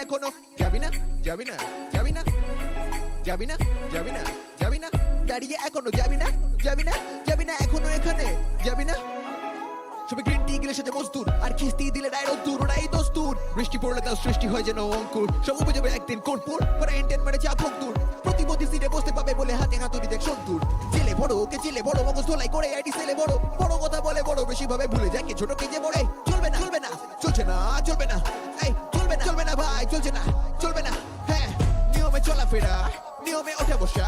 এখনো যাবি না যাবি না যাবি না যাবি না যাবি না যাবি না দাঁড়িয়ে এখনো যাবি না যাবি না যাবি না এখনো এখানে যাবি না সবে গ্রিন টি গিলে সাথে মজদুর আর খিস্তি দিলে ডাইরেক্ট দূর ওরাই দস্তুর বৃষ্টি পড়লে তাও সৃষ্টি হয় যেন অঙ্কুর সব উপরে যাবে একদিন কোটপুর ওরা ইন্টেন মেরে চা খুব দূর প্রতিপতি সিটে বসতে পাবে বলে হাতে হাতুড়ি দেখ সন্তুর জেলে বড় ওকে জেলে বড় মগজ ধোলাই করে আইডি সেলে বড় বড় কথা বলে বড় বেশি ভাবে ভুলে যায় কি ছোট কি যে বড় চলবে না চলবে না চলছে না চলবে না এই চলবে না চলবে না ভাই চলছে না চলবে না হ্যাঁ নিয়মে চলাফেরা নিয়মে ওঠা বসা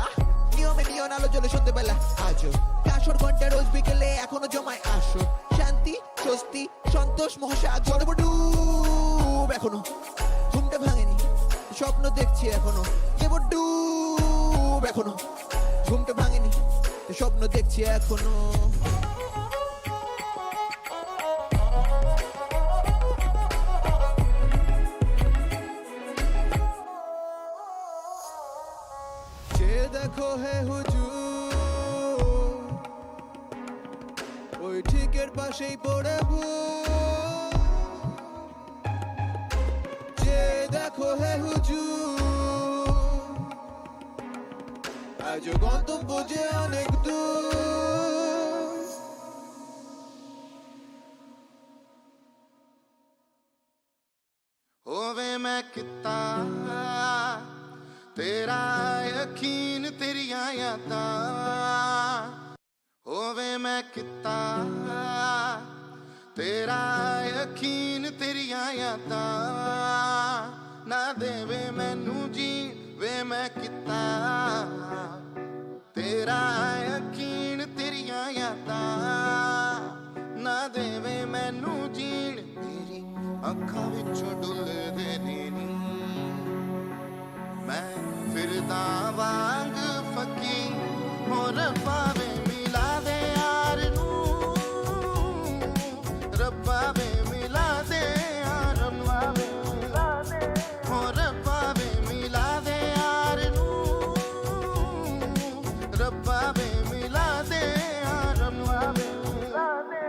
নিয়মে নিয়ন আলো জ্বলে সন্ধ্যেবেলা আজও কাশর ঘন্টা রোজ বিকেলে এখনো জমায় আসো শান্তি স্বস্তি সন্তোষ মহাশা ডুব এখনো ঘুমটা ভাঙেনি স্বপ্ন দেখছি এখনো ডুব এখনো ঘুমটা ভাঙেনি স্বপ্ন দেখছি এখনো দেখো হে হুজুর ওই ঠিকের পাশেই পড়ে যে দেখো হে হুজুর আজ গন্তব্য যে অনেক দূর होवे मैं किता तेरा यकीन तेरिया यादां होवे मैं किता तेरा यकीन तेरिया यादां ना देवे मैनू जी वे मैं किता तेरा यकीन तेरिया यादां ना देवे मैनू जीण मेरी अखां विचों डुलदे ने नी मैं फिरदा वांग फकी और पावे मिला दे यार नू रब्बा वे मिला दे यार पावे मिला दे और पावे मिला दे यार नू रब्बा वे मिला दे यार पावे मिला दे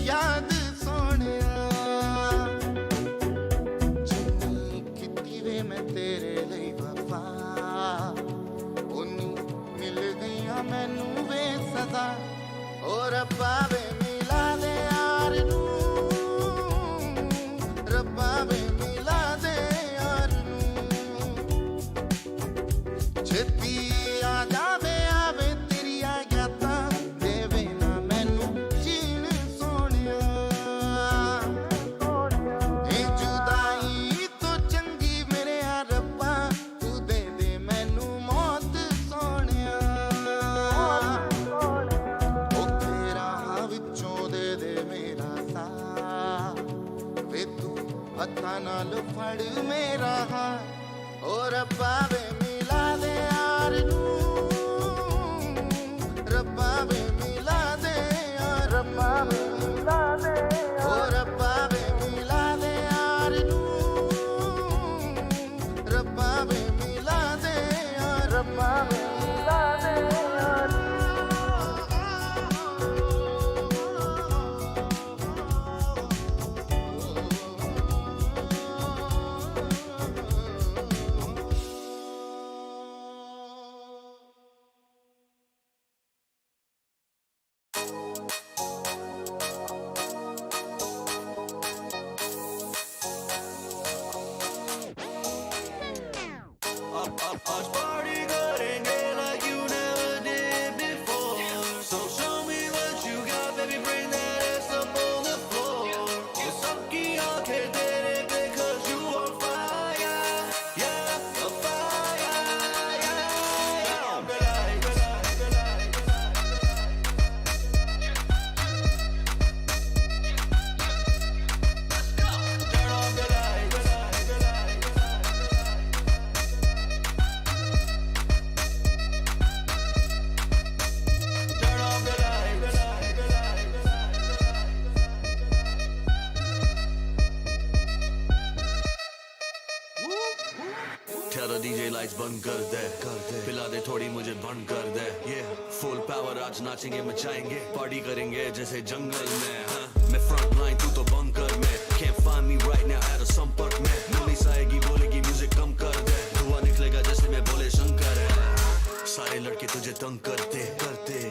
याद सोनिया जिन्नी किती वे मैं तेरे लिए वफा उन्नी मिल गईया मैनू वे सदा और रब्बा वे मिला दे यार नू रब्बा वे मिला दे यार नू छेती आ जावे आवे तेरी यादां देवे ना मैनू जीण नाल फड़ मेरा हाथ और रब्बा वे मिला दे यार नू रब्बा वे मिला दे यार रब्बा वे मिला दे और रब्बा वे मिला दे यार नू रब्बा वे मिला दे यार रब्बा वे मिला दे यार लाइट्स बंद कर दे पिला दे थोड़ी मुझे बंद कर दे ये फुल पावर आज नाचेंगे मचाएंगे पार्टी करेंगे जैसे जंगल में मैं फ्रंट लाइन तू तो बंकर में can't find me right now at a संपर्क में पुलिस आएगी बोलेगी म्यूजिक कम कर दे धुआं निकलेगा जैसे मैं बोले शंकर है सारे लड़के तुझे तंग करते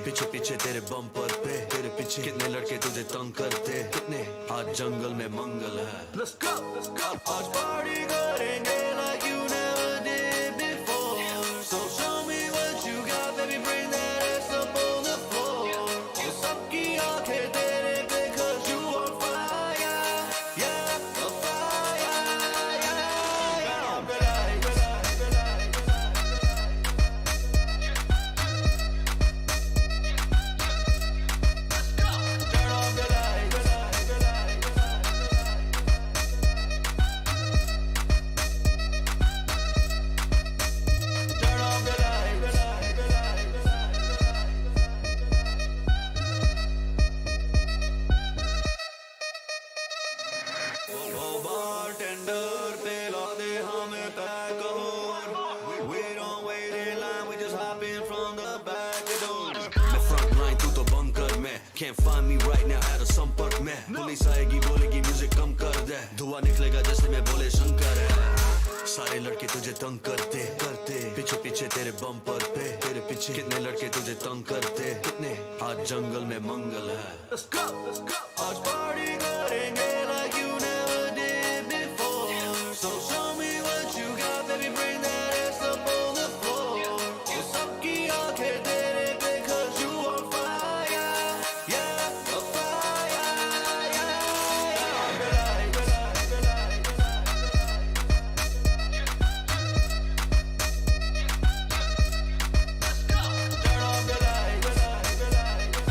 पीछे पीछे तेरे बम्पर पे तेरे पीछे कितने लड़के तुझे तंग करते कितने आज जंगल में मंगल है Let's go आज पार्टी करेंगे like you never did before so show me what you got baby bring that ass up on the floor ये सबकी आंखें तेरे पे 'cause you on fire yeah on fire yeah turn on the lights turn on the lights Can't find me right now at a संपर्क में police आएगी बोलेगी music कम कर दे धुआं निकलेगा जैसे मैं बोले शंकर है सारे लड़के तुझे तंग करते पीछे पीछे तेरे बम्पर पे तेरे पीछे कितने लड़के तुझे तंग करते कितने आज जंगल में मंगल है Let's go आज पार्टी करेंगे like you never did before so show me what you got baby bring that ass up on the floor ये सबकी आंखें तेरे पे 'cause you on fire yeah on fire yeah turn on the lights turn on the lights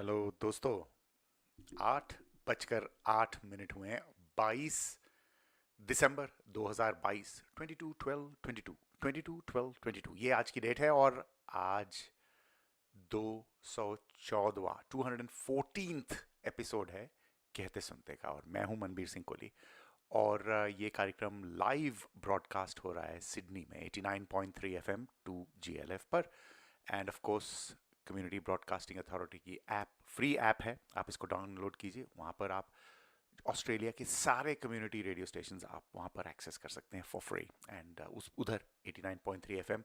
hello दोस्तों, 8:08 हुए हैं। 22 दिसंबर 2022, 22/12/22 ये आज की डेट है। और आज 214वां 214th एपिसोड है कहते सुनते का। और मैं हूं मनबीर सिंह कोहली। और ये कार्यक्रम लाइव ब्रॉडकास्ट हो रहा है सिडनी में 89.3 FM 2GLF पर। And of course community broadcasting authority की ऐप, फ्री ऐप है, आप इसको डाउनलोड कीजिए। वहाँ पर आप ऑस्ट्रेलिया के सारे कम्युनिटी रेडियो स्टेशंस आप वहाँ पर एक्सेस कर सकते हैं फॉर फ्री। एंड उधर 89.3 FM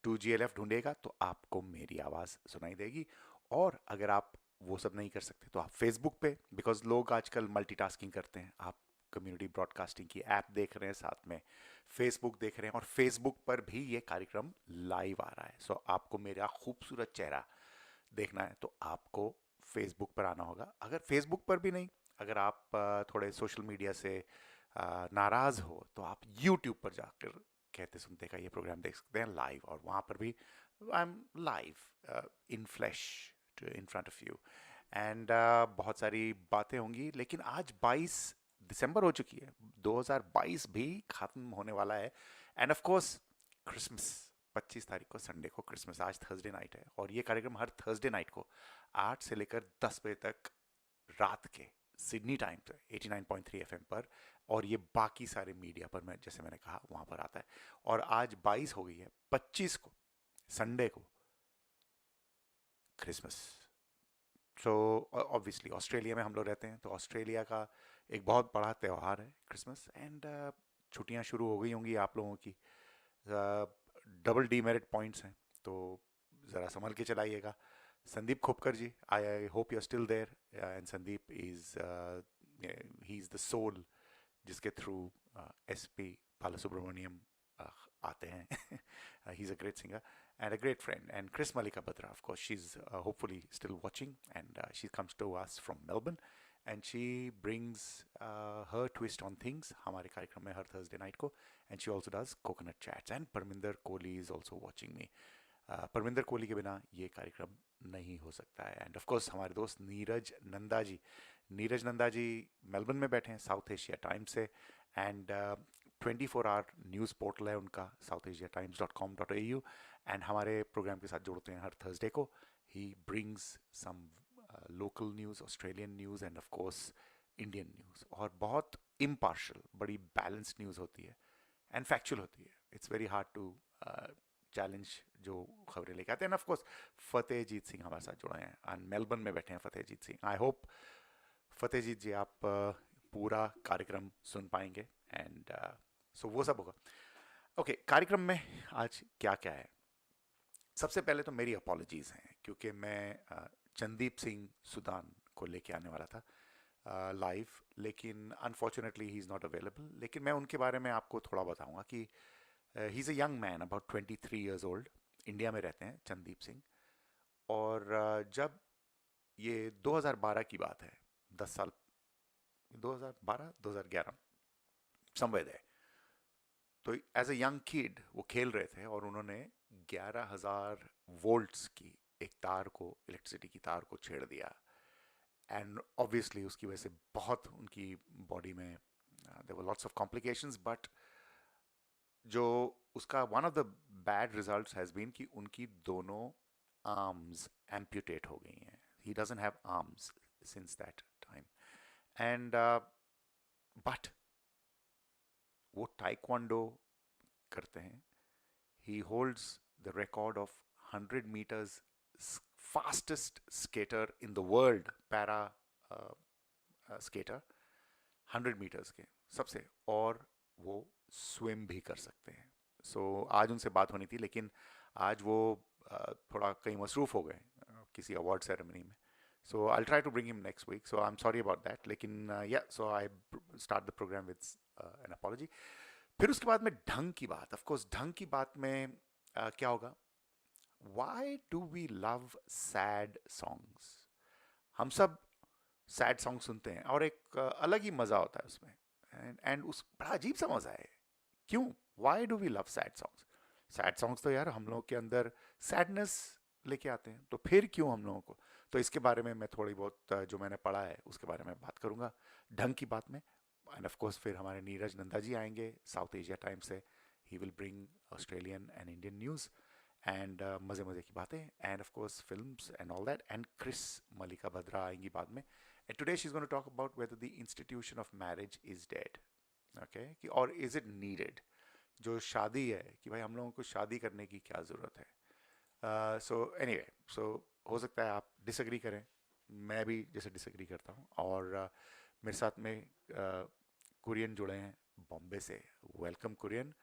2GLF ढूंढेगा तो आपको मेरी आवाज़ सुनाई देगी। और अगर आप वो सब नहीं कर सकते तो आप फेसबुक पे, बिकॉज लोग आजकल मल्टीटास्किंग करते हैं, आप कम्युनिटी ब्रॉडकास्टिंग की ऐप देख रहे हैं, साथ में फेसबुक देख रहे हैं, और फेसबुक पर भी ये कार्यक्रम लाइव आ रहा है। सो आपको मेरा खूबसूरत चेहरा देखना है तो आपको फेसबुक पर आना होगा। अगर फेसबुक पर भी नहीं, अगर आप थोड़े सोशल मीडिया से नाराज़ हो तो आप यूट्यूब पर जाकर कहते सुनते का ये प्रोग्राम देख सकते हैं लाइव। और वहाँ पर भी I am live in flash in front of you. And बहुत सारी बातें होंगी। लेकिन आज 22 दिसंबर हो चुकी है, 2022 भी ख़त्म होने वाला है। एंड ऑफ कोर्स क्रिसमस 25 तारीख को, संडे को क्रिसमस। आज थर्सडे नाइट है और ये कार्यक्रम हर थर्सडे नाइट को 8 से लेकर 10 बजे तक रात के सिडनी टाइम पे 89.3 FM पर, और ये बाकी सारे मीडिया पर, मैं जैसे मैंने कहा, वहाँ पर आता है। और आज 22 हो गई है, 25 को संडे को क्रिसमस। सो ऑब्वियसली ऑस्ट्रेलिया में हम लोग रहते हैं तो ऑस्ट्रेलिया का एक बहुत बड़ा त्यौहार है क्रिसमस। एंड छुट्टियां शुरू हो गई होंगी आप लोगों की। डबल डीमेरिट पॉइंट्स हैं तो ज़रा संभल के चलाइएगा। Sandeep Khopkar ji, I hope you are still there. And Sandeep he is the soul जिसके थ्रू SP बालासुब्रमण्यम आते हैं। He's a great singer and a great friend. And Mallika Bhadra, of course, she's hopefully still watching, and she comes to us from Melbourne, and she brings her twist on things हमारे कार्यक्रम में हर Thursday night को। And she also does coconut chats. And Parminder Kohli is also watching me. Parminder Kohli के बिना ये कार्यक्रम नहीं हो सकता है। एंड ऑफ कोर्स हमारे दोस्त नीरज नंदा जी मेलबर्न में बैठे हैं साउथ एशिया टाइम्स से। एंड 24 आवर न्यूज़ पोर्टल है उनका, southasiatimes.com.au। एंड हमारे प्रोग्राम के साथ जोड़ते हैं हर थर्सडे को। He brings some local news, Australian news, and of course Indian news. और बहुत इम्पार्शल, बड़ी बैलेंस्ड न्यूज़ होती है एंड फैक्चुअल होती है। It's very hard to challenge जो खबरें लेके आते हैं। ऑफ कोर्स फतेहजीत सिंह हमारे साथ जुड़े हैं और मेलबर्न में बैठे हैं फतेहजीत सिंह। आई होप फतेहजीत जी आप पूरा कार्यक्रम सुन पाएंगे। एंड सो वो सब होगा। ओके, कार्यक्रम में आज क्या क्या है। सबसे पहले तो मेरी अपॉलॉजीज़ हैं क्योंकि मैं चंदीप सिंह सुदान को लेके आने वाला था लाइव, लेकिन unfortunately he is not available. लेकिन मैं उनके बारे में आपको थोड़ा बताऊंगा कि he is a young man about 23 years old, India में रहते हैं चंदीप सिंह। और जब ये 2012 की बात है, 10 साल, 2012-2011 समवेयर देयर, तो एज अ यंग किड वो खेल रहे थे और उन्होंने 11,000 वोल्ट्स की एक तार को, इलेक्ट्रिसिटी की तार को छेड़ दिया। एंड ऑब्वियसली उसकी वजह से बहुत उनकी बॉडी में there were lots of complications. But जो उसका one of the bad results has been कि उनकी दोनों आर्म्स एम्प्यूटेट हो गई हैं। He doesn't have arms since that time. And but वो टाइक्वांडो करते हैं। He holds the record of 100 meters fastest skater in the world, para skater 100 meters के सबसे। और वो स्विम भी कर सकते हैं। सो आज उनसे बात होनी थी लेकिन आज वो थोड़ा कहीं मसरूफ़ हो गए किसी अवार्ड सेरेमनी में। So I try to bring him next week. So I am sorry about that. लेकिन या so I start the programme with an apology. फिर उसके बाद में ढंग की बात। ऑफ कोर्स ढंग की बात में क्या होगा, why do we love sad songs. हम सब सैड सॉन्ग सुनते हैं और एक अलग ही मज़ा होता है उसमें। एंड उस बड़ा अजीब सा मज़ा है। क्यों, why do we love sad songs. Sad songs तो यार हम लोगों के अंदर सैडनेस लेके आते हैं, तो फिर क्यों हम लोगों को तो इसके बारे में मैं थोड़ी बहुत जो मैंने पढ़ा है उसके बारे में बात करूँगा ढंग की बात में. एंड ऑफ कोर्स फिर हमारे नीरज नंदा जी आएंगे साउथ एशिया टाइम से. He will bring Australian and Indian news and मज़े मज़े की बातें and of course films and all that. And Chris Mallika Badra आएंगी बाद में. And today she is going to talk about whether the institution of marriage is dead. Okay, कि और is it needed. जो शादी है कि भाई हम लोगों को शादी करने की क्या ज़रूरत है. सो एनीवे, सो हो सकता है आप डिसएग्री करें, मैं भी जैसे डिसएग्री करता हूँ. और मेरे साथ में कुरियन जुड़े हैं बॉम्बे से. Welcome Kurian.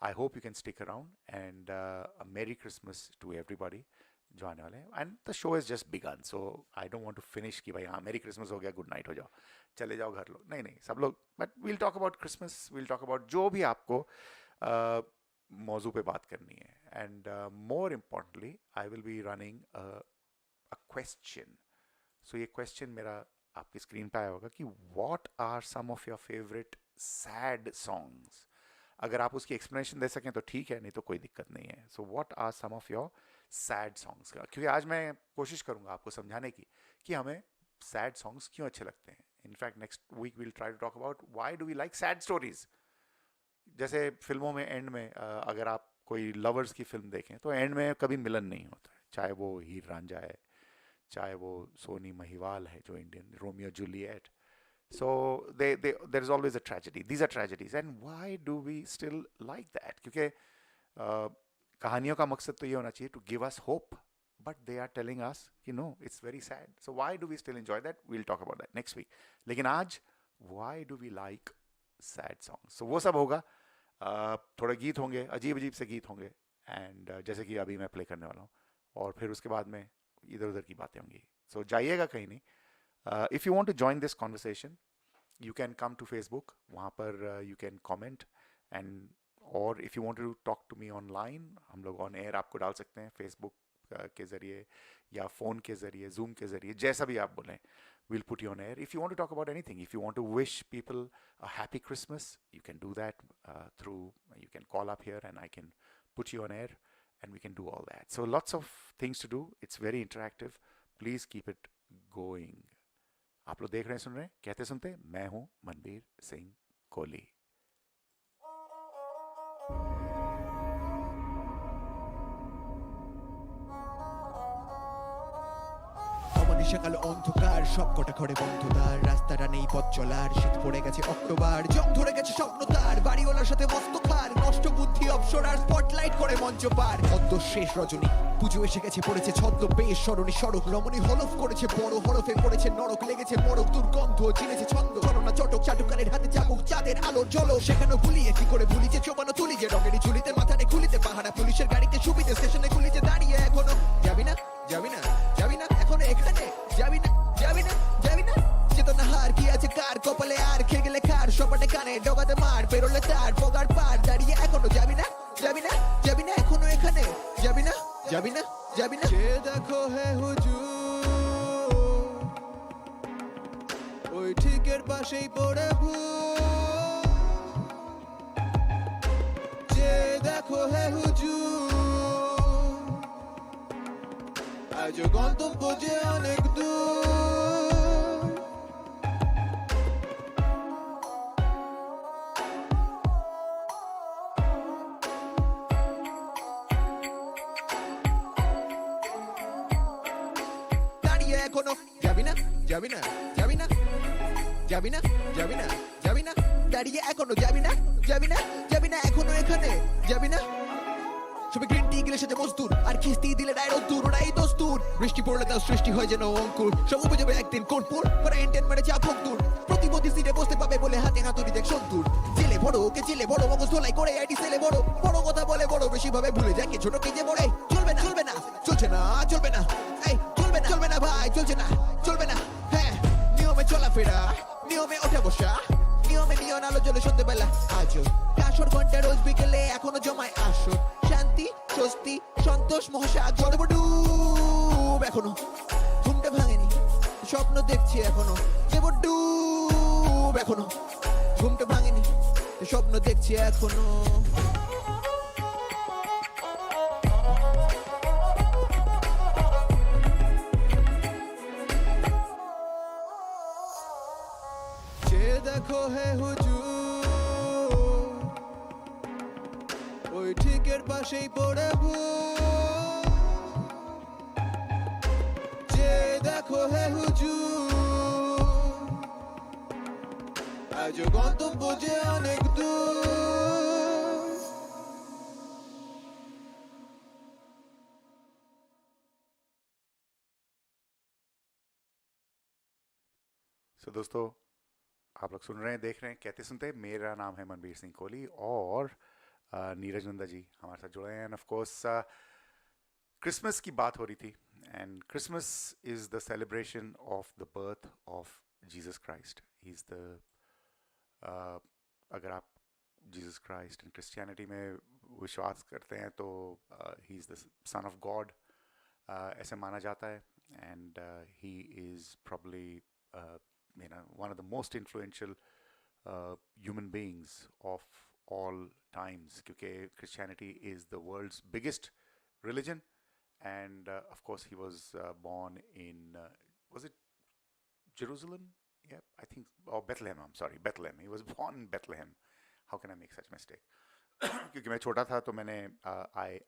I hope you can stick around and a merry Christmas to everybody जो आने वाले हैं. And the show is just begun, so I don't want to finish कि भाई हाँ मेरी क्रिसमस हो गया, गुड नाइट हो जाओ, चले जाओ घर लोग. नहीं नहीं, सब लोग. But we'll talk about Christmas, we'll talk about जो भी आपको मौजू पे बात करनी है. And more importantly I will be running a question. So ये क्वेश्चन मेरा आपकी स्क्रीन पे आया होगा कि what are some of your favourite sad songs. अगर आप उसकी एक्सप्लेनेशन दे सकें तो ठीक है, नहीं तो कोई दिक्कत नहीं है. So what are some of your sad songs. क्योंकि आज मैं कोशिश करूंगा आपको समझाने की कि हमें सैड सॉन्ग्स क्यों अच्छे लगते हैं. In fact next week will try to talk about why do we like sad stories. जैसे फिल्मों में एंड में अगर आप कोई लवर्स की फिल्म देखें तो एंड में कभी मिलन नहीं होता है, चाहे वो हीर रांझा है, चाहे वो सोनी महिवाल है जो Indian Romeo Juliet. So there is always a tragedy. These are tragedies. And why do we still like that? क्योंकि कहानियों का मकसद तो ये होना चाहिए to give us hope. But they are telling us, you know, it's very sad. So why do we still enjoy that? We'll talk about that next week. लेकिन आज why do we like sad songs? So वो सब होगा. थोड़े गीत होंगे, अजीब अजीब से गीत होंगे. And जैसे कि अभी मैं प्ले करने वाला हूँ. और फिर उसके बाद में इधर उधर की बातें होंगी. So जाइएगा कहीं नहीं. If you want to join this conversation, you can come to Facebook. वहाँ पर you can comment and or if you want to talk to me online, हम लोग on air आपको डाल सकते हैं Facebook के ज़रिए या फ़ोन के ज़रिए, Zoom के ज़रिए, जैसा भी आप बोलें. We'll put you on air. If you want to talk about anything, if you want to wish people a happy Christmas, you can do that through, you can call up here and I can put you on air and we can do all that. So lots of things to do. It's very interactive. Please keep it going. आप लोग देख रहे हैं, सुन रहे हैं कहते सुनते. मैं हूं मनबीर सिंह कोहली. সকাল অন্ধকার সব কটা ঘরে বন্ধদার, রাস্তাটা নেই পথ চলার, শীত পড়ে গেছে অক্টোবর, জং ধরে গেছে স্বপ্ন তার, বাড়িওয়ালার সাথে মস্ত খার, নষ্ট বুদ্ধি অপসরার স্পটলাইট করে মঞ্চ পার. অদ্য শেষ রজনী, পুজো এসে গেছে, পড়েছে ছদ্মবেশ, স্মরণী সড়ক, রমণী হলফ করেছে বড় হরফে, পড়েছে নরক, লেগেছে মরক, দুর্গন্ধ চিনেছে ছন্দ, চলনা চটক, চাটুকারের হাতে চাবুক, চাঁদের আলোর ঝলক, সেখানে ভুলিয়ে কি করে ভুলি যে চোপানো তুলি, যে রঙেরই ঝুলিতে মাথানে খুলিতে পাহারা, পুলিশের গাড়িতে সুবিধে, স্টেশনে গুলিতে দাঁড়িয়ে এখনো যাবি না যাবি না যাবি না এখনো এখানে যাবি না যাবি না যাবি না. চেতনা হার কি আছে কার কপালে, আর খেয়ে গেলে খার, সপাটে কানে ডগাতে মার, বেরোলে তার পগার পার, দাঁড়িয়ে এখনো যাবি না যাবি না যাবি না এখনো এখানে যাবি না যাবি না যাবি না. যে দেখো হে হুজুর ওই ঠিকের পাশেই পড়ে ভূত, যে দেখো হে হুজুর আজ গন্তব্য যে অনেক দূর. দাঁড়িয়ে এখনো যাবি না যাবি না যাবি না যাবি না যাবি না যাবি না, দাঁড়িয়ে এখনো যাবি না যাবি না যাবি না এখনো এখানে যাবি না. সবে গ্রিন টি গিলে সাথে মজদুর, আর খিস্তি দিলে ডায়রো দূর, ওরাই দস্তুর. বৃষ্টি পড়লে তাও সৃষ্টি হয় যেন অঙ্কুর, সব উপজে একদিন কোনপুর, পরে ইন্টেন মেরে চা ভোগদুর. প্রতিমধ্যে সিটে বসতে পাবে বলে হাতে হাতুড়ি দেখ সন্তুর. জেলে বড় ওকে জেলে বড়, মগজ ধোলাই করে আইডি সেলে বড়, বড় কথা বলে বড়, বেশি ভাবে ভুলে যায় কে ছোট কে যে বড়. চলবে না চলবে না চলছে না চলবে না, এই চলবে না চলবে না ভাই চলছে না চলবে না. হ্যাঁ নিয়মে চলাফেরা, নিয়মে ওঠা বসা, নিয়মে নিয়ন আলো জ্বলে সন্ধ্যেবেলা. আজও কাশর ঘন্টা রোজ বিকেলে এখনো জমায় আসর, শান্তি স্বস্তি সন্তোষ মহাসাগর ডুব এখনো, ঘুমটা ভাঙেনি স্বপ্ন দেখছি এখনো, দেব ডুব এখনো, ঘুমটা ভাঙেনি স্বপ্ন দেখছি এখনো. দেখো হে হুজুর ওই ঠিকের পাশেই পড়ে ভূত যে দেখো হে হুজুর আজ গন্তব্য যে অনেক দূর सो दोस्तों, आप लोग सुन रहे हैं, देख रहे हैं कहते सुनते। मेरा नाम है मनबीर सिंह कोहली और नीरज नंदा जी हमारे साथ जुड़े हैं। एंड ऑफ कोर्स क्रिसमस की बात हो रही थी, and Christmas is the celebration of the birth of Jesus Christ. He is the अगर आप जीसस क्राइस्ट एंड क्रिश्चियनिटी में विश्वास करते हैं तो ही is the son of God, ऐसे माना जाता है। And he is probably one of the most influential human beings of all times, क्योंकि Christianity is the world's biggest religion, and of course he was born in was it Jerusalem? Yeah, I think, or Bethlehem. I'm sorry, Bethlehem. He was born in Bethlehem. How can I make such mistake? क्योंकि मैं छोटा था तो मैंने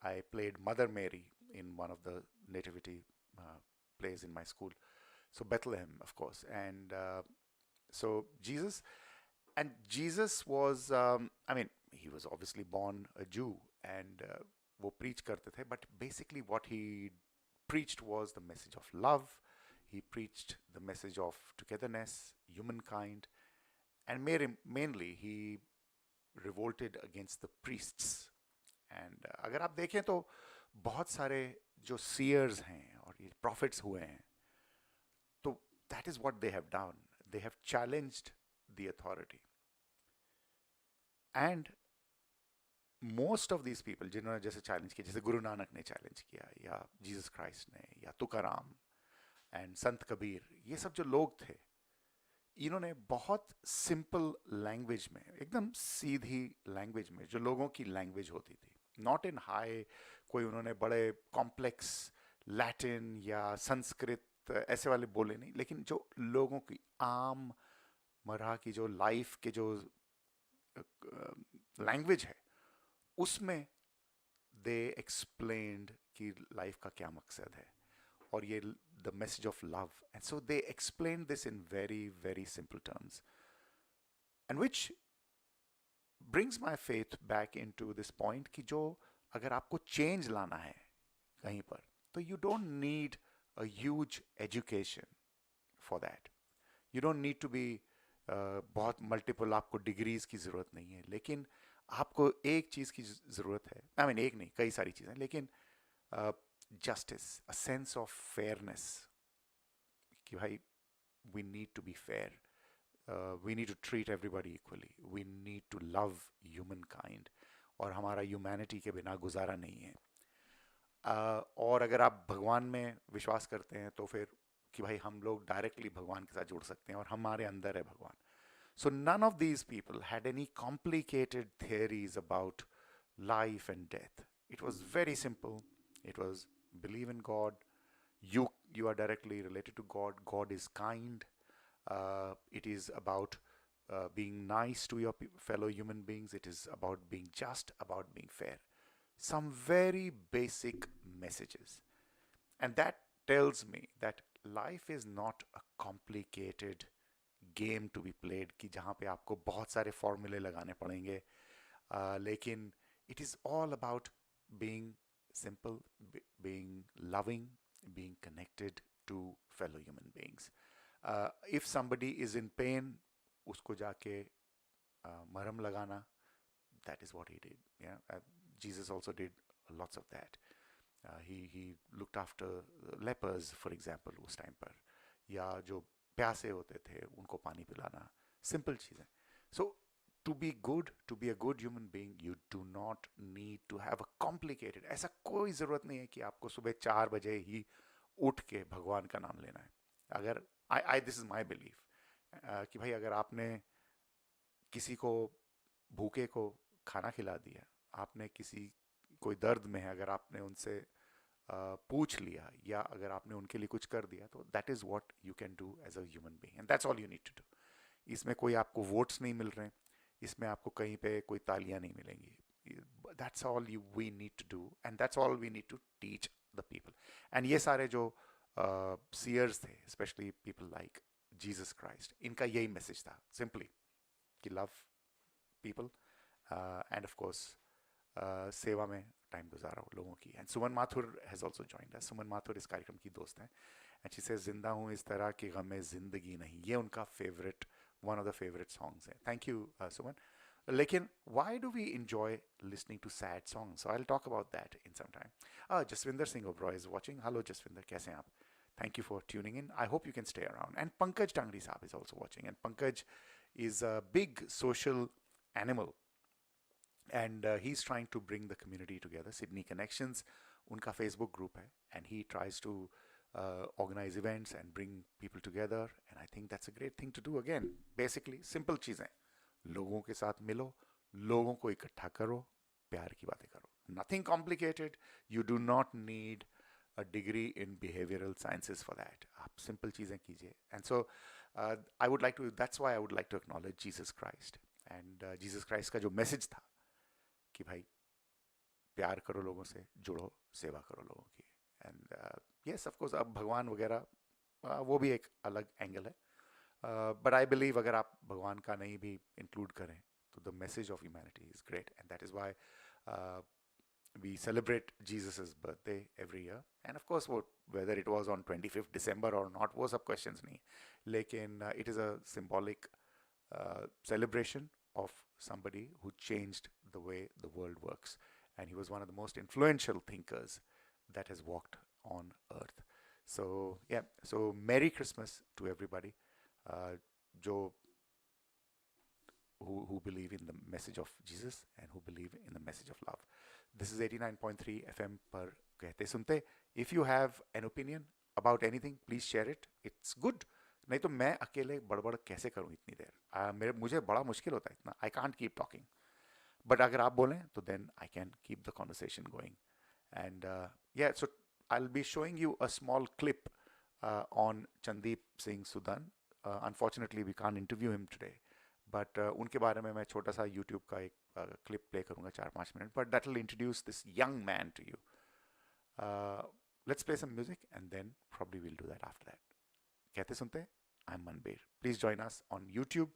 I played Mother Mary in one of the nativity plays in my school. So Bethlehem, of course, and so Jesus was, I mean, he was obviously born a Jew, and वो preach करते थे, but basically what he preached was the message of love. He preached the message of togetherness, humankind, and mainly he revolted against the priests. And अगर आप देखें तो बहुत सारे जो seers हैं और ये prophets हुए हैं, तो that is what they have done. They have challenged the authority. And most of these people जिन्होंने जैसे चैलेंज किया, जैसे गुरु नानक ने चैलेंज किया, या जीसस क्राइस्ट ने, या तुकाराम एंड संत कबीर, ये सब जो लोग थे, इन्होंने बहुत सिंपल लैंग्वेज में, एकदम सीधी लैंग्वेज में, जो लोगों की लैंग्वेज होती थी, नॉट इन हाई कोई उन्होंने बड़े कॉम्प्लेक्स लैटिन या संस्कृत ऐसे वाले बोले नहीं, लेकिन जो लोगों की आम मरहा की जो लाइफ के जो लैंग्वेज है, उसमें दे एक्सप्लेन्ड कि लाइफ का क्या मकसद है, और ये the message of love. And so they explain this in very very simple terms, and which brings my faith back in to this point कि जो अगर आपको चेंज लाना है कहीं पर, तो you don't need a huge education for that. You don't need to be बहुत मल्टीपल आपको डिग्रीज की ज़रूरत नहीं है, लेकिन आपको एक चीज़ की ज़रूरत है. आई मीन एक नहीं, कई सारी चीज़ें, लेकिन justice, a sense of fairness, कि भाई we need to be fair, we need to treat everybody equally, we need to love humankind, और हमारा ह्यूमैनिटी के बिना गुजारा नहीं है. और अगर आप भगवान में विश्वास करते हैं तो फिर कि भाई हम लोग डायरेक्टली भगवान के साथ जुड़ सकते हैं और हमारे अंदर है भगवान. So none of these people had any complicated theories about life and death. It was very simple. It was believe in God, you are directly related to God. God is kind. It is about being nice to your fellow human beings. It is about being just, about being fair. Some very basic messages. And that tells me that life is not a complicated game to be played कि जहाँ पे आपको बहुत सारे फॉर्मूले लगाने पड़ेंगे, लेकिन it is all about being simple, being loving, being connected to fellow human beings. If somebody is in pain, उसको जाके मरहम लगाना, that is what he did. Yeah, Jesus also did lots of that. He looked after lepers, for example, उस time पर, या जो प्यासे होते थे उनको पानी पिलाना, simple चीज़ें. So to be good, to be a good human being, you do not need to have a complicated, ऐसा कोई ज़रूरत नहीं है कि आपको सुबह 4 बजे ही उठ के भगवान का नाम लेना है. अगर this is my belief, कि भाई अगर आपने किसी को भूखे को खाना खिला दिया, आपने किसी कोई दर्द में है, अगर आपने उनसे पूछ लिया, या अगर आपने उनके लिए कुछ कर दिया, तो that is what you can do as a human being, and that's all you need to do. इसमें कोई आपको वोट्स नहीं मिल रहे हैं, इसमें आपको कहीं पे कोई तालियां नहीं मिलेंगी. That's all we need to do, and that's all we need to teach the people. And ये सारे जो seers थे, especially people like Jesus Christ, इनका यही message था, simply कि love people and of course सेवा में टाइम गुजारो लोगों की. And Suman Mathur has also joined us. Suman Mathur इस कार्यक्रम की दोस्त हैं, and she says जिंदा हूँ इस तरह की गम में जिंदगी नहीं. ये उनका favorite, one of the favorite songs है. Thank you Suman. लेकिन why do we enjoy listening to sad songs? So I'll talk about that in some time. Jaswinder Singh Oberoi is watching. Hello Jaswinder, कैसे हैं आप? Thank you for tuning in. I hope you can stay around. And Pankaj Tangri Saab is also watching. And Pankaj is a big social animal. And he's trying to bring the community together. Sydney Connections, unka Facebook group hai. And he tries to organize events and bring people together. And I think that's a great thing to do. Again, basically, simple चीज़ें. लोगों के साथ मिलो, लोगों को इकट्ठा करो, प्यार की बातें करो. Nothing complicated. You do not need a degree in behavioral sciences for that. आप simple चीज़ें कीजिए. And so I would like to, that's why I would like to acknowledge Jesus Christ. And Jesus Christ का जो message था कि भाई प्यार करो लोगों से, जुड़ो, सेवा करो लोगों की. And yes, of course, अब भगवान वगैरह वो भी एक अलग एंगल है. But I believe अगर आप भगवान का नहीं भी include करें तो the message of humanity is great, and that is why we celebrate Jesus' birthday every year. And of course whether it was on 25th December or not वो सब questions नहीं, लेकिन it is a symbolic celebration of somebody who changed the way the world works, and he was one of the most influential thinkers that has walked on earth. So yeah, so Merry Christmas to everybody. Who believe in the message of Jesus and who believe in the message of love. This is 89.3 FM पर कहते सुनते. If you have an opinion about anything, please share it. It's good. नहीं तो मैं अकेले बड़बड़ कैसे करूँ इतनी देर? मुझे बड़ा मुश्किल होता है इतना. I can't keep talking. But अगर आप बोलें तो then I can keep the conversation going. And yeah, so I'll be showing you a small clip on Chandeep Singh Sudan. Unfortunately, we can't interview him today. But उनके बारे में मैं छोटा सा YouTube का एक clip play करूँगा 4-5 minute. But that will introduce this young man to you. Let's play some music and then probably we'll do that after that. कहते सुनते, I'm Manbir. Please join us on YouTube.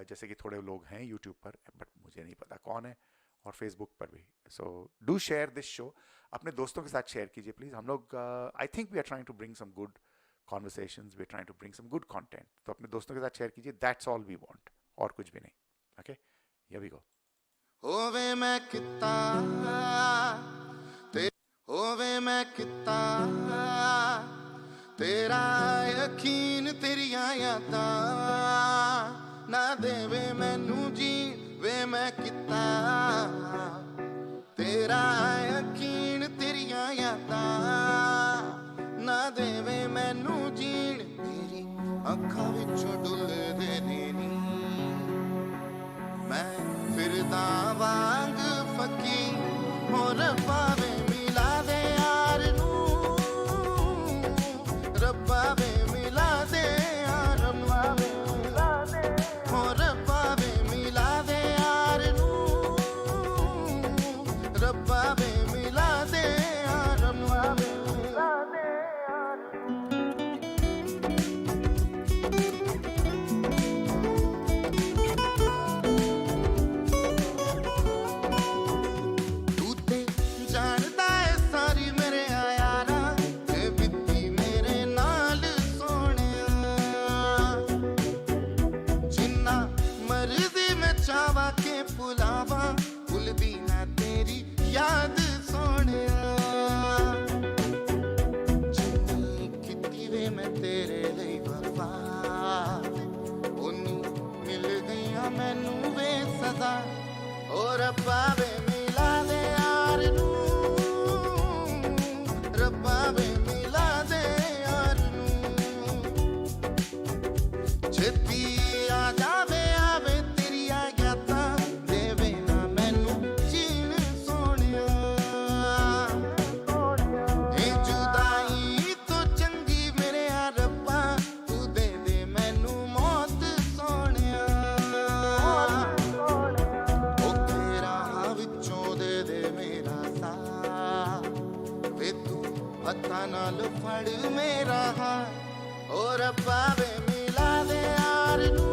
जैसे कि थोड़े लोग हैं YouTube पर, but मुझे नहीं पता कौन है, और Facebook पर भी. So do share this show. अपने दोस्तों के साथ share कीजिए please. हम लोग I think we are trying to bring some good conversations. We're trying to bring some good content. तो अपने दोस्तों के साथ share कीजिए. That's all we want. और कुछ भी नहीं. Okay? Here we go. होवे मैं किता तेरा यकीन तेरिया यादां ना देवे मैनू जी वे मैं किता तेरा यकीन तेरिया यादां ना देवे मैनू जीण मेरी अखां विचों डुलदे ने नी मैं फिरदा वांग फकी और पावे मिला दे यार नू रब्बा वे मिला दे यार और पावे मिला दे यार नू रब्बा वे मिला दे यार याद सोनिया जिन्नी किती वे मैं तेरे लिए बर्बाद उन्नी मिल गईया मैनू वे सदा और रब्बा वे मिला दे यार नू रब्बा वे मिला दे यार नू छेती आ जावे आवे तेरी यादां देवे ना मैनू जीण सोनिया ए जुदाई तो चंगी मेरे रब्बा तू दे दे मैनू मौत सोनिया नाल फड़ मेरा हाथ ओ रब्बा वे मिला दे यार नू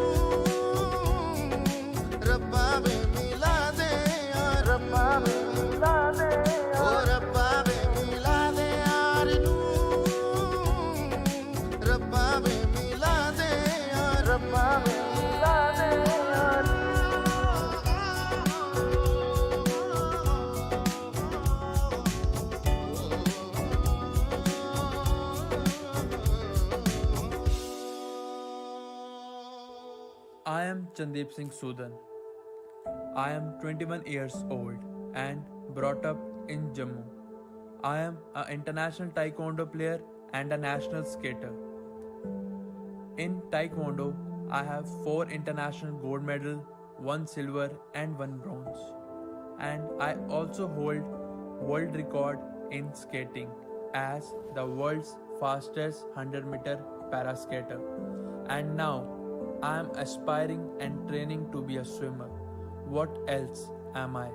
रब्बा वे मिला दे यार रब्बा वे मिला दे ओ रब्बा वे मिला दे यार नू रब्बा वे मिला दे यार रब्बा वे मिला दे यार I am Chandeep Singh Sudan. I am 21 years old and brought up in Jammu. I am an international taekwondo player and a national skater. In taekwondo, I have 4 international gold medals, 1 silver and 1 bronze. And I also hold world record in skating as the world's fastest 100-meter para skater. And now I am aspiring and training to be a swimmer. What else am I?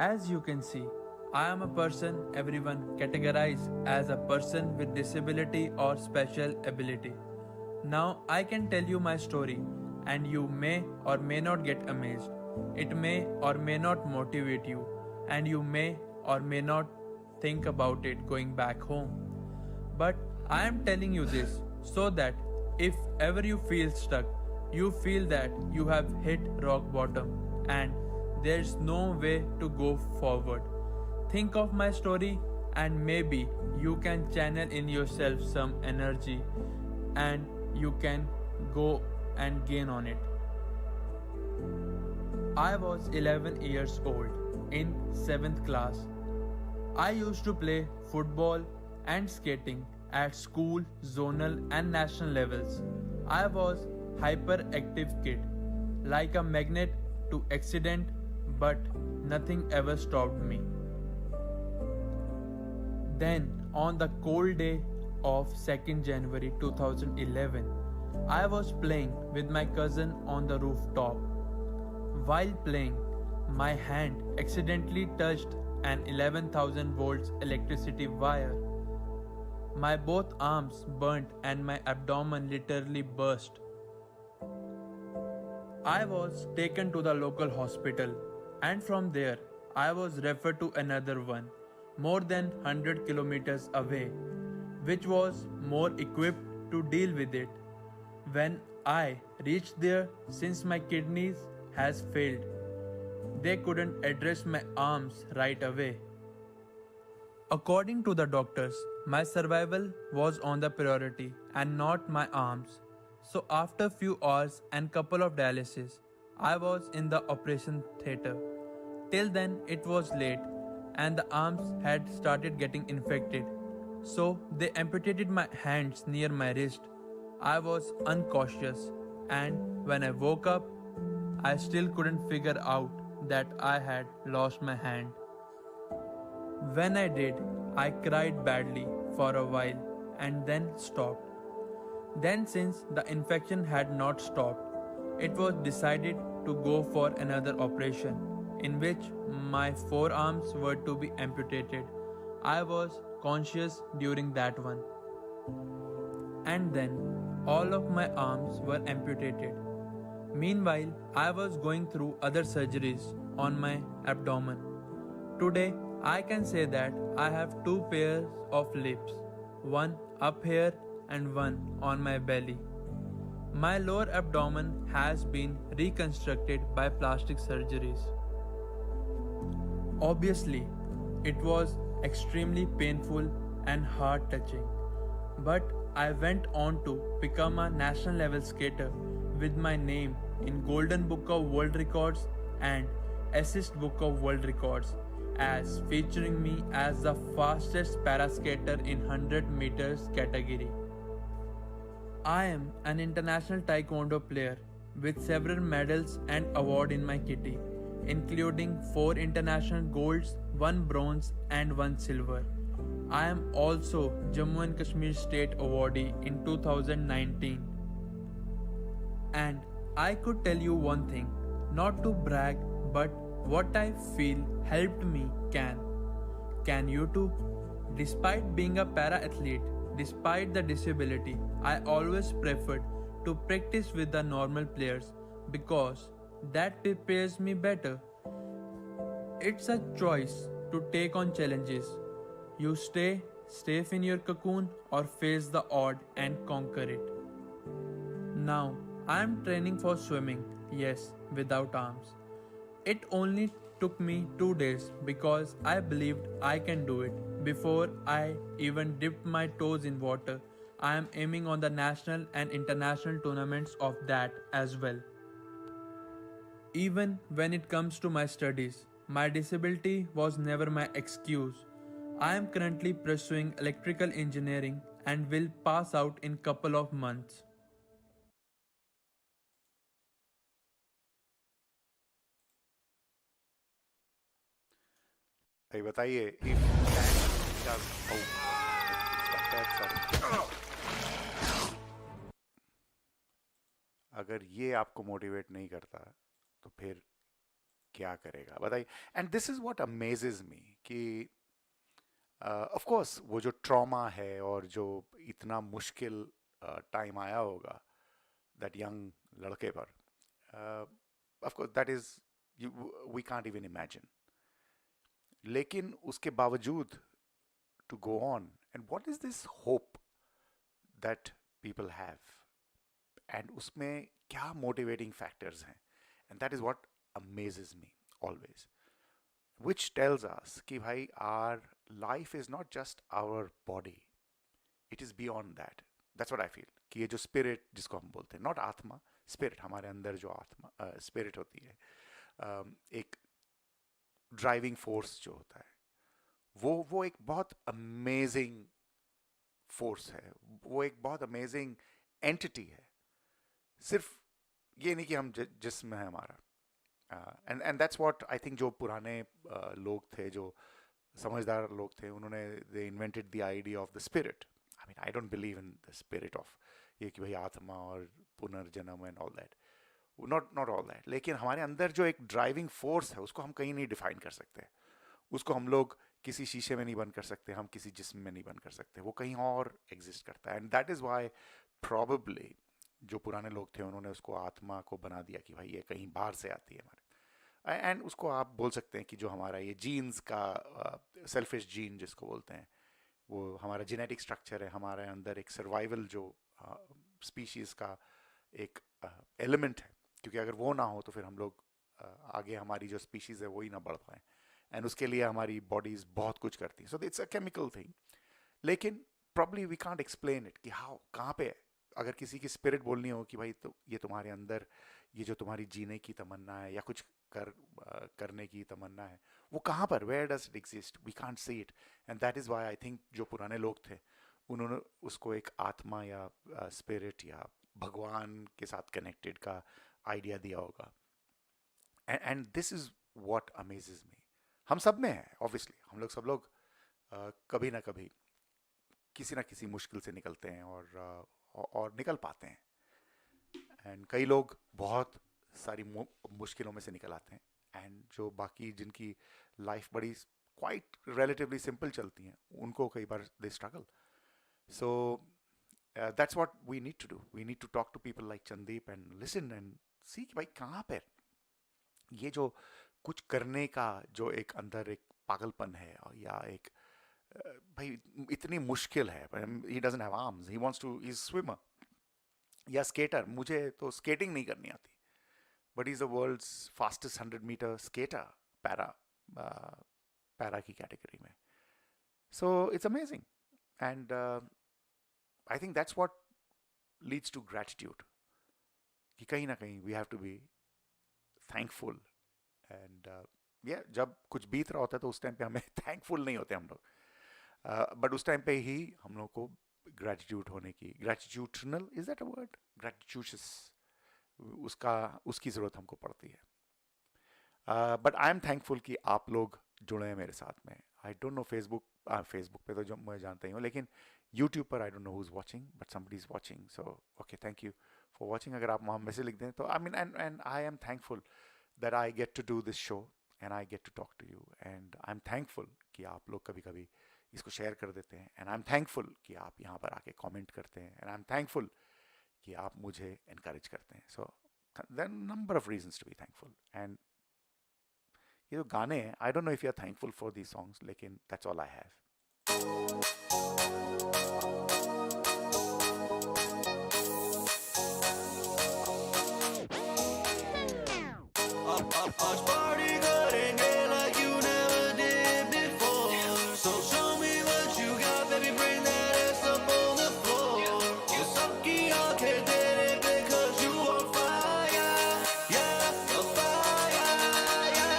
As you can see, I am a person everyone categorizes as a person with disability or special ability. Now I can tell you my story and you may or may not get amazed. It may or may not motivate you and you may or may not think about it going back home. But I am telling you this so that if ever you feel stuck, you feel that you have hit rock bottom and there's no way to go forward. Think of my story and maybe you can channel in yourself some energy and you can go and gain on it. I was 11 years old in 7th class. I used to play football and skating at school, zonal and national levels. I was hyperactive kid, like a magnet to accident, but nothing ever stopped me. Then on the cold day of 2nd January 2011, I was playing with my cousin on the rooftop. While playing, my hand accidentally touched an 11,000 volts electricity wire. My both arms burnt and my abdomen literally burst. I was taken to the local hospital and from there I was referred to another one, more than 100 kilometers away, which was more equipped to deal with it. When I reached there, since my kidneys has failed, they couldn't address my arms right away. According to the doctors, my survival was on the priority and not my arms. So after few hours and couple of dialysis, I was in the operation theatre. Till then it was late and the arms had started getting infected. So they amputated my hands near my wrist. I was uncautious and when I woke up, I still couldn't figure out that I had lost my hand. When I did, I cried badly for a while and then stopped. Then since the infection had not stopped, it was decided to go for another operation in which my forearms were to be amputated. I was conscious during that one. And then all of my arms were amputated. Meanwhile, I was going through other surgeries on my abdomen. Today, I can say that I have 2 pairs of lips, one up here and one on my belly. My lower abdomen has been reconstructed by plastic surgeries. Obviously, it was extremely painful and heart-touching, but I went on to become a national level skater with my name in Golden Book of World Records and Assist Book of World Records, as featuring me as the fastest para skater in 100 meters category. I am an international taekwondo player with several medals and awards in my kitty, including 4 international golds, 1 bronze and 1 silver. I am also Jammu and Kashmir State Awardee in 2019. And I could tell you one thing, not to brag, but what I feel helped me can. Can you too? Despite being a para-athlete, despite the disability, I always preferred to practice with the normal players because that prepares me better. It's a choice to take on challenges. You stay safe in your cocoon or face the odd and conquer it. Now, I am training for swimming, yes, without arms. It only took me 2 days because I believed I can do it. Before I even dipped my toes in water, I am aiming on the national and international tournaments of that as well. Even when it comes to my studies, my disability was never my excuse. I am currently pursuing electrical engineering and will pass out in couple of months. भाई बताइए if that does oh stop that sorry अगर ये आपको motivate नहीं करता तो फिर क्या करेगा बताइए and this is what amazes me कि ऑफ कोर्स वो जो ट्रॉमा है और जो इतना मुश्किल टाइम आया होगा दैट यंग लड़के पर of course that is we can't even imagine लेकिन उसके बावजूद to go on and what is this hope that people have and उसमें क्या मोटिवेटिंग फैक्टर्स हैं and that is what amazes me always which tells us कि भाई our life is not just our body, it is beyond that. That's what I feel कि ये जो spirit जिसको हम बोलते हैं not आत्मा spirit हमारे अंदर जो आत्मा spirit होती है एक ड्राइविंग फोर्स जो होता है वो एक बहुत अमेजिंग फोर्स है वो एक बहुत अमेजिंग एंटिटी है सिर्फ ये नहीं कि हम जिस्म है हमारा and that's what I think जो पुराने लोग थे जो समझदार लोग थे उन्होंने they invented the idea of the spirit I mean I don't believe in the spirit of ये कि भाई आत्मा और पुनर्जन्म and all that not all that लेकिन हमारे अंदर जो एक ड्राइविंग फोर्स है उसको हम कहीं नहीं डिफाइन कर सकते उसको हम लोग किसी शीशे में नहीं बंद कर सकते हम किसी जिस्म में नहीं बंद कर सकते वो कहीं और एग्जिस्ट करता है and that is Y probably जो पुराने लोग थे उन्होंने उसको आत्मा को बना दिया कि भाई ये कहीं बाहर से आती है हमारे एंड उसको आप बोल सकते हैं कि जो हमारा ये जीन्स का सेल्फिश जीन जिसको बोलते हैं वो हमारा जेनेटिक स्ट्रक्चर है हमारे अंदर एक सर्वाइवल जो स्पीशीज़ का एक एलिमेंट है क्योंकि अगर वो ना हो तो फिर हम लोग आगे हमारी जो स्पीशीज़ है वो ही ना बढ़ पाएँ एंड उसके लिए हमारी बॉडीज़ बहुत कुछ करती हैं so it's a chemical thing लेकिन probably we can't explain it कि हाउ कहाँ पे है अगर किसी की स्पिरिट बोलनी हो कि भाई तो ये तुम्हारे अंदर ये जो तुम्हारी जीने की तमन्ना है या कुछ करने की तमन्ना है वो कहाँ पर where does it exist we can't see it and that is why I think जो पुराने लोग थे उन्होंने उसको एक आत्मा या स्पिरिट या भगवान के साथ कनेक्टेड का आइडिया दिया होगा and this is what amazes me हम सब में है ऑब्वियसली हम लोग सब लोग कभी ना कभी किसी ना किसी मुश्किल से निकलते हैं और निकल पाते हैं एंड कई लोग बहुत सारी मुश्किलों में से निकल आते हैं एंड जो बाकी जिनकी लाइफ बड़ी क्वाइट रिलेटिवली सिंपल चलती हैं उनको कई बार they struggle so that's what we need to do we need to talk to people like Chandeep and listen and see कि भाई कहाँ पर ये जो कुछ करने का जो एक अंदर एक पागलपन है या एक भाई इतनी मुश्किल है he doesn't have arms he wants to he is swimmer या स्केटर मुझे तो स्केटिंग नहीं करनी आती but is the world's fastest 100 meter skater para की कैटेगरी में so it's amazing and I think that's what leads to gratitude कि कहीं ना कहीं we have to be thankful and जब कुछ बीत रहा होता है तो उस टाइम पे हमें थैंकफुल नहीं होते हम लोग बट उस टाइम पे ही हम लोग को ग्रेटिट्यूड होने की ग्रेटिट्यूशनल इज दैट अ वर्ड ग्रेटिट्यूशस उसकी ज़रूरत हमको पड़ती है बट आई एम थैंकफुल कि आप लोग जुड़े हैं मेरे साथ में आई डोंट नो फेसबुक पे तो जो मैं जानता ही हूँ लेकिन यूट्यूब पर I don't know who is watching but somebody is watching so okay thank you for watching अगर आप वहाँ मैसेज लिख दें तो I mean and I am thankful that I get to do this show and I get to talk to you and I am thankful कि आप लोग कभी कभी इसको शेयर कर देते हैं. एंड आई एम थैंकफुल कि आप यहाँ पर आके कमेंट करते हैं. एंड आई एम थैंकफुल कि आप मुझे encourage करते हैं. सो there are number of reasons to be thankful. And ये जो गाने हैं, I don't know if you're thankful for these songs, लेकिन that's all I have. आज party करेंगे like you never did before. So show me what you got, baby, bring that ass up on the floor. ये सबकी आंखें तेरे पे 'cause you on fire, yeah, on fire, yeah.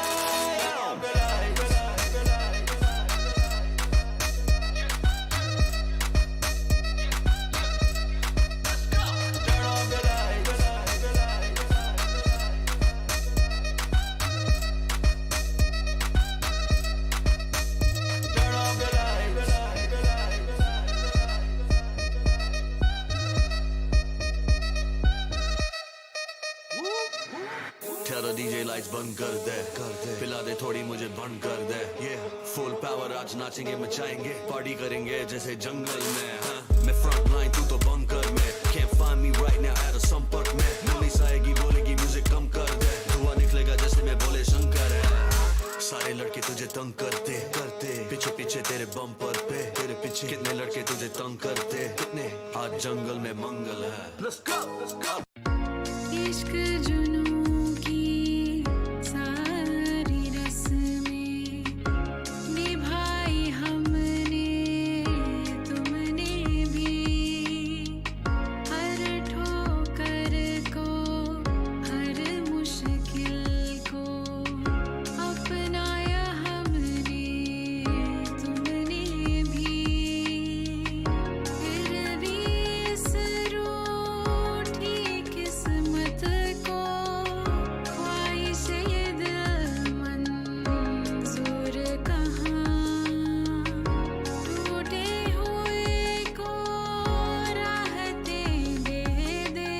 Turn off the lights, turn off the lights. Tell the DJ lights बंद कर दे पिला दे थोड़ी मुझे बंद कर दे ये फुल पावर आज नाचेंगे मचाएंगे पार्टी करेंगे जैसे जंगल में हाँ मैं फ्रंट लाइन तू तो बंकर में can't find me right now at a संपर्क में पुलिस आएगी बोलेगी म्यूजिक कम कर दे धुआं निकलेगा जैसे मैं बोले शंकर है सारे लड़के तुझे तंग करते पीछे पीछे तेरे बम्पर पे तेरे पीछे कितने लड़के तुझे तंग करते कितने आज जंगल में मंगल है Let's go, let's go. इश्क जुनून की सारी रस्में निभाई हमने तुमने भी हर ठोकर को हर मुश्किल को अपनाया हमने तुमने भी फिर भी इस रूठी किस्मत को ख्वाहिश ये दिल मंजूर कहाँ टूटे हुए को राहतें दे दे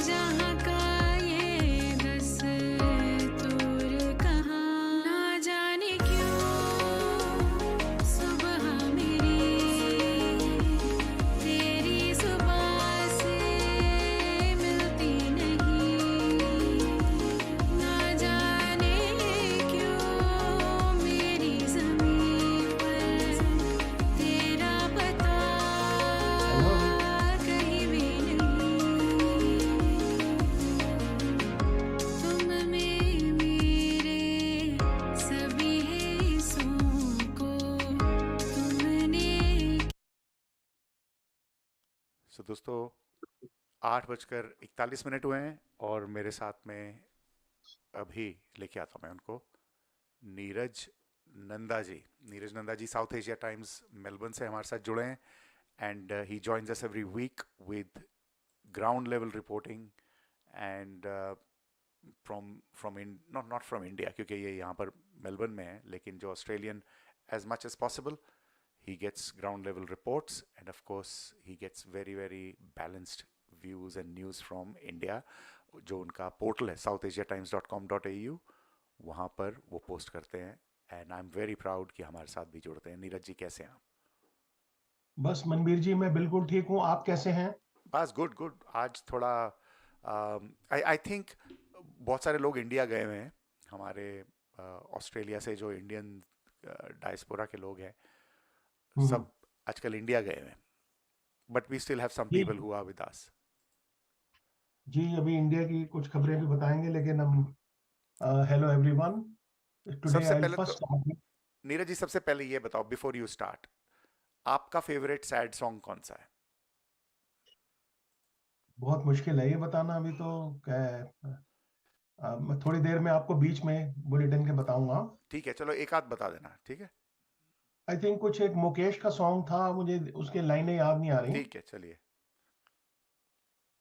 जहाँ का ये दस्तूर कहाँ ना जाने क्यों सुबह मेरी तेरी सुबह से मिलती नहीं ना जाने क्यों मेरी ज़मीं पर तेरा पता कहीं भी नहीं तुम में मेरे सभी हिस्सों को तुमने सो दोस्तों 8:41 हुए हैं और मेरे साथ में अभी लेके आता हूँ मैं उनको Neeraj Nanda ji South Asia Times Melbourne से हमारे साथ जुड़े हैं and he joins us every week with ground level reporting and from not from India क्योंकि ये यहाँ पर मेलबर्न में है लेकिन जो Australian as much as possible he gets ground level reports and of course he gets very balanced views and news from India जो उनका पोर्टल है southasiatimes.com.au वहाँ पर वो पोस्ट करते हैं and I am very proud कि हमारे साथ भी जुड़ते हैं. नीरज जी कैसे हैं आप? बस मनबीर जी मैं बिल्कुल ठीक हूँ. आप कैसे हैं? बस गुड. आज थोड़ा आई थिंक बहुत सारे लोग इंडिया गए हुए हैं हमारे ऑस्ट्रेलिया से जो इंडियन डायस्पोरा के लोग हैं सब आजकल इंडिया गए हुए हैं but we still have some people who are with us. जी अभी इंडिया की कुछ खबरें भी बताएंगे लेकिन हम हेलो एवरीवन टुडे सबसे आई पहले फर्स्ट तो नीरज जी सबसे पहले ये बताओ बिफोर यू स्टार्ट आपका फेवरेट सैड सॉन्ग कौन सा है? बहुत मुश्किल है ये बताना अभी तो क्या है, मैं थोड़ी देर में आपको बीच में बुलेटिन के बताऊंगा. ठीक है चलो एक आध बता देना. ठीक है आई थिंक कुछ एक मुकेश का सॉन्ग था मुझे उसके लाइनें याद नहीं आ रही. ठीक है चलिए.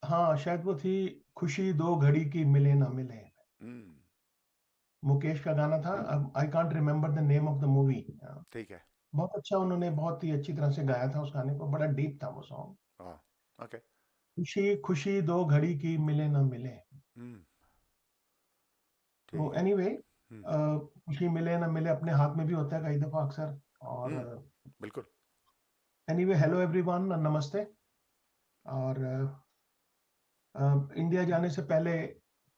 हाँ शायद वो थी खुशी दो घड़ी की मिले ना मिले. मुकेश का गाना था. I can't remember the name of the movie. ठीक है. बहुत अच्छा उन्होंने बहुत ही अच्छी तरह से गाया था उस गाने को. बड़ा डीप था वो सॉन्ग. ओके. खुशी खुशी दो घड़ी की मिले ना मिले. तो एनीवे खुशी मिले ना मिले अपने हाथ में भी होता है कई दफा अक्सर. और बिल्कुल। एनीवे हेलो एवरीवन, नमस्ते। और इंडिया जाने से पहले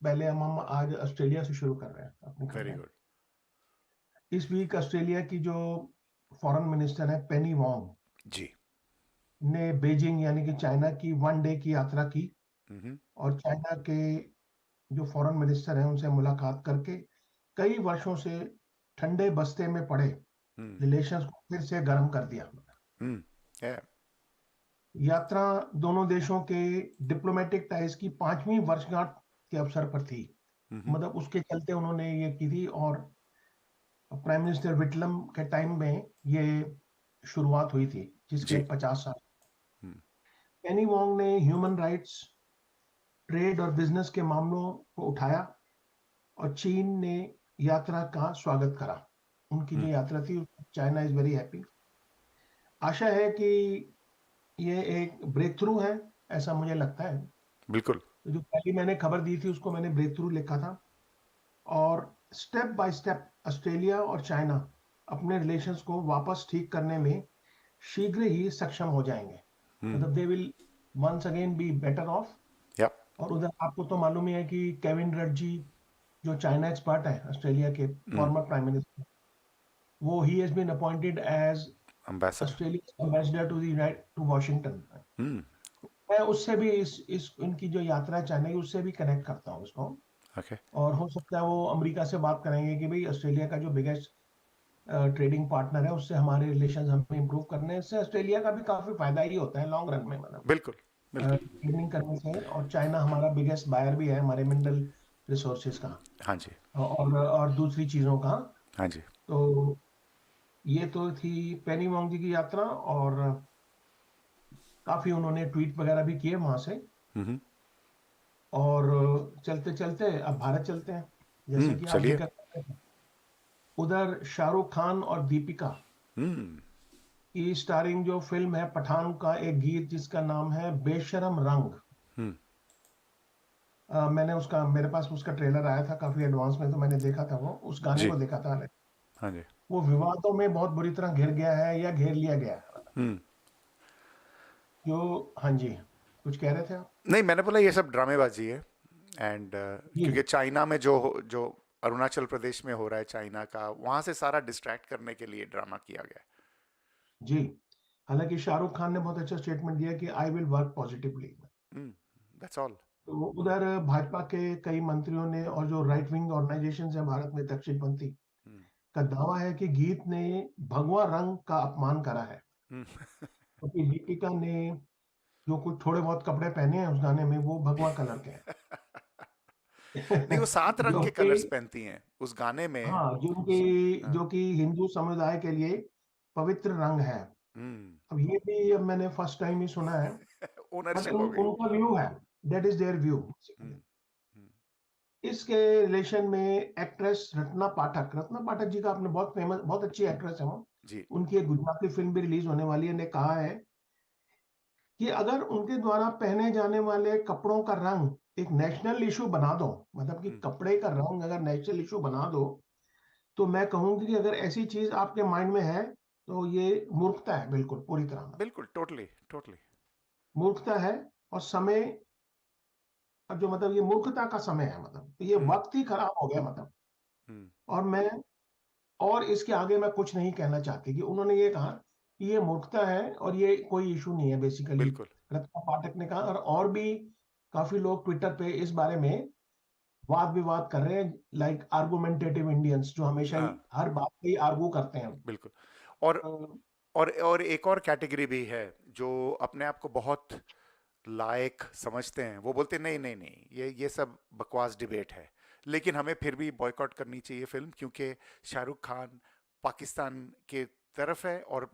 पहले हम आज ऑस्ट्रेलिया से शुरू कर रहे हैं अपनी वेरी खबरें। गुड। इस वीक ऑस्ट्रेलिया की जो फॉरेन मिनिस्टर है पेनी वोंग जी। ने बीजिंग यानी कि चाइना की 1 डे की यात्रा की हम्म। और चाइना के जो फॉरेन मिनिस्टर हैं उनसे मुलाकात करके कई वर्षों से ठंडे बस्ते में पड़े हम्म। रिलेशंस को फिर से गर्म कर दिया। हम्म। Yeah. यात्रा दोनों देशों के डिप्लोमेटिक टाइज की 5वीं वर्षगांठ के अवसर पर थी। हम्म। मतलब उसके चलते उन्होंने ये की थी और प्राइम मिनिस्टर विटलम के टाइम में ये शुरुआत हुई थी जिसके जी। 50 साल। हम्म। पेनी वोंग ने ह्यूमन राइट्स, ट्रेड और बिजनेस के मामलों को उठाया और चीन ने यात्रा का स्वागत करा। उनकी जो हम्म। यात्रा थी, चाइना इज वेरी हैप्पी। आशा है कि ये एक ब्रेक थ्रू है, ऐसा मुझे लगता है। बिल्कुल। तो जो पहली मैंने खबर दी थी उसको मैंने ब्रेक थ्रू लिखा था। और स्टेप बाय स्टेप ऑस्ट्रेलिया और चाइना अपने रिलेशंस को वापस ठीक करने में शीघ्र ही सक्षम हो जाएंगे। हम्म। मतलब they will once again be better off. या। और उधर आपको तो मालूम ही है कि केविन रड्जी जो चाइना एक्सपर्ट है, ऑस्ट्रेलिया के फॉर्मर प्राइम मिनिस्टर, वो he has been appointed as ambassador. Australia ambassador to Washington. Hmm. मैं उससे भी इस इनकी जो यात्रा है चाइना की उससे भी कनेक्ट करता हूँ इसको। ओके। और हो सकता है वो अमेरिका से बात करेंगे कि भाई ऑस्ट्रेलिया का जो बिगेस्ट ट्रेडिंग पार्टनर है उससे हमारे रिलेशन हमें इंप्रूव करने हैं। इससे ऑस्ट्रेलिया का भी काफी फायदा ही होता है लॉन्ग रन में, मतलब बिल्कुल। बिल्कुल। ट्रेडिंग करने से। और चाइना हमारा बिगेस्ट बायर भी है हमारे मिनरल रिसोर्सेज का हाँ जी। और दूसरी चीजों का। हाँ जी। तो ये तो थी पेनी वोंग जी की यात्रा। और काफी उन्होंने ट्वीट वगैरह भी किए वहां से। हम्म। और चलते चलते अब भारत चलते हैं, जैसे कि आप चलिए। जिक्र कर रहे थे। उधर शाहरुख खान और दीपिका हम्म। की स्टारिंग जो फिल्म है पठान का एक गीत जिसका नाम है बेशरम रंग। हम्म। मैंने उसका मेरे पास उसका ट्रेलर आया था काफी एडवांस में, तो मैंने देखा था, वो उस गाने जी। को देखा था। हाँ जी। वो विवादों में बहुत बुरी तरह घिर गया है या घेर लिया गया है। हम्म। जो हाँ जी, कुछ कह रहे थे आप? नहीं, मैंने बोला ये सब ड्रामेबाजी है। एंड जी क्योंकि चाइना में जो अरुणाचल प्रदेश में हो रहा है चाइना का, वहां से सारा डिस्ट्रैक्ट करने के लिए ड्रामा किया गया जी। हालांकि शाहरुख खान ने बहुत अच्छा स्टेटमेंट दिया कि आई विल वर्क पॉजिटिवली। है। That's all. तो उधर भाजपा के कई मंत्रियों ने और जो राइट विंग ऑर्गेनाइजेशन है भारत में दक्षिणपंथी का दावा है कि गीत ने भगवा रंग का अपमान करा है। क्योंकि दीपिका ने जो कुछ थोड़े बहुत कपड़े पहने हैं उस गाने में वो भगवा कलर के नहीं, वो हैं। 7 रंग जो के कि कलर्स पहनती हैं उस गाने में। हाँ, हाँ। जो कि हिंदू समुदाय के लिए पवित्र रंग है। हम्म। अब ये भी अब मैंने फर्स्ट टाइम ही सुना है। बट ओनरशिप हो गई। उनका व्यू है, दैट इज देयर व्यू। हम्म। हम्म। इसके रिलेशन में एक्ट्रेस रत्ना पाठक जी का, आपने बहुत फेमस, बहुत अच्छी एक्ट्रेस है वो। जी। उनकी एक गुजराती फिल्म भी रिलीज होने वाली है, ने कहा है कि अगर उनके द्वारा पहने जाने वाले कपड़ों का रंग एक नेशनल इशू बना दो, मतलब कि हम्म। कपड़े का रंग अगर नेशनल इशू बना दो, तो मैं कहूंगी कि अगर ऐसी चीज आपके माइंड में है तो ये मूर्खता है, बिल्कुल पूरी तरह, मतलब बिल्कुल। Totally totally. मूर्खता है। और समय, अब जो मतलब ये मूर्खता का समय है, मतलब तो ये हम्म। वक्त ही खराब हो गया, मतलब। हम्म। और मैं और इसके आगे मैं कुछ नहीं कहना चाहती कि उन्होंने ये कहा कि ये मूर्खता है और ये कोई इशू नहीं है बेसिकली। बिल्कुल। रत्ना पाठक ने कहा। और भी काफी लोग ट्विटर पे इस बारे में वाद विवाद कर रहे हैं, लाइक आर्गुमेंटेटिव इंडियंस जो हमेशा ही हाँ। हर बात पे ही आर्गू करते हैं। बिल्कुल। और अ, और एक और कैटेगरी भी है जो अपने आप को बहुत लायक समझते हैं। वो बोलते हैं नहीं नहीं नहीं, ये सब बकवास डिबेट है, लेकिन हमें फिर भी बॉयकॉट करनी चाहिए फिल्म, क्योंकि शाहरुख खान पाकिस्तान के तरफ है और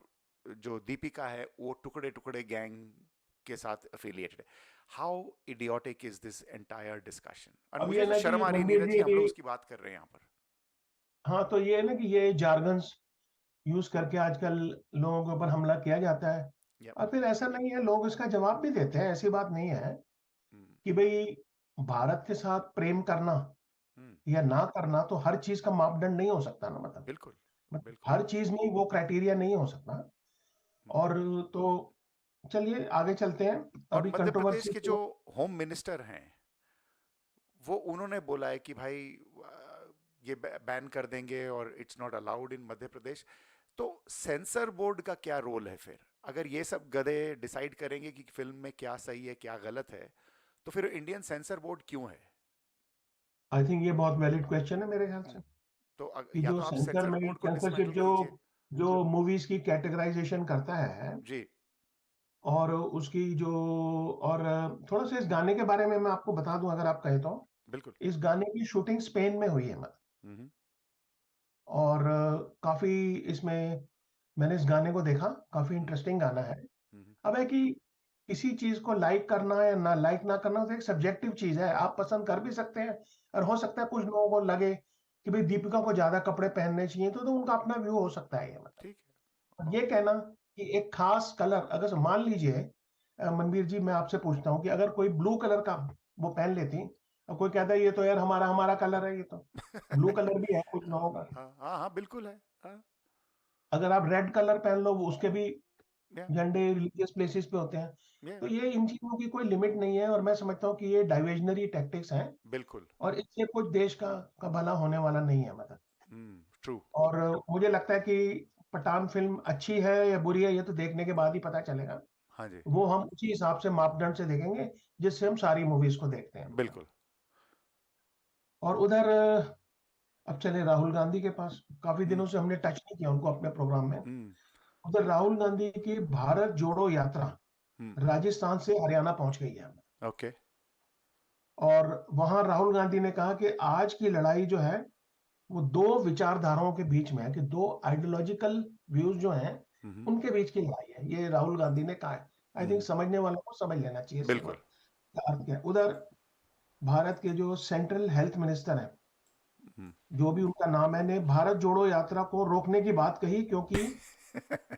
जो दीपिका है वो टुकड़े टुकड़े गैंग के साथ एफिलिएटेड है। How idiotic is this entire discussion. और अब मुझे ये तो ना कि शर्म आ रही है रणबीर नीरज जी जी, हम अभी, लोग उसकी बात कर रहे हैं यहाँ पर। हाँ, तो ये है ना कि ये जार्गन्स यूज करके आजकल लोगों के ऊपर हमला किया जाता है। Yep. और फिर ऐसा नहीं है, लोग इसका जवाब भी देते हैं, ऐसी बात नहीं है हम्म। कि भाई भारत के साथ प्रेम करना हम्म। या ना करना तो हर चीज का मापदंड नहीं हो सकता ना, मतलब बिल्कुल। बिल्कुल। हर चीज में वो क्राइटेरिया नहीं हो सकता। और तो चलिए आगे चलते हैं। और अभी मध्य प्रदेश कंट्रोवर्सी के जो होम मिनिस्टर हैं वो उन्होंने बोला है कि भाई ये बैन कर देंगे और it's not allowed in Madhya Pradesh. तो सेंसर बोर्ड का क्या रोल है फिर? अगर ये सब गधे डिसाइड करेंगे कि फिल्म में क्या सही है क्या गलत है, तो फिर इंडियन सेंसर बोर्ड क्यों है? आई थिंक ये बहुत वैलिड क्वेश्चन है मेरे ख्याल से, तो कि या जो तो आप सेंसर सेंसर में बोर्ड को सेंसरशिप डिसमेंटल जो कीजिए। जो मूवीज की कैटेगराइजेशन करता है, जी। और उसकी जो, और थोड़ा सा इस गाने के बारे में मैं आपको बता दूं अगर आप कहें तो। बिल्कुल। इस गाने की शूटिंग स्पेन में हुई है मतलब, हम्म। और काफी इसमें मैंने इस गाने को देखा, काफी हम्म। इंटरेस्टिंग गाना है। हम्म। अब है कि किसी चीज को लाइक करना या ना लाइक ना करना तो एक सब्जेक्टिव चीज है, आप पसंद कर भी सकते हैं, और हो सकता है कुछ लोगों को लगे कि भाई दीपिका को ज्यादा कपड़े पहनने चाहिए, तो उनका अपना व्यू हो सकता है ये मतलब। ठीक अब है। ये कहना कि एक खास कलर, अगर मान लीजिए मनबीर जी मैं आपसे पूछता हूँ कि अगर कोई ब्लू कलर का वो पहन लेती, और कोई कहता है ये तो यार हमारा हमारा कलर है, ये तो ब्लू कलर भी है कुछ लोगों का, हाँ हाँ हाँ, बिल्कुल है। हाँ। अगर आप रेड कलर पहन लो, वो उसके भी या झंडे रिलीजियस प्लेसेस पे होते हैं। या तो ये इन चीजों की कोई लिमिट नहीं है, और मैं समझता हूँ कि ये डाइवर्जनरी टैक्टिक्स हैं, बिल्कुल। और इससे कुछ देश का भला होने वाला नहीं है मतलब। ट्रू। और मुझे लगता है कि पठान फिल्म अच्छी है या बुरी है, ये तो देखने के बाद ही पता चलेगा। हाँ जी। वो हम उसी हिसाब से मापदंड से देखेंगे जिससे हम सारी मूवीज को देखते हैं मतलब। बिल्कुल। और उधर अब चले राहुल गांधी के पास, काफी हम्म। दिनों से हमने टच नहीं किया उनको अपने प्रोग्राम में। हम्म। उधर राहुल गांधी की भारत जोड़ो यात्रा हम्म। राजस्थान से हरियाणा पहुंच गई है। ओके। और वहां राहुल गांधी ने कहा कि आज की लड़ाई जो है वो दो विचारधाराओं के बीच में है, कि दो आइडियोलॉजिकल व्यूज जो हैं हम्म। उनके बीच की लड़ाई है, ये राहुल गांधी ने कहा है। आई थिंक हम्म। समझने वालों को समझ लेना चाहिए इसके बिल्कुल। बाद क्या अर्थ क्या है। उधर भारत के जो सेंट्रल हेल्थ मिनिस्टर हैं, हम्म। जो भी उनका नाम है, ने भारत जोड़ो यात्रा को रोकने की बात कही, क्योंकि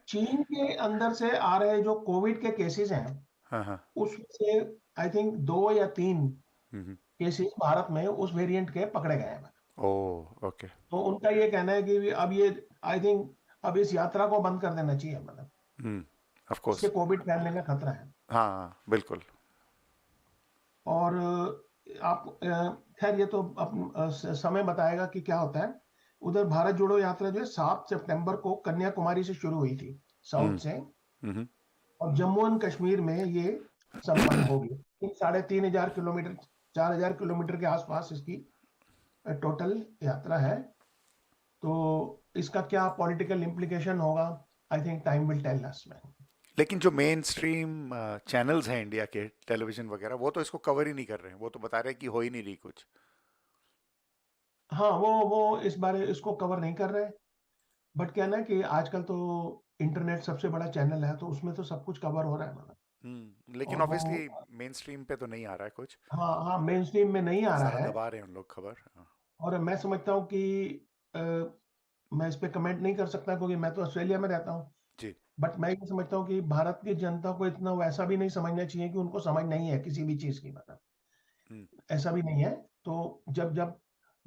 चीन के अंदर से आ रहे जो कोविड के केसेस हैं हाँ हाँ। उसमें से आई थिंक 2 या 3 हम्म। केसेस भारत में उस वेरिएंट के पकड़े गए हैं। Oh okay. तो उनका ये कहना है कि अब ये आई थिंक अब इस यात्रा को बंद कर देना चाहिए मतलब, ऑफ इससे कोर्स। कोविड फैलने का खतरा है। हाँ बिल्कुल। और आप खैर ये तो समय बताएगा कि क्या होता है। उधर भारत जोड़ो यात्रा जो है 7 सितंबर को कन्याकुमारी से शुरू हुई थी, साउथ हम्म। से, हम्म। और जम्मू एंड कश्मीर में ये संपन्न होगी। 3,500 किलोमीटर 4,000 किलोमीटर के आसपास इसकी टोटल यात्रा है। तो इसका क्या पॉलिटिकल इम्प्लीकेशन होगा, I think time will tell us man. लेकिन जो मेन स्ट्रीम चैनल्स हैं इंडिया के टेलीविजन वगैरह वो तो इसको कवर ही नहीं कर रहे हैं, वो तो बता रहे हैं कि हो ही नहीं रही कुछ। हाँ, वो इस बारे इसको कवर नहीं कर रहे, बट क्या ना कि आजकल तो इंटरनेट सबसे बड़ा चैनल है, तो उसमें तो सब कुछ कवर हो रहा है मतलब। लेकिन और वो, ऑब्वियसली मेन स्ट्रीम पे तो नहीं आ रहा है कुछ। हाँ हाँ, मेन स्ट्रीम में नहीं आ ज़रा रहा है। दबा रहे हैं उन लोग खबर। हाँ। और मैं समझता हूँ कि अ, मैं इस पे कमेंट नहीं कर सकता क्योंकि मैं तो ऑस्ट्रेलिया में रहता हूँ, जी। बट मैं ये समझता हूँ कि भारत की जनता को इतना वैसा भी नहीं समझना चाहिए कि उनको समझ नहीं है किसी भी चीज की मतलब, हम्म। ऐसा भी नहीं है। तो जब जब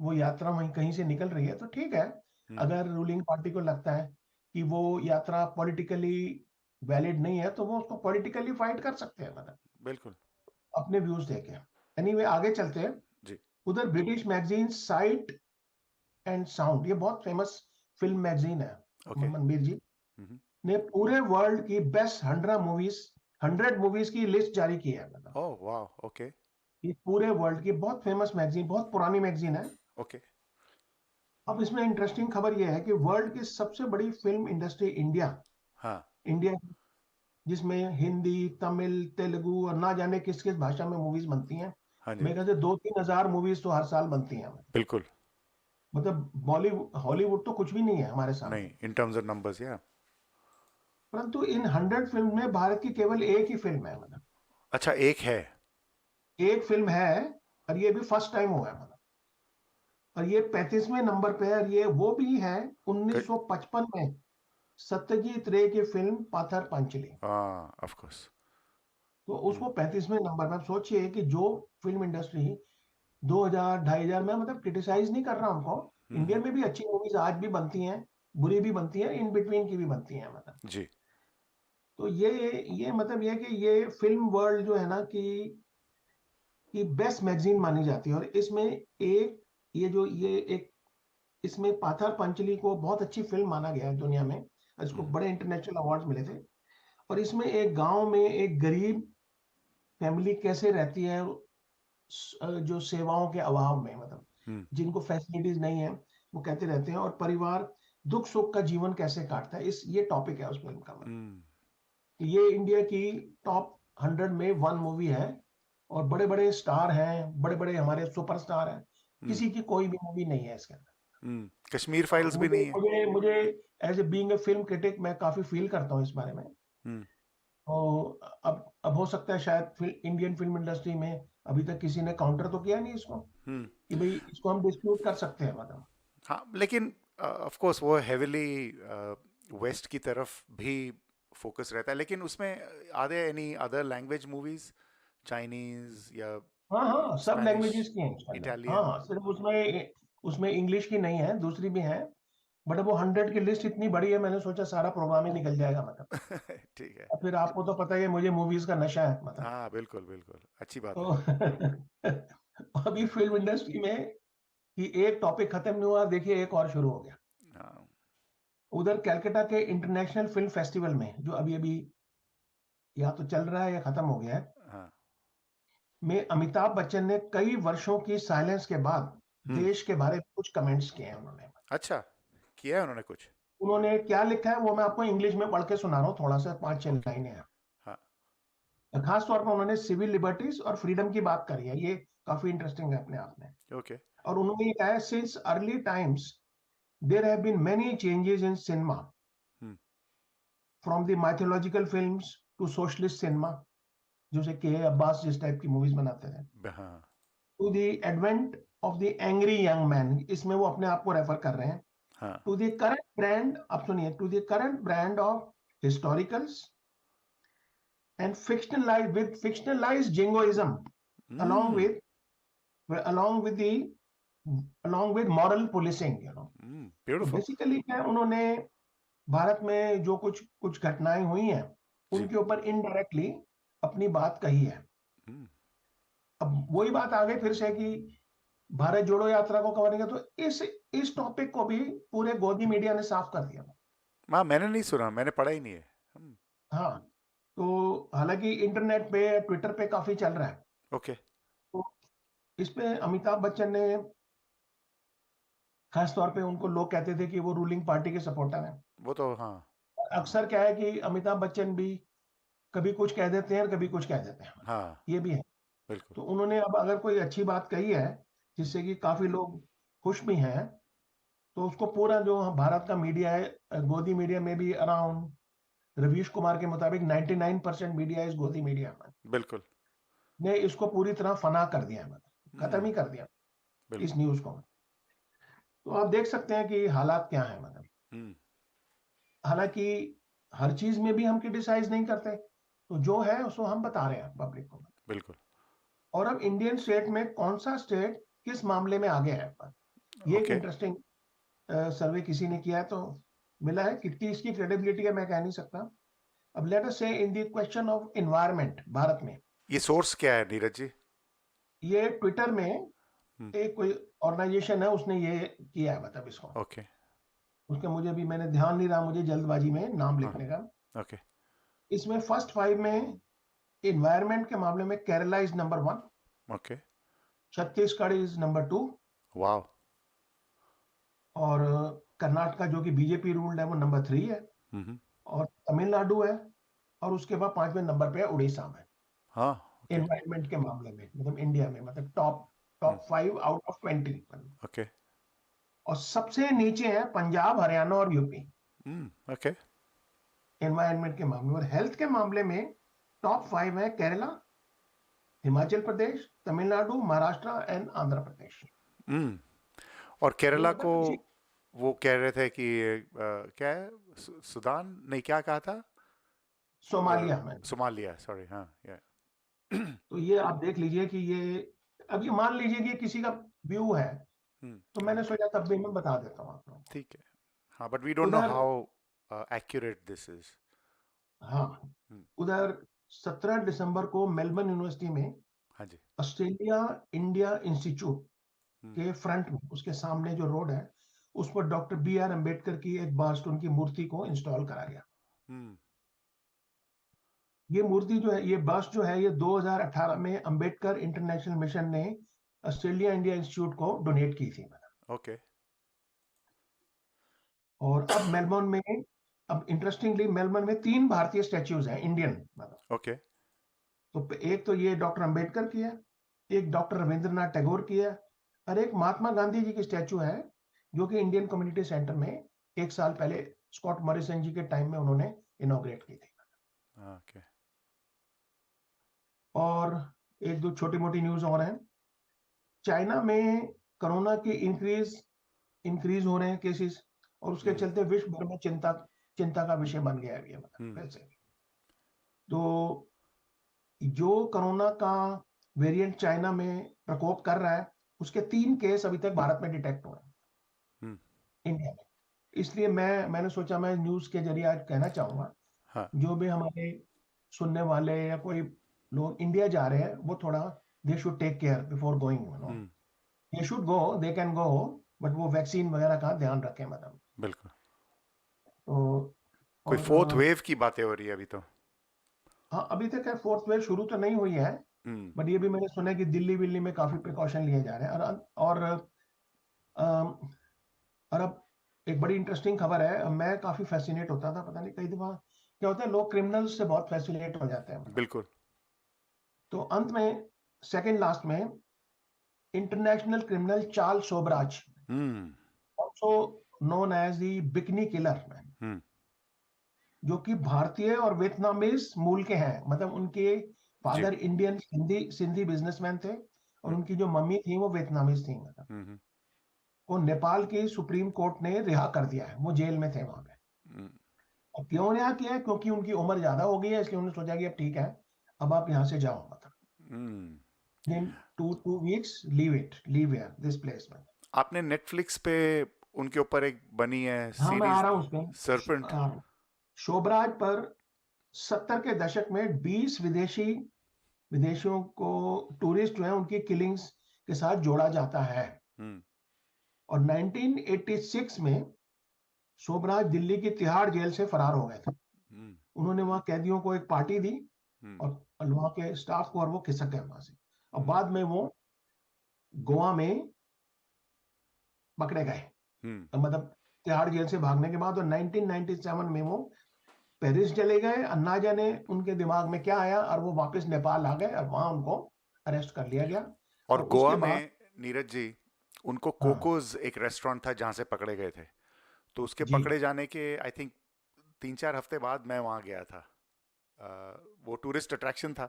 वो यात्रा वहीं कहीं से निकल रही है तो ठीक है। हम्म। अगर रूलिंग पार्टी को लगता है कि वो यात्रा पॉलिटिकली वैलिड नहीं है, तो वो उसको पॉलिटिकली फाइट कर सकते हैं मतलब, बिल्कुल। अपने व्यूज देके। एनीवे आगे चलते हैं। जी। उधर British magazine site and sound, ये बहुत फेमस फिल्म मैगजीन है ओके। मनबीर जी, हम्म। ने पूरे वर्ल्ड की बेस्ट 100 मूवीज की लिस्ट जारी की है मतलब। ओह वाह। ओके। ये पूरे वर्ल्ड की बहुत फेमस मैगजीन, बहुत पुरानी मैगजीन है। ओके। अब इसमें इंटरेस्टिंग खबर यह है कि वर्ल्ड की सबसे बड़ी फिल्म इंडस्ट्री इंडिया, हाँ। इंडिया जिसमें हिंदी, तमिल, तेलुगु और ना जाने किस किस भाषा में मूवीज बनती हैं। हाँ जी। मेरे ख्याल से 2-3 हजार मूवीज तो हर साल बनती हैं। बिल्कुल। मतलब बॉलीवुड हॉलीवुड तो कुछ भी नहीं है हमारे नहीं, सामने। इन टर्म्स ऑफ नंबर्स या। परंतु इन 100 फिल्म में भारत की केवल एक ही फिल्म है मतलब, अच्छा, एक है। एक फिल्म है, और ये भी फर्स्ट टाइम हुआ है मतलब। और ये 35वें नंबर पे है, और ये वो भी है 1955 में सत्यजीत रे की फिल्म पाथर पंचली। हाँ ऑफ कोर्स। तो उसको 35वें नंबर में। आप सोचिए कि जो फिल्म इंडस्ट्री 2000 2,500 में, मतलब क्रिटिसाइज नहीं कर रहा उनको, इंडिया में भी अच्छी मूवीज आज भी बनती हैं, बुरी भी बनती हैं, इन बिटवीन की भी बनती हैं मतलब। जी। तो ये मतलब ये कि ये फिल्म वर्ल्ड जो है ना कि बेस्ट मैगजीन मानी जाती है, और इसमें एक ये एक इसमें पाथर पंचली को बहुत अच्छी फिल्म माना गया है दुनिया में, इसको बड़े इंटरनेशनल अवार्ड्स मिले थे। और इसमें एक गांव में एक गरीब फैमिली कैसे रहती है, जो सेवाओं के अभाव में, मतलब जिनको फैसिलिटीज नहीं है, वो कहते रहते हैं, और परिवार दुख सुख का जीवन कैसे काटता है, ये टॉपिक है उस फिल्म का। ये इंडिया की टॉप 100 में वन मूवी है, और बड़े बड़े स्टार हैं, बड़े बड़े हमारे सुपरस्टार हैं, किसी की कोई भी मूवी नहीं है इसके अंदर। कश्मीर फाइल्स भी मुझे नहीं है। मुझे मुझे as a being a film critic मैं काफी फील करता हूँ इस बारे में। और अब हो सकता है शायद इंडियन फिल्म इंडस्ट्री में अभी तक किसी ने काउंटर तो किया नहीं इसको, कि भाई इसको हम डिस्प्यूट कर सकते हैं, मतलब। हाँ, लेकिन ऑफ कोर्स वो हेविली वेस्ट की तरफ भी फोकस रहता है, लेकिन उसमें are there any other language movies, Chinese या हाँ हाँ, सब स्पेनिश, लैंग्वेजेस की हैं इसके अंदर। इटालियन? हाँ, सिर्फ उसमें उसमें इंग्लिश की नहीं है, दूसरी भी है। बट वो 100 की लिस्ट इतनी बड़ी है, मैंने सोचा सारा प्रोग्राम ही निकल जाएगा, मतलब। ठीक है। और फिर आपको तो पता ही है मुझे मूवीज का नशा है, मतलब। हाँ, बिल्कुल बिल्कुल, अच्छी बात तो है। अभी फिल्म इंडस्ट्री में कि एक टॉपिक खत्म नहीं हुआ, देखिए एक और शुरू हो गया। हाँ। उधर कलकत्ता के इंटरनेशनल फिल्म फेस्टिवल में, जो अभी अभी या तो चल रहा है या खत्म हो गया है, हाँ। में अमिताभ बच्चन ने कई वर्षों की साइलेंस के बाद हम्म। देश के बारे में कुछ कमेंट्स किए हैं उन्होंने। अच्छा, किया है उन्होंने कुछ? उन्होंने क्या लिखा है वो मैं आपको इंग्लिश में पढ़ के सुना रहा हूँ, थोड़ा सा 5-6 ओके। लाइनें हैं। हाँ। खास तौर पर उन्होंने सिविल लिबर्टीज और फ्रीडम की बात करी है, ये काफी इंटरेस्टिंग है अपने आप में। ओके। और उन्होंने ये कहा है, since early times there have been many changes in cinema, hmm. From the mythological films to socialist cinema, जैसे के अब्बास जिस टाइप की मूवीज बनाते थे, हाँ। To the advent of the angry young man, इसमें वो अपने आप को रेफर कर रहे हैं, हाँ। टू द करंट ब्रांड, अब सुनिए, to the current brand of historicals and fictionalized jingoism along hmm. with along with the along with moral policing, तो ब्यूटीफुल। बेसिकली क्या उन्होंने भारत में जो कुछ कुछ घटनाएं हुई हैं जी। उनके ऊपर इनडायरेक्टली अपनी बात कही है। हम्म। अब वही बात आ गई फिर से कि भारत जोड़ो यात्रा को करेंगे, तो इस टॉपिक को भी पूरे गोदी मीडिया ने साफ कर दिया। हाँ, मैंने नहीं सुना, मैंने पढ़ा ही नहीं है। हाँ, तो हालांकि इंटरनेट पे ट्विटर पे काफी चल रहा है। ओके। तो इस पे अमिताभ बच्चन ने, खास तौर पे उनको लोग कहते थे कि वो रूलिंग पार्टी के सपोर्टर हैं। वो तो हाँ। अक्सर क्या है कि अमिताभ बच्चन भी कभी कुछ कह देते हैं और कभी कुछ कह देते हैं, हाँ, ये भी है। बिल्कुल। तो उन्होंने अब अगर कोई अच्छी बात कही है जिससे कि काफी लोग खुश भी हैं, तो उसको पूरा जो भारत का मीडिया है, गोदी मीडिया में भी अराउंड रवीश कुमार के मुताबिक 99% मीडिया इस गोदी मीडिया में बिल्कुल। ने इसको पूरी तरह फना कर दिया है, मतलब खत्म ही कर दिया इस बिल्कुल। न्यूज को। तो आप देख सकते हैं कि हालात क्या है, मतलब। हम्म। हालांकि हर चीज में भी हम क्रिटिसाइज नहीं करते, तो जो है उसको हम बता रहे हैं पब्लिक को। बिल्कुल। और अब इंडियन स्टेट में कौन सा स्टेट किस मामले में आगे है, ये एक ओके। इंटरेस्टिंग सर्वे किसी ने किया है, तो मिला है। कितनी इसकी क्रेडिबिलिटी है मैं कह नहीं सकता। अब लेट अस से in the question of environment Bharat में, ये सोर्स क्या है नीरज जी? ये ट्विटर में एक कोई ऑर्गेनाइजेशन है उसने ये किया है, मतलब इसको, ओके। उसके मुझे भी मैंने ध्यान नहीं रहा, मुझे जल्दबाजी में नाम हाँ। लिखने का। ओके। इसमें फर्स्ट 5 में एनवायरनमेंट के मामले में Kerala is number 1, okay. Chhattisgarh is number 2, वाह। और कर्नाटका जो कि बीजेपी रूल्ड है वो नंबर 3 है, और तमिलनाडु है, और उसके बाद 5वें नंबर पे है उड़ीसा में, हाँ। ओके। एनवायरनमेंट के मामले में, मतलब इंडिया में, मतलब टॉप 5 आउट ऑफ 20। ओके। और सबसे नीचे है पंजाब, हरियाणा और यूपी ओके। एनवायरनमेंट के मामले में। और हेल्थ के मामले में टॉप 5 है केरला, हिमाचल प्रदेश, तमिलनाडु, महाराष्ट्र एंड आंध्र प्रदेश। और ये केरला को मतलब वो कह रहे थे कि क्या है, सुदान नहीं, क्या कहा था? सोमालिया में। Somalia, sorry. हाँ, या। तो ये आप देख लीजिए कि ये, अब ये मान लीजिए कि किसी का व्यू है, तो मैंने सोचा तब भी मैं बता देता हूँ आप लोगों को। ठीक है। हाँ, बट वी डोंट नो उधर हाउ एक्यूरेट दिस इज। हाँ, उधर 17 दिसंबर को मेलबर्न यूनिवर्सिटी में हाँ जी। ऑस्ट्रेलिया इंडिया इंस्टीट्यूट के फ्रंट में, उसके सामने जो रोड है, उस पर डॉक्टर BR अम्बेडकर की एक बास्ट, उनकी मूर्ति को इंस्टॉल करा गया। ये मूर्ति जो है, ये बास्ट जो है, ये 2018 में अम्बेडकर इंटरनेशनल मिशन ने ऑस्ट्रेलिया इंडिया इंस्टीट्यूट को डोनेट की थी। ओके। और अब मेलबर्न में, अब इंटरेस्टिंगली मेलबर्न में 3 भारतीय स्टैच्यूज हैं, इंडियन मतलब। ओके। तो एक तो ये डॉक्टर अंबेडकर की है, एक डॉक्टर रविंद्रनाथ टैगोर की है, और एक महात्मा गांधी जी की स्टैचू है, जो कि इंडियन कम्युनिटी सेंटर में 1 साल पहले स्कॉट मॉरिसन जी के टाइम में उन्होंने इनॉग्रेट की थी। ओके। और एक दो छोटी मोटी न्यूज और हैं। चाइना में कोरोना के इंक्रीज हो रहे हैं केसेस, और उसके चलते विश्व भर में चिंता का विषय बन गया है ये, मतलब वैसे। तो जो कोरोना का वेरिएंट चाइना में प्रकोप कर रहा है, उसके 3 केस अभी तक भारत में डिटेक्ट हुए हैं, इंडिया में। इसलिए मैंने सोचा मैं न्यूज के जरिए आज कहना चाहूंगा, हाँ। जो भी हमारे सुनने वाले या कोई लोग इंडिया जा रहे हैं, वो थोड़ा they should take care before going, they should go, they can go, but वो वैक्सीन वगैरह का ध्यान रखें, मतलब। बिल्कुल। तो कोई फोर्थ वेव की बातें हो रही है अभी तो। हाँ, अभी तक है, 4th वेव शुरू तो नहीं हुई है, बट ये भी मैंने सुना है कि दिल्ली में काफी प्रिकॉशन लिए जा रहे हैं। और अब एक बड़ी इंटरेस्टिंग खबर है। मैं काफी फैसिनेट होता था, पता नहीं कई दफा क्या होता है, लोग क्रिमिनल्स से बहुत फैसिनेट हो जाते हैं। बिल्कुल। तो अंत में, सेकंड लास्ट में, international criminal Charles Sobhraj, also known as the bikini killer, जो कि भारतीय और वियतनामीज मूल के हैं, मतलब उनके फादर इंडियन सिंधी बिजनेसमैन थे, और उनकी जो मम्मी थी वो वियतनामीज थी, मतलब। वो नेपाल की सुप्रीम कोर्ट ने रिहा कर दिया है, वो जेल में थे वहां पे। और क्यों रिहा किया है? क्योंकि उनकी उम्र ज्यादा हो गई है, इसलिए उन्होंने सोचा कि अब ठीक है, अब आप यहाँ से जाओ, मतलब इन 2 weeks leave here this place में। आपने नेटफ्लिक्स पे उनके ऊपर एक बनी है हाँ, मैं आ रहा हूँ सीरीज उसमें। सरपेंट। शोभराज पर 70 के दशक में 20 विदेशियों को, टूरिस्ट जो है, उनकी किलिंग्स के साथ जोड़ा जाता है। और 1986 में शोभराज दिल्ली की तिहाड़ जेल से फरार हो गए थे। उन्होंने वहां कैदियों को एक पार्टी दी, और वहां के स्टाफ को, और वो खिसक गए वहां से। और बाद में वो गोवा में पकड़े गए, मतलब तिहाड़ जेल से भागने के बाद। और 1997 में वो पेरिस चले गए, और ना जाने उनके दिमाग में क्या आया, और वो वापस नेपाल आ गए, और वहां उनको अरेस्ट कर लिया गया। और उसके गोवा बाद, में नीरज जी, उनको हाँ कोकोज एक रेस्टोरेंट था जहां से पकड़े गए थे। तो उसके जी, पकड़े जाने के आई थिंक 3-4 हफ्ते बाद मैं वहां गया था। वो टूरिस्ट अट्रैक्शन था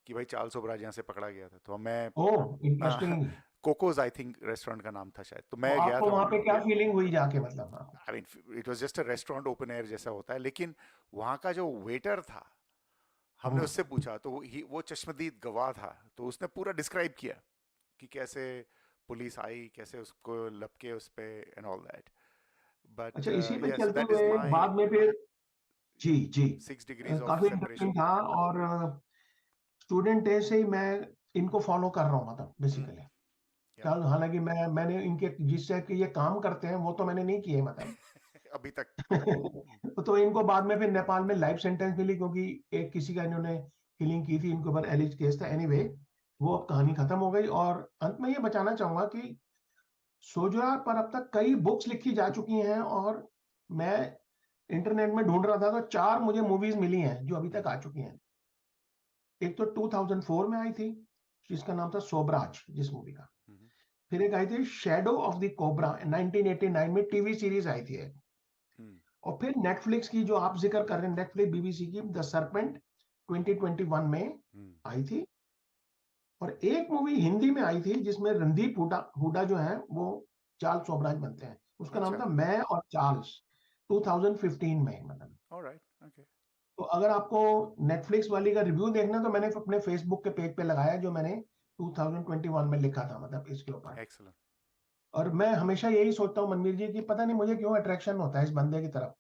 कि भाई चार्ल्स सोबराज यहाँ से पकड़ा गया था। तो मैं oh interesting. Cocos I think restaurant का नाम था शायद, तो तो मैं गया आपको था वहां पे वहाँ। क्या फीलिंग हुई जाके, मतलब? हाँ, I mean it was just a restaurant open air जैसा होता है, लेकिन वहाँ का जो वेटर था, हमने उससे पूछा तो वो चश्मदीद गवाह था, तो उसने पूरा डिस्क्राइब किया कि कैसे पुलिस आई, कैसे उसको लपके उस पे एंड ऑल दैट। बट अच्छा, इसी पे यस, चलते दैट इज हुए माय बाद में फिर, जी जी, 6 डिग्रीज ऑफ काफी इंटरेस्टिंग सेपरेशन। था। और स्टूडेंट डे से ही मैं इनको फॉलो कर रहा हूँ, मतलब बेसिकली। या हालांकि मैंने इनके जिस टाइप के ये काम करते हैं वो तो मैंने नहीं किए, मतलब। अभी तक। तो इनको बाद में फिर नेपाल में लाइफ सेंटेंस मिली, क्योंकि एक किसी का इन्होंने किलिंग की थी, इनके ऊपर एलिज केस था। एनीवे, वो अब कहानी खत्म हो गई। और अंत में ये बचाना चाहूंगा कि सोजरा पर अब तक कई बुक्स लिखी जा चुकी हैं, और मैं इंटरनेट में ढूंढ रहा था तो 4 मुझे मूवीज मिली हैं जो अभी तक आ चुकी हैं। एक तो 2004 में आई थी, जिसका नाम था सोबराज, जिस मूवी का। फिर एक आई थी शेडो ऑफ द कोबरा, 1989 में टीवी सीरीज आई थी एक। और फिर नेटफ्लिक्स की जो आप जिक्र कर रहे हैं, नेटफ्लिक्स बीबीसी की, द सरपेंट 2021 में आई थी। और एक मूवी हिंदी में आई थी जिसमें रणदीप हुडा जो है वो चार्ल्स सोबराज बनते हैं, उसका नाम था मैं और चार्ल्स, 2015 में, मतलब। Alright, okay. तो अगर आपको नेटफ्लिक्स वाली का रिव्यू देखना है, तो मैंने अपने फेसबुक के पेज पे लगाया, जो मैंने 2021 में लिखा था, मतलब इसके ऊपर। एक्सीलेंट। और मैं हमेशा यही सोचता हूँ, मनवीर जी, कि पता नहीं मुझे क्यों अट्रैक्शन होता है इस बंदे की तरफ,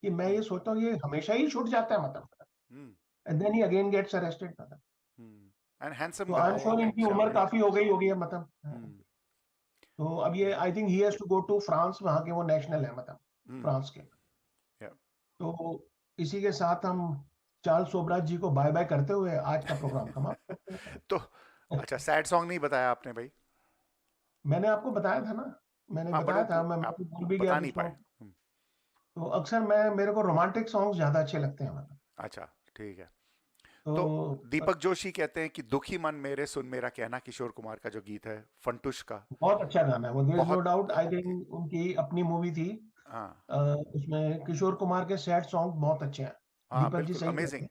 कि मैं ये सोचता हूँ ये हमेशा ही छूट जाता है मतलब, Hmm. And then he again gets arrested मतलब। Hmm. And handsome तो आई एम guy श्योर इनकी उम्र actually. काफी हो गई होगी है मतलब। Hmm. तो अब ये I think he has to go to France, वहां के वो नेशनल है मतलब, Hmm. फ्रांस के। Yeah. तो इसी के साथ हम चार्ल्स सोबराज जी को बाय बाय करते हुए आज का प्रोग्राम समाप्त करते तो हैं। अच्छा, सैड सॉन्ग नहीं बताया आपने भाई? मैंने आपको बताया था ना, मैंने हाँ, बताया था, मैं आप भूल भी गया बता नहीं बीच में। पाए। तो अक्सर मेरे को रोमांटिक सॉन्ग्स ज्यादा अच्छे लगते हैं मतलब। अच्छा, ठीक है। तो तो दीपक जोशी कहते हैं कि दुखी मन मेरे सुन मेरा कहना, किशोर कुमार का जो गीत है फंटूश का, बहुत अच्छा गाना है वो, देयर इज नो बहुत डाउट। आई थिंक उनकी अपनी मूवी थी, हाँ उसमें किशोर कुमार के सैड सॉन्ग बहुत अच्छे हैं। हाँ दीपक जी बिल्कुल सही कहते अमेजिंग। हैं,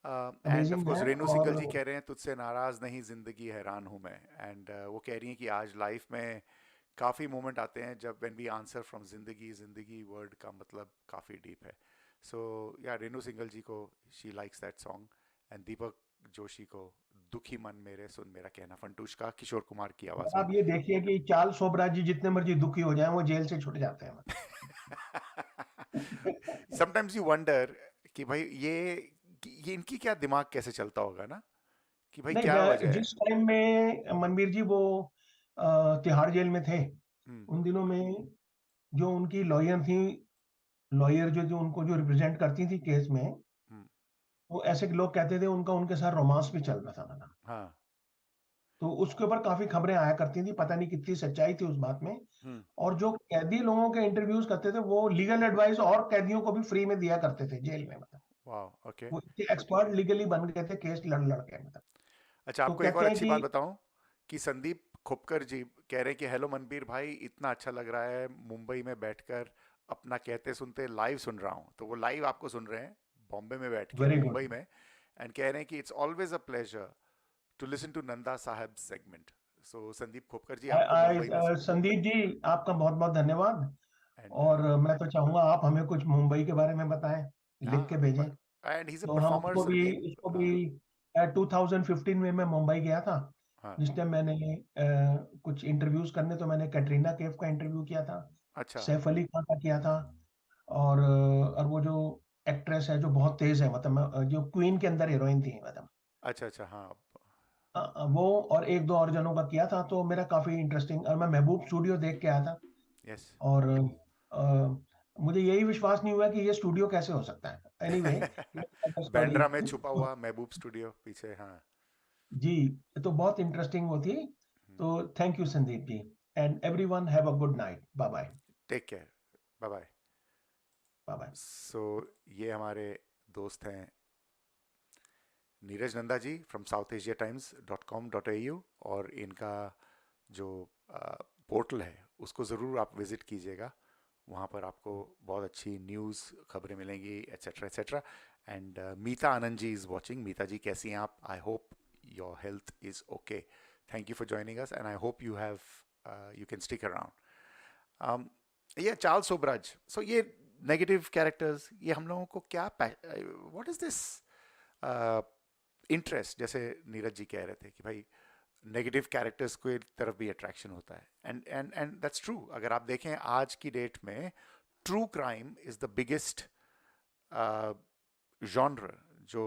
एंड ऑफ अमेजिंग कोर्स है। रेनू और सिंगल जी कह रहे हैं तुझसे नाराज नहीं जिंदगी हैरान हूं मैं। एंड वो कह रही हैं कि आज लाइफ में काफ़ी मोमेंट आते हैं जब व्हेन वी आंसर फ्रॉम जिंदगी, जिंदगी वर्ड का मतलब काफ़ी डीप है। सो या रेनू सिंगल जी को she likes that song, and Deepak Joshi को दुखी मन मेरे सुन मेरा कहना फंटूश का, किशोर कुमार की आवाज़ में। आप ये देखिए कि चार्ल्स सोबराज जी जितने मर्जी दुखी हो जाएं वो जेल से छूट जाते हैं। समटाइम्स यू वंडर कि भाई ये इनकी क्या दिमाग कैसे चलता होगा ना, कि भाई नहीं, क्या वजह है। जिस टाइम में मनबीर जी वो तिहाड़ जेल में थे, हम्म। उन दिनों में जो उनकी लॉयर थी, लॉयर जो जो उनको जो रिप्रेजेंट करती थी केस में, हम्म। तो ऐसे लोग कहते थे उनका उनके साथ रोमांस भी चल रहा था ना। हाँ। तो उसके ऊपर काफी खबरें आया करती थी, पता नहीं कितनी सच्चाई थी उस बात में। हम्म। और जो कैदी लोगों के इंटरव्यूज करते थे वो लीगल एडवाइस और कैदियों को भी फ्री में दिया करते थे जेल में मतलब। वाह, ओके। वो इतने एक्सपर्ट लीगली बन गए थे केस लड़ लड़ के मतलब। अच्छा, तो आपको एक और कहते हैं अच्छी बात कि बताऊं कि संदीप खुपकर जी कह रहे हैं कि हेलो मनबीर भाई, इतना अच्छा लग रहा है मुंबई में बैठकर अपना कहते सुनते लाइव सुन रहा हूं। तो वो लाइव आपको सुन रहे हैं बॉम्बे में बैठ के, वेरी गुड। मुंबई में। एंड कह रहे हैं कि it's always a pleasure to listen to Nanda sahab segment. सो संदीप खुपकर जी आपको मुंबई में संदीप जी, आपका बहुत बहुत धन्यवाद। एंड और मैं तो चाहूंगा आप हमें कुछ मुंबई के बारे में बताएं, लिख के भेजें। एंड ही इज अ तो हम परफॉर्मर उसको भी संदीप। उसको हाँ। भी 2015 में मैं मुंबई गया था। हाँ। जिस टाइम मैंने कुछ इंटरव्यूज करने, तो मैंने कैटरीना कैफ का इंटरव्यू किया था, अच्छा। सैफ अली खान का किया था, और वो जो एक्ट्रेस है जो बहुत तेज है मतलब, जो क्वीन के अंदर हीरोइन थी मतलब, अच्छा अच्छा, हाँ। वो और एक दो और जनों का किया था। तो मेरा काफी इंटरेस्टिंग, और मैं महबूब स्टूडियो देख के आया था। यस। और मुझे यही विश्वास नहीं हुआ कि ये स्टूडियो कैसे हो सकता है। Anyway, story. बैंड्रा में छुपा हुआ महबूब स्टूडियो पीछे, हाँ। जी, तो बहुत इंटरेस्टिंग वो थी। तो thank you Sandeep ji, and everyone have a good night. Bye bye. Take care, bye bye. Bye bye. So ये हमारे दोस्त हैं नीरज नंदा जी फ्रॉम southasiatimes.com.au, और इनका जो पोर्टल है उसको ज़रूर आप विज़िट कीजिएगा। वहाँ पर आपको बहुत अच्छी न्यूज़ खबरें मिलेंगी, etcetera etcetera. And Meeta Anand ji is watching. Meeta ji कैसी हैं आप? I hope your health is okay. Thank you for joining us and I hope you can stick around. ये चार्ल्स सोबराज, सो ये नेगेटिव कैरेक्टर्स, ये हम लोगों को क्या, व्हाट इज़ दिस इंटरेस्ट? जैसे नीरज जी कह रहे थे कि भाई नेगेटिव कैरेक्टर्स को तरफ भी अट्रैक्शन होता है, एंड दैट्स ट्रू। अगर आप देखें आज की डेट में true crime is the biggest genre जो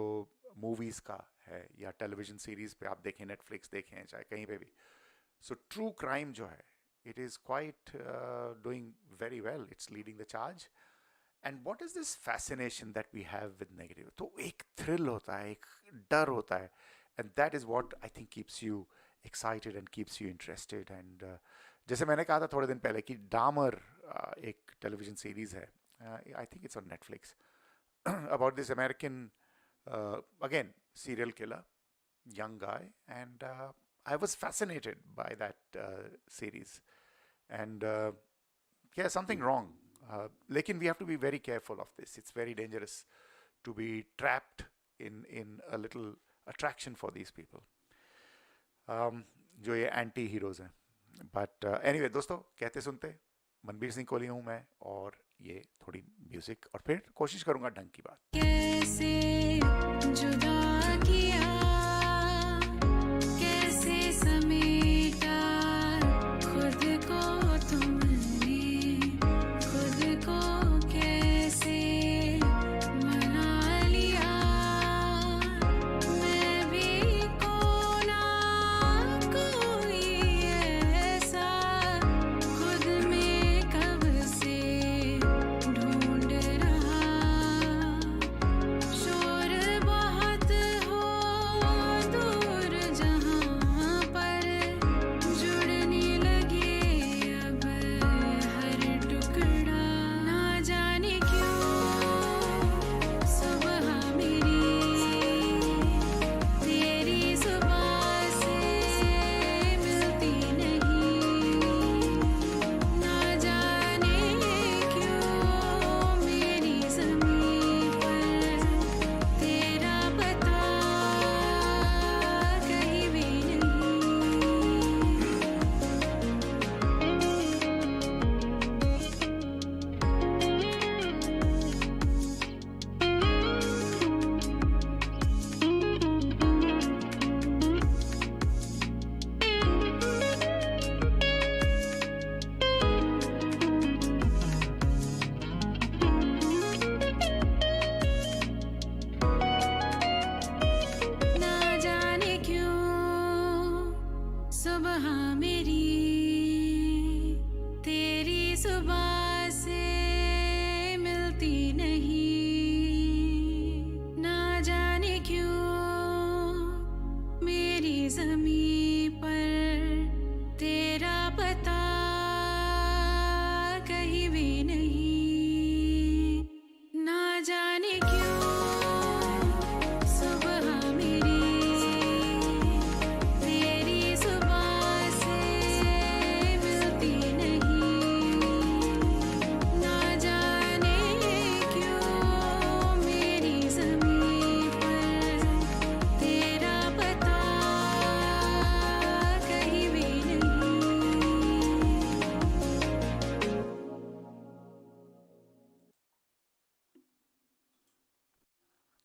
मूवीज का है, या टेलीविजन सीरीज पे आप देखें, नेटफ्लिक्स देखें, चाहे कहीं पे भी। सो ट्रू क्राइम जो है, it is quite doing very well, it's leading the charge. And what is this fascination that we have with negative? तो एक थ्रिल होता है, एक डर होता है, and that is what I think keeps you excited and keeps you interested. And जैसे मैंने कहा था थोड़े दिन पहले कि डामर एक टेलीविजन सीरीज है, I think it's on Netflix, about this American again serial killer, young guy, and I was fascinated by that series. And yeah, something wrong. Lekin we have to be very careful of this. It's very dangerous to be trapped in a little attraction for these people. जो ये anti heroes हैं। But anyway दोस्तों, कहते सुनते मनबीर सिंह कोहली हूँ मैं, और ये थोड़ी म्यूजिक, और फिर कोशिश करूँगा ढंग की बात। कैसे जुदा किया, कैसे समेटा खुद को तुमने, खुद को कैसे पता कहीं भी नहीं, ना जाने क्यों सुबह मेरी तेरी सुबह से मिलती नहीं, ना जाने क्यों मेरी ज़मीं पर तेरा पता कहीं भी नहीं।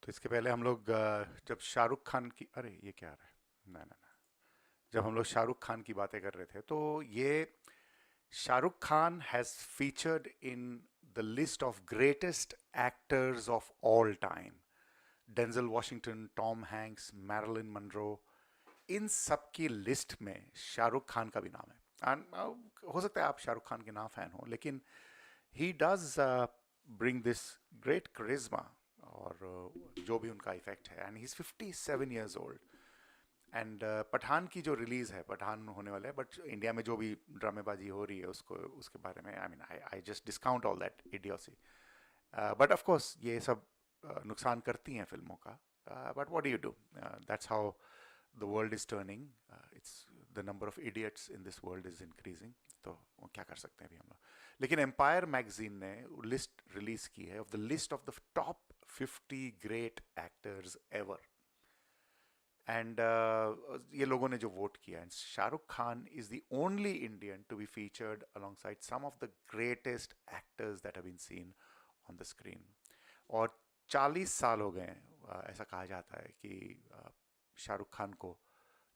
तो इसके पहले हम लोग जब शाहरुख खान की, अरे ये क्या आ रहा है, ना ना ना, जब हम लोग शाहरुख खान की बातें कर रहे थे तो ये Shahrukh Khan has featured in the list of greatest actors of all time. Denzel Washington, Tom Hanks, Marilyn Monroe, इन सब की लिस्ट में शाहरुख खान का भी नाम है। हो सकता है आप शाहरुख खान के ना फैन हो, लेकिन he does bring this great charisma और जो भी उनका इफेक्ट है, and he is 57 years old. And Pathaan की जो रिलीज़ है, पठान होने वाला है, बट इंडिया में जो भी ड्रामेबाजी हो रही है उसको, उसके बारे में I mean I just discount all that idiocy. But of course ये सब नुकसान करती हैं फिल्मों का, but what do you do, that's how the world is turning, it's the number of idiots in this world is increasing, तो वो क्या कर सकते हैं अभी हम लोग। लेकिन एम्पायर मैगजीन ने लिस्ट रिलीज की है of the list of the top 50 great actors ever, and ये लोगों ने जो वोट किया, and Shahrukh Khan is the only Indian to be featured alongside some of the greatest actors that have been seen on the screen. और 40 साल हो गए हैं, ऐसा कहा जाता है कि शाहरुख खान को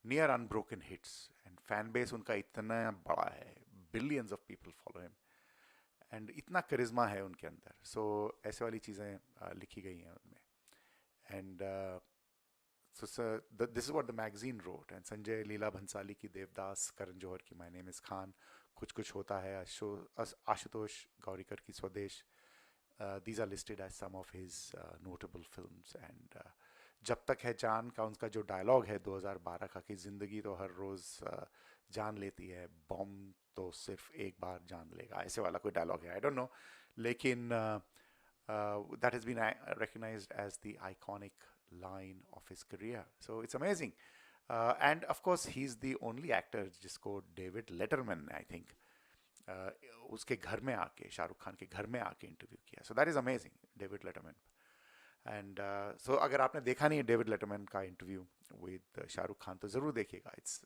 near unbroken hits, and fan base उनका इतना बड़ा है, billions of people follow him, and इतना करिश्मा है उनके अंदर। सो ऐसे वाली चीज़ें लिखी गई हैं उनमें, and this is what the magazine wrote. And Sanjay Leela Bhansali की देवदास, करण जौहर की माय नेम इज़ खान, कुछ कुछ होता है, आशुतोष गौरीकर की स्वदेश, these are listed as some of his notable films. And जब तक है जान का उनका जो डायलॉग है 2012 का, कि ज़िंदगी तो हर रोज़ जान लेती है, बॉम्ब तो सिर्फ एक बार जान लेगा, ऐसे वाला कोई डायलॉग है, आई डोंट नो, लेकिन that has been recognized as the iconic line of his career. So it's amazing. And of course he's the only actor जिसको डेविड लेटरमैन ने, आई थिंक, उसके घर में आके, शाहरुख खान के घर में आके इंटरव्यू किया। So that is amazing, David Letterman. And so अगर आपने देखा नहीं है डेविड लेटरमैन का इंटरव्यू विद शाहरुख खान, तो ज़रूर देखिएगा, it's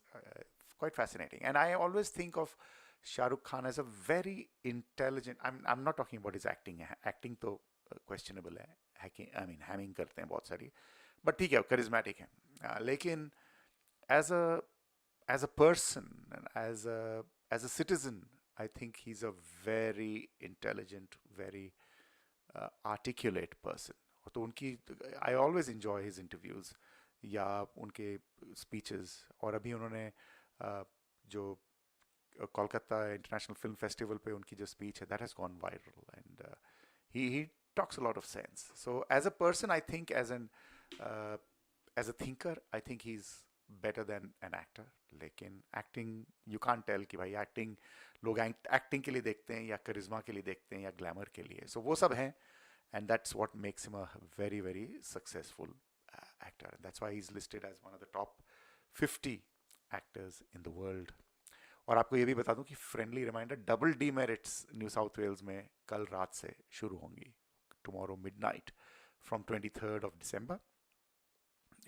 quite fascinating. And I always think of Shahrukh Khan as a very intelligent, I am not talking about his acting, है एक्टिंग तो क्वेश्चनबल है, आई मीन हैमिंग करते हैं बहुत सारी, बट ठीक है, करिज्मेटिक है, लेकिन as a person, as a citizen, I think he's a very intelligent, very articulate person. तो उनकी, I always enjoy his interviews या उनके speeches। और अभी उन्होंने जो कोलकाता इंटरनेशनल फिल्म फेस्टिवल पे उनकी जो स्पीच है, that has gone viral, and he talks a lot of sense. So as a person, I think as a thinker, I think he's better than an actor। लेकिन acting, you can't tell कि भाई acting लोग acting के लिए देखते हैं या करिश्मा के लिए देखते हैं या ग्लैमर के लिए, सो वो सब हैं, and that's what makes him a very very successful actor, that's why he is listed as one of the top 50 actors in the world. और आपको ये भी बता दूं कि friendly reminder, double demerits New South Wales में कल रात से शुरू होंगी, tomorrow midnight, from 23rd of December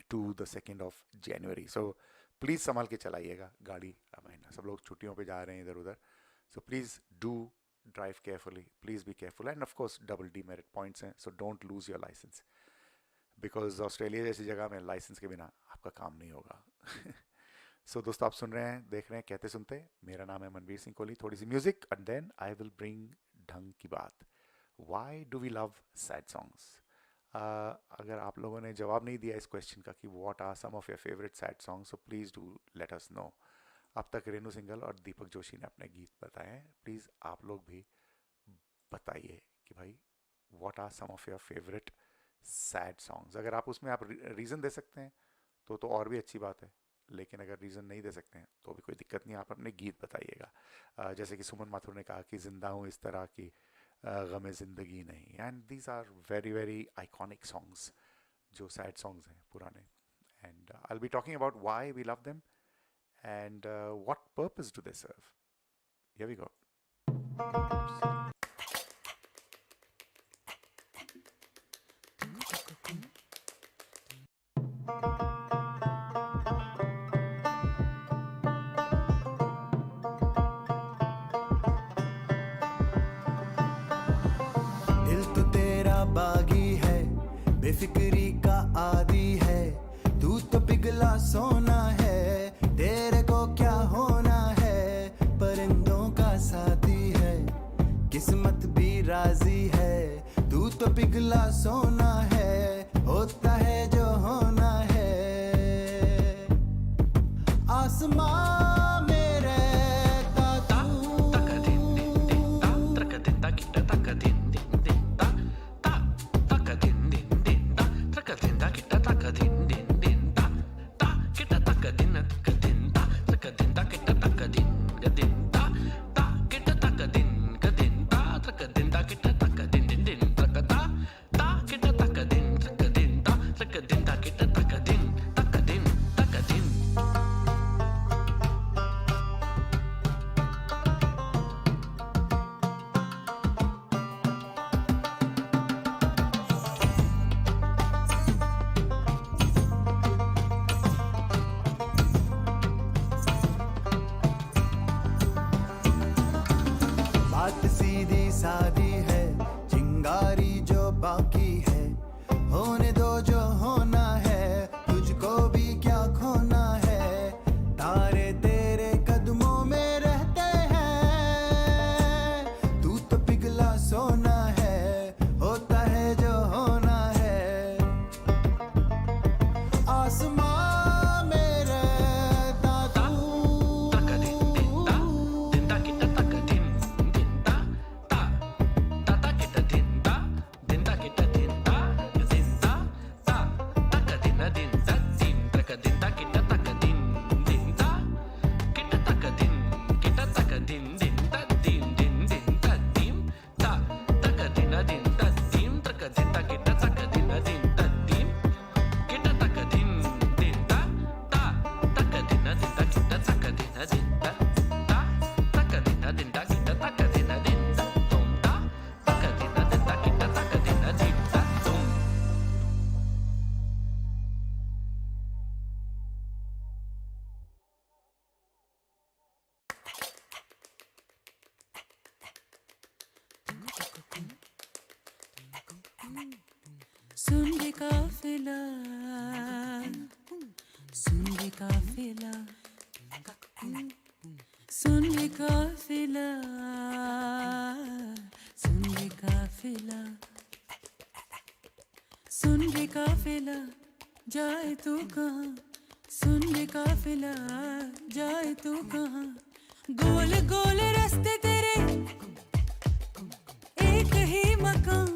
to the 2nd of January। So please संभाल के चलाइएगा गाड़ी, महीना सब लोग छुट्टियों पे जा रहे हैं इधर उधर, so please do drive carefully, please be careful, and of course double demerit points हैं, so don't lose your licence, because Australia जैसी जगह में लाइसेंस के बिना आपका काम नहीं होगा। सो दोस्तों, आप सुन रहे हैं, देख रहे हैं कहते सुनते, मेरा नाम है मनबीर सिंह कोहली। थोड़ी सी music and then I will bring ढंग की बात। Why do we love sad songs? अगर आप लोगों ने जवाब नहीं दिया इस क्वेश्चन का कि what are some of your favourite sad songs, so please do let us know. अब तक रेनू सिंगल और दीपक जोशी ने अपने गीत बताए हैं, प्लीज़ आप लोग भी बताइए कि भाई what are some of your favourite sad songs. अगर आप उसमें आप रीज़न दे सकते हैं तो और भी अच्छी बात है, लेकिन अगर रीज़न नहीं दे सकते हैं तो भी कोई दिक्कत नहीं, आप अपने गीत बताइएगा। जैसे कि सुमन माथुर ने कहा कि ज़िंदा हूँ इस तरह की गमे ज़िंदगी नहीं, and these are very very iconic songs जो सैड सॉन्ग्स हैं पुराने, and I will be talking about why we love them and what purpose do they serve. Here we go. दिल तो तेरा बागी है, बेफिक्री का आदी है, तू तो पिघला सोना है, तेरे को क्या होना है, परिंदों का साथी है, किस्मत भी राजी है, तू तो पिघला सोना है, होता है जो होना है, आसमां में रहता तू, बात सीधी सादी है, चिंगारी जो बाकी है, होने दो जो होना है, तुझको भी क्या खोना है, तारे तेरे कदमों में रहते हैं, तू तो पिघला सोना है, होता है जो होना है, आसमां में रहता तू, सुन रे काफिला, सुन रे काफिला, सुन रे काफिला, सुन रे काफिला, सुन रे काफिला, जाए तू कहाँ, सुन रे काफिला, जाए तू कहाँ, गोल गोल रास्ते तेरे, एक ही मकान,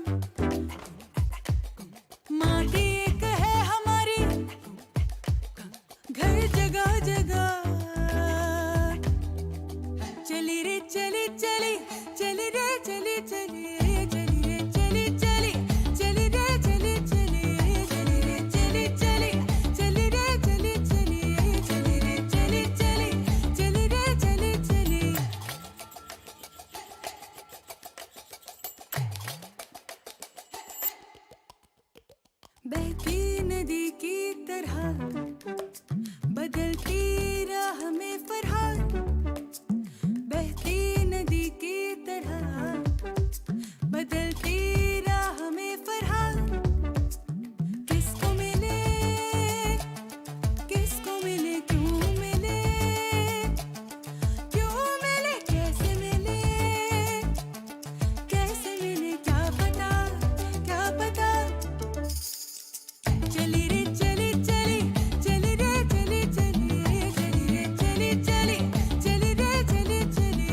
माटी एक है हमारी, घर जगह जगह, चली रे चली चली, चली रे चली चली, चली रे चली चली, चली रे चली चली, चली रे चली चली, चली रे चली चली, चली रे चली चली, चली रे चली चली। बहती नदी की तरह बदलती राह में फरहाद, बहती नदी की तरह बदलती राह में फरहाद, किसको मिले क्यों मिले, क्यों मिले कैसे मिले, कैसे मिले क्या पता, क्या पता, चली रे चली चली, चली रे चली चली, चली रे चली चली, चली रे चली चली,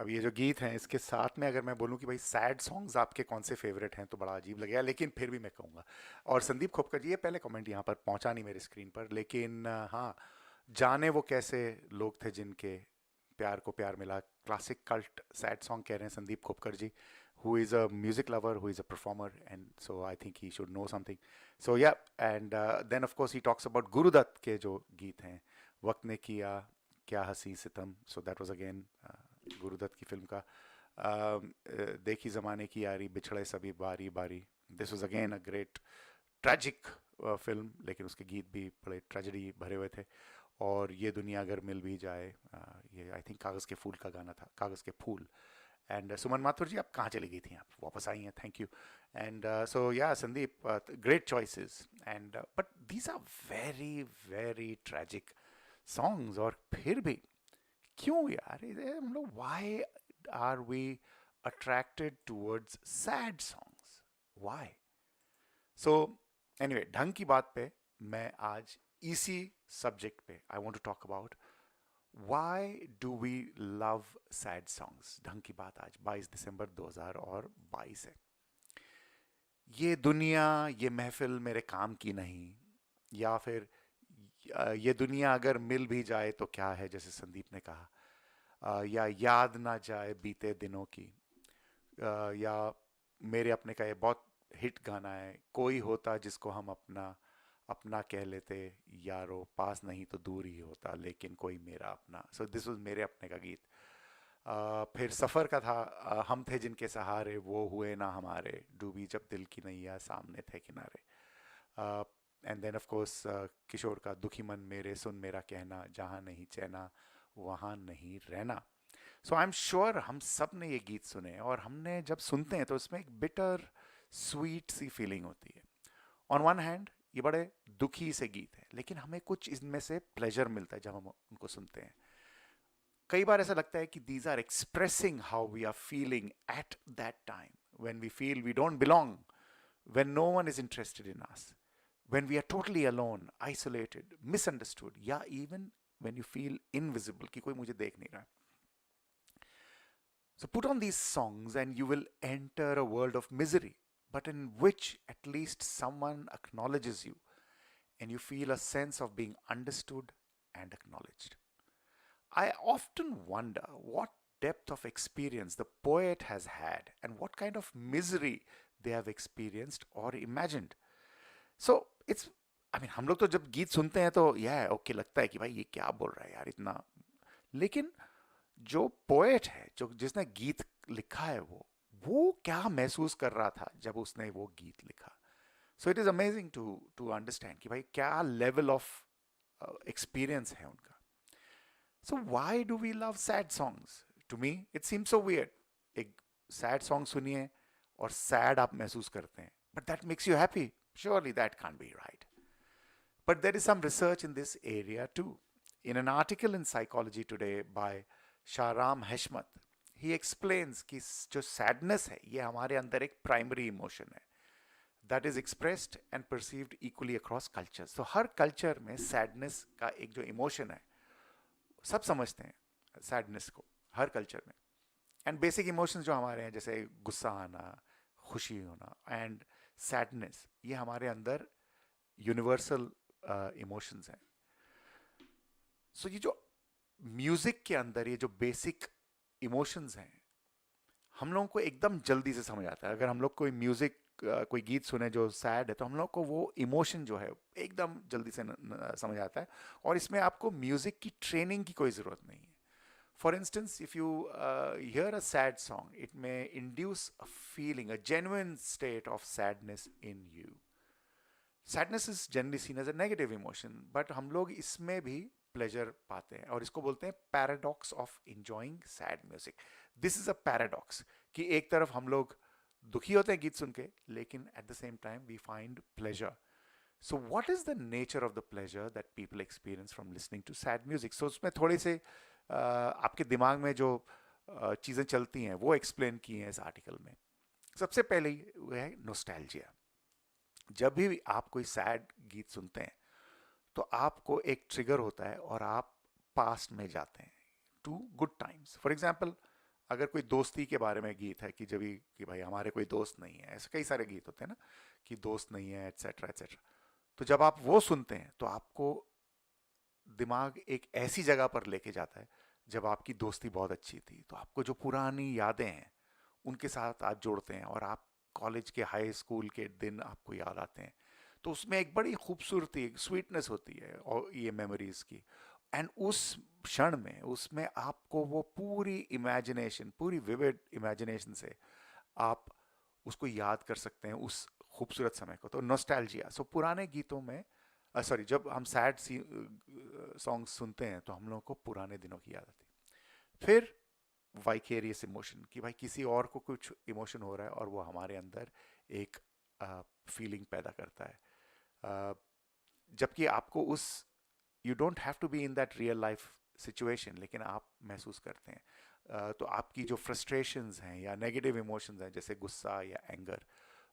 अब ये जो गीत हैं इसके साथ में अगर मैं बोलूं कि भाई सैड सॉन्ग्स आपके कौन से फेवरेट हैं तो बड़ा अजीब लगेगा, लेकिन फिर भी मैं कहूँगा। और संदीप खोपकर जी, ये पहले कमेंट यहाँ पर पहुँचा नहीं मेरे स्क्रीन पर, लेकिन हाँ, जाने वो कैसे लोग थे जिनके प्यार को प्यार मिला, क्लासिक कल्ट सैड सॉन्ग कह रहे हैं संदीप खोपकर जी, who is a music lover, who is a performer, and so I think he should know something. So yeah, and then of course he talks about Gurudatt के जो गीत हैं, वक्त ने किया क्या हंसी सितम, so that was again Gurudatt की फिल्म का देखी ज़माने की यारी बिछड़े सभी बारी बारी, this was again a great tragic film, लेकिन उसके गीत भी बड़े ट्रेजेडी भरे हुए थे। और ये दुनिया अगर मिल भी जाए, ये आई थिंक कागज़ के फूल का गाना था, कागज़ के फूल। एंड सुमन माथुर जी, आप कहाँ चली गई थी, आप वापस आई हैं, thank you. And so yeah Sandeep, great choices, and but these are very very tragic songs. और फिर भी क्यों यार, हम लोग why are we attracted towards sad songs, why? So anyway, ढंग की बात पे मैं आज इसी सब्जेक्ट पे I want to talk about Why do we love sad songs? ढंग की बात आज 22 दिसंबर 2022 है। ये दुनिया, ये महफिल मेरे काम की नहीं, या फिर ये दुनिया अगर मिल भी जाए तो क्या है, जैसे संदीप ने कहा, या याद ना जाए बीते दिनों की, या मेरे अपने का ये बहुत हिट गाना है, कोई होता जिसको हम अपना अपना कह लेते यारो, पास नहीं तो दूर ही होता, लेकिन कोई मेरा अपना। सो दिस वाज मेरे अपने का गीत। फिर सफ़र का था, हम थे जिनके सहारे वो हुए ना हमारे, डूबी जब दिल की नैया सामने थे किनारे। एंड देन ऑफ कोर्स किशोर का दुखी मन मेरे सुन मेरा कहना, जहाँ नहीं चैना वहाँ नहीं रहना। सो आई एम श्योर हम सब ने ये गीत सुने, और हमने जब सुनते हैं तो उसमें एक बिटर स्वीट सी फीलिंग होती है। ऑन वन हैंड ये बड़े दुखी से गीत हैं, लेकिन हमें कुछ इनमें से प्लेजर मिलता है जब हम उनको सुनते हैं। कई बार ऐसा लगता है कि these are expressing how we are feeling at that time, when we feel we don't belong, when no one is interested in us, when we are totally alone, isolated, misunderstood, या even when you feel invisible, कि कोई मुझे देख नहीं रहा। So put on these songs and you will enter a world of misery, but in which at least someone acknowledges you and you feel a sense of being understood and acknowledged. I often wonder what depth of experience the poet has had and what kind of misery they have experienced or imagined. So it's, I mean, हम लोग तो जब गीत सुनते हैं तो यह okay लगता है कि भाई ये क्या बोल रहा है यार इतना, लेकिन जो पोएट है, जो जिसने गीत लिखा है, वो क्या महसूस कर रहा था जब उसने वो गीत लिखा। So it is amazing to understand कि भाई क्या लेवल ऑफ एक्सपीरियंस है उनका। So why do we love sad songs? To me it seems so weird. एक सैड सॉन्ग सुनिए और सैड आप महसूस करते हैं, but that makes you happy, surely that can't be right. But there is some research in this area too. In an article in Psychology Today by Shahram Heshmat, he explains कि जो sadness है ये हमारे अंदर एक primary emotion है that is expressed and perceived equally across cultures. So her culture में sadness का एक जो emotion है, सब समझते हैं sadness को हर culture में। And basic emotions जो हमारे हैं, जैसे गुस्सा आना, खुशी होना and sadness, ये हमारे अंदर universal emotions हैं। सो ये जो म्यूजिक के अंदर ये जो बेसिक इमोशंस हैं, हम लोगों को एकदम जल्दी से समझ आता है। अगर हम लोग कोई म्यूजिक कोई गीत सुने जो सैड है, तो हम लोग को वो इमोशन जो है एकदम जल्दी से समझ आता है, और इसमें आपको म्यूजिक की ट्रेनिंग की कोई ज़रूरत नहीं है। For instance, if you hear a sad song, it may induce a feeling, a genuine state of sadness in you. Sadness is generally seen as a negative emotion, but हम लोग इसमें भी प्लेजर पाते हैं, और इसको बोलते हैं paradox of enjoying sad music. This is a paradox कि एक तरफ हम लोग दुखी होते हैं गीत सुन के, लेकिन at the same time we find pleasure. So what is the nature of the pleasure that people experience from listening to sad music? So उसमें थोड़े से आपके दिमाग में जो चीज़ें चलती हैं वो एक्सप्लेन की हैं इस आर्टिकल में। सबसे पहले वो है नोस्टैल्जिया। जब भी आप कोई सैड गीत सुनते हैं तो आपको एक ट्रिगर होता है और आप पास्ट में जाते हैं to good times. For example, अगर कोई दोस्ती के बारे में गीत है कि जब भी कि भाई हमारे कोई दोस्त नहीं है, ऐसे कई सारे गीत होते हैं ना कि दोस्त नहीं है एट्सेट्रा एट्सेट्रा, तो जब आप वो सुनते हैं तो आपको दिमाग एक ऐसी जगह पर लेके जाता है जब आपकी दोस्ती बहुत अच्छी थी, तो आपको जो पुरानी यादें हैं उनके साथ आप जोड़ते हैं और आप कॉलेज के हाई स्कूल के दिन आपको याद आते हैं, तो उसमें एक बड़ी खूबसूरती एक स्वीटनेस होती है और ये मेमोरीज की। एंड उस क्षण में उसमें आपको वो पूरी इमेजिनेशन, पूरी विविड इमेजिनेशन से आप उसको याद कर सकते हैं उस खूबसूरत समय को। तो नॉस्टैल्जिया, सो पुराने गीतों में सॉरी जब हम सैड सॉन्ग सुनते हैं तो हम लोगों को पुराने दिनों की याद आती है। फिर वाइकेरियस इमोशन कि भाई किसी और को कुछ इमोशन हो रहा है और वो हमारे अंदर एक फीलिंग पैदा करता है, जबकि आपको उस you don't have to be in that real life situation, लेकिन आप महसूस करते हैं। तो आपकी जो फ्रस्ट्रेशंस हैं या नेगेटिव इमोशंस हैं जैसे गुस्सा या एंगर,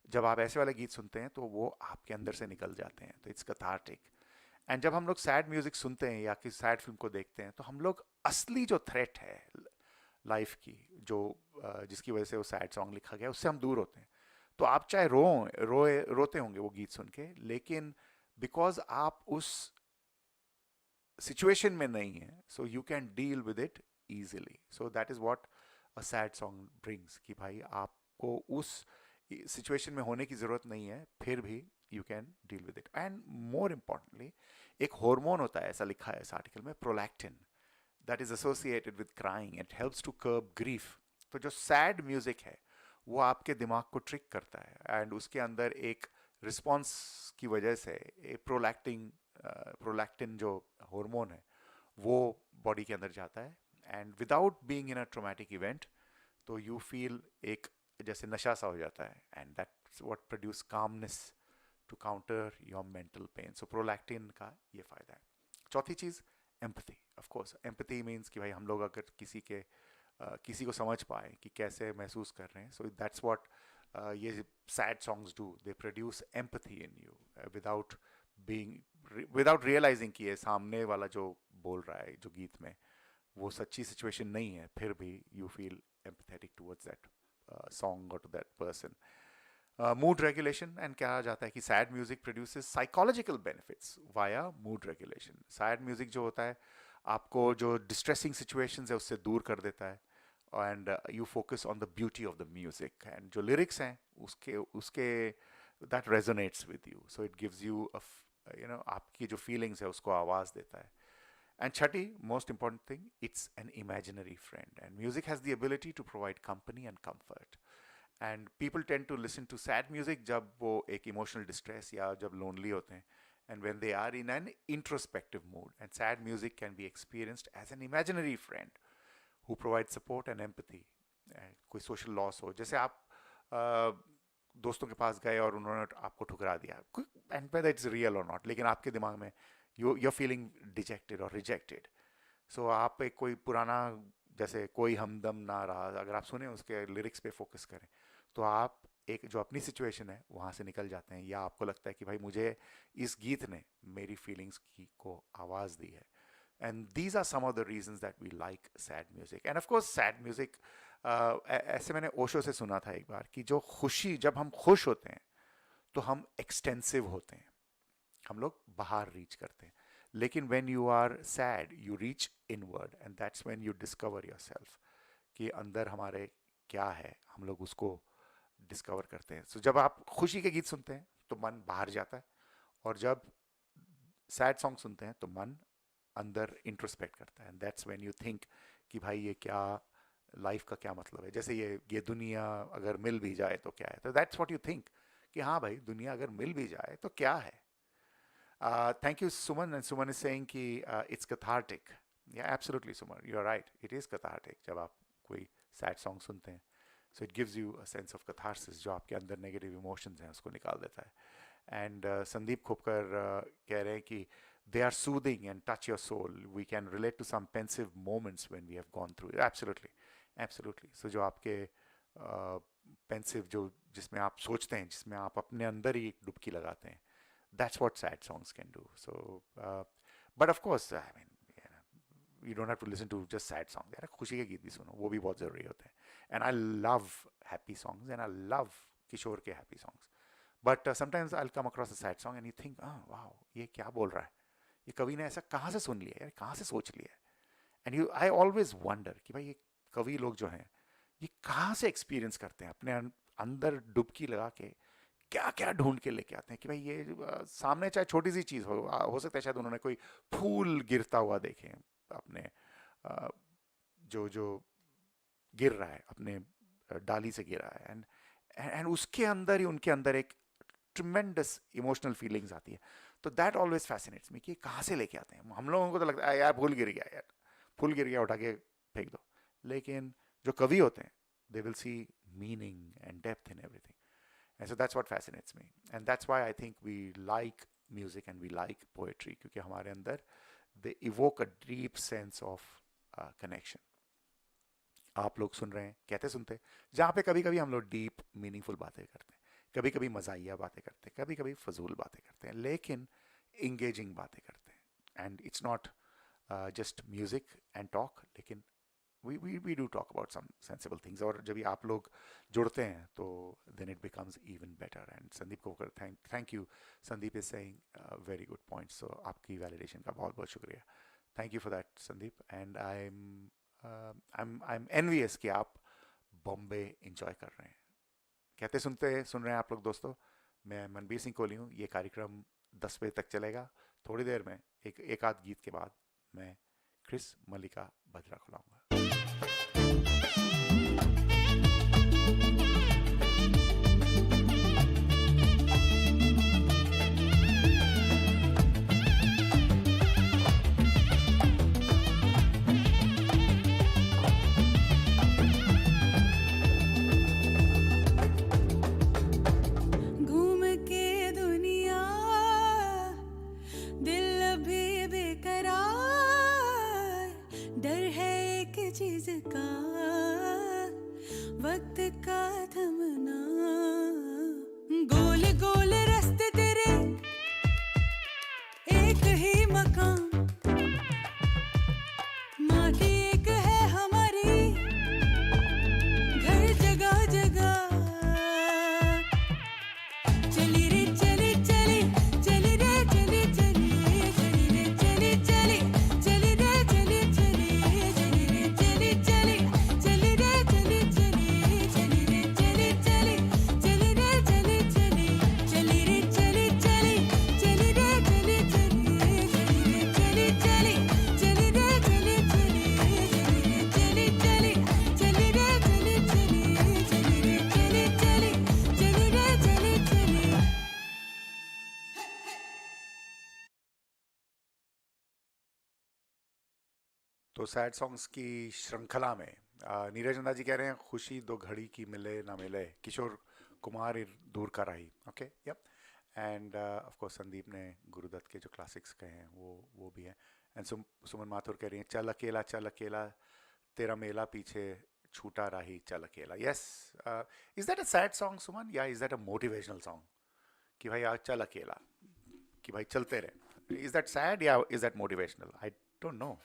जब आप ऐसे वाले गीत सुनते हैं तो वो आपके अंदर से निकल जाते हैं, तो इट्स कैथार्टिक। एंड जब हम लोग सैड म्यूजिक सुनते हैं या किसी सैड फिल्म को देखते हैं तो हम लोग असली जो थ्रेट है लाइफ की, जो जिसकी वजह से वो सैड सॉन्ग लिखा गया, उससे हम दूर होते हैं। तो आप चाहे रोते होंगे वो गीत सुन के, लेकिन बिकॉज आप उस सिचुएशन में नहीं है, so you can deal with it easily. So that is what a sad song brings, कि भाई आपको उस सिचुएशन में होने की जरूरत नहीं है, फिर भी you can deal with it. And more importantly, एक हार्मोन होता है, ऐसा लिखा है इस आर्टिकल में, prolactin, that is associated with crying. It helps to curb grief. तो जो सैड म्यूजिक है वो आपके दिमाग को ट्रिक करता है एंड उसके अंदर एक रिस्पॉन्स की वजह से प्रोलैक्टिन जो हार्मोन है वो बॉडी के अंदर जाता है and without being in a traumatic event, तो यू फील एक जैसे नशा सा हो जाता है and that's what produce calmness to counter your mental pain. So prolactin का ये फ़ायदा है। चौथी चीज़ empathy. Of course empathy means कि भाई हम लोग अगर किसी को समझ पाए कि कैसे महसूस कर रहे हैं, सो दैट्स व्हाट ये sad songs do, they produce empathy in you without realizing कि ये सामने वाला जो बोल रहा है जो गीत में वो सच्ची सिचुएशन नहीं है, फिर भी you feel empathetic towards that song और to that person. Mood regulation, and कहा जाता है कि sad music produces psychological benefits via mood regulation. Sad music जो होता है आपको जो डिस्ट्रेसिंग सिचुएशंस है उससे दूर कर देता है and you focus on the beauty of the music and जो लिरिक्स हैं उसके that resonates with you, so it gives you आपकी जो फीलिंग्स है उसको आवाज़ देता है। And chatti, most important thing, it's an imaginary friend. And music has the ability to provide company and comfort. And people tend to listen to sad music जब वो एक emotional distress या जब lonely होते हैं. And when they are in an introspective mood. And sad music can be experienced as an imaginary friend who provides support and empathy. कोई social loss हो, जैसे आप दोस्तों के पास गए और उन्होंने आपको ठुकरा दिया, and whether it's real or not, लेकिन आपके दिमाग में you're feeling dejected or rejected. So आप एक कोई पुराना जैसे कोई हमदम ना रहा अगर आप सुने उसके लिरिक्स पे फोकस करें तो आप एक जो अपनी सिचुएशन है वहाँ से निकल जाते हैं, या आपको लगता है कि भाई मुझे इस गीत ने मेरी फीलिंग्स को आवाज़ दी है। And these are some of the reasons that we like sad music. And of course sad music ऐसे मैंने ओशो से सुना था एक बार कि जो खुशी, जब हम खुश होते हैं तो हम एक्सटेंसिव होते हैं, हम लोग बाहर रीच करते हैं, लेकिन when you are sad you reach inward and that's when you discover yourself कि अंदर हमारे क्या है, हम लोग उसको डिस्कवर करते हैं। सो जब आप खुशी के गीत सुनते हैं तो मन बाहर जाता है और जब सैड सॉन्ग सुनते हैं तो मन अंदर इंट्रोस्पेक्ट करता है and that's when you think कि भाई ये क्या लाइफ का क्या मतलब है, जैसे ये दुनिया अगर मिल भी जाए तो क्या है, तो दैट्स व्हाट यू थिंक कि हाँ भाई दुनिया अगर मिल भी जाए तो क्या है। Thank you, Suman. And Suman is saying कि it's cathartic. Yeah, absolutely, Suman. You're right. It is cathartic. जब आप कोई sad song सुनते हैं, so it gives you a sense of catharsis जो आपके अंदर negative emotions हैं उसको निकाल देता है. And संदीप खोपकर कह रहे हैं कि they are soothing and touch your soul. We can relate to some pensive moments when we have gone through it. Absolutely, absolutely. So जो आपके pensive जो जिसमें आप सोचते हैं, जिसमें आप अपने अंदर ही एक डुबकी लगाते हैं, that's what sad songs can do. So but of course I mean you don't have to listen to just sad songs. यार खुशी के गीत भी सुनो, वो भी बहुत ज़रूरी होते हैं. And I love happy songs and I love किशोर के happy songs. But sometimes I'll come across a sad song and you think, oh wow, ये क्या बोल रहा है, ये कवि ने ऐसा कहाँ से सुन लिया यार, कहाँ से सोच लिया है. And I always wonder कि भाई ये कवि लोग जो हैं ये कहाँ से एक्सपीरियंस करते हैं, अपने अंदर डुबकी लगा के क्या क्या ढूंढ के लेके आते हैं कि भाई ये सामने चाहे छोटी सी चीज़ हो सकता है शायद उन्होंने कोई फूल गिरता हुआ देखे अपने जो जो गिर रहा है अपने डाली से गिरा है, एंड उसके अंदर ही उनके अंदर एक ट्रिमेंडस इमोशनल फीलिंग्स आती है. तो दैट ऑलवेज फैसिनेट्स मी कि कहाँ से लेके आते हैं. हम लोगों को तो लगता है यार फूल गिर गया, यार फूल गिर गया, उठा के फेंक दो. लेकिन जो कवि होते हैं they will see meaning and depth in everything. And so that's what fascinates me. And that's why I think we like music and we like poetry, क्योंकि हमारे अंदर they evoke a deep sense of connection. आप लोग सुन रहे हैं कहते सुनते, जहाँ पे कभी कभी हम लोग डीप मीनिंगफुल बातें करते हैं, कभी कभी मज़ाहिया बातें करते हैं, कभी कभी फजूल बातें करते हैं, लेकिन इंगेजिंग बातें करते हैं. And it's not just music and talk, लेकिन we do talk about some sensible things. और जब भी आप लोग जुड़ते हैं तो then it becomes even better. And Sandeep को thank you. Sandeep is saying very good points. So आपकी validation का बहुत बहुत शुक्रिया. Thank you for that, Sandeep. And I'm envious कि आप बॉम्बे enjoy कर रहे हैं. कहते सुनते सुन रहे हैं आप लोग दोस्तों. मैं मनबीर सिंह कोहली हूँ. ये कार्यक्रम 10 बजे तक चलेगा. थोड़ी देर में एक आध गीत के बाद मैं क्रिस मल्लिका भद्रा खुलाऊंगा. घूम के दुनिया दिल अभी बेकरार, डर है एक चीज का, वक्त का थमना. गोल गोल रास्ते तेरे, एक ही मकान, माटी एक है हमारी, घर जगह जगह. चली रे चली चली, चली रे चली चली, चली रे चली चली, चली रे चली चली, चली रे चली चली, चली रे चली चली, चली रे चली चली, चली रे चली चली, चली रे चली चली, चली रे चली चली, चली रे चली चली, चली रे चली चली, चली रे चली चली, चली रे चली चली, चली रे चली चली, चली रे चली चली. तो सैड सॉन्ग्स की श्रृंखला में नीरज नंदा जी कह रहे हैं खुशी दो घड़ी की मिले ना मिले, किशोर कुमार दूर का रही. Okay, yup. And of course Sandeep ने गुरुदत्त के जो क्लासिक्स कहे हैं वो भी हैं. एंड सुमन माथुर कह रही हैं चल अकेला तेरा मेला पीछे छूटा राही चल अकेला. Yes, is that a sad song Suman, या is that a motivational song कि भाई आज चल अकेला, कि भाई चलते रहे? इज दैट सैड या is that motivational? I don't know.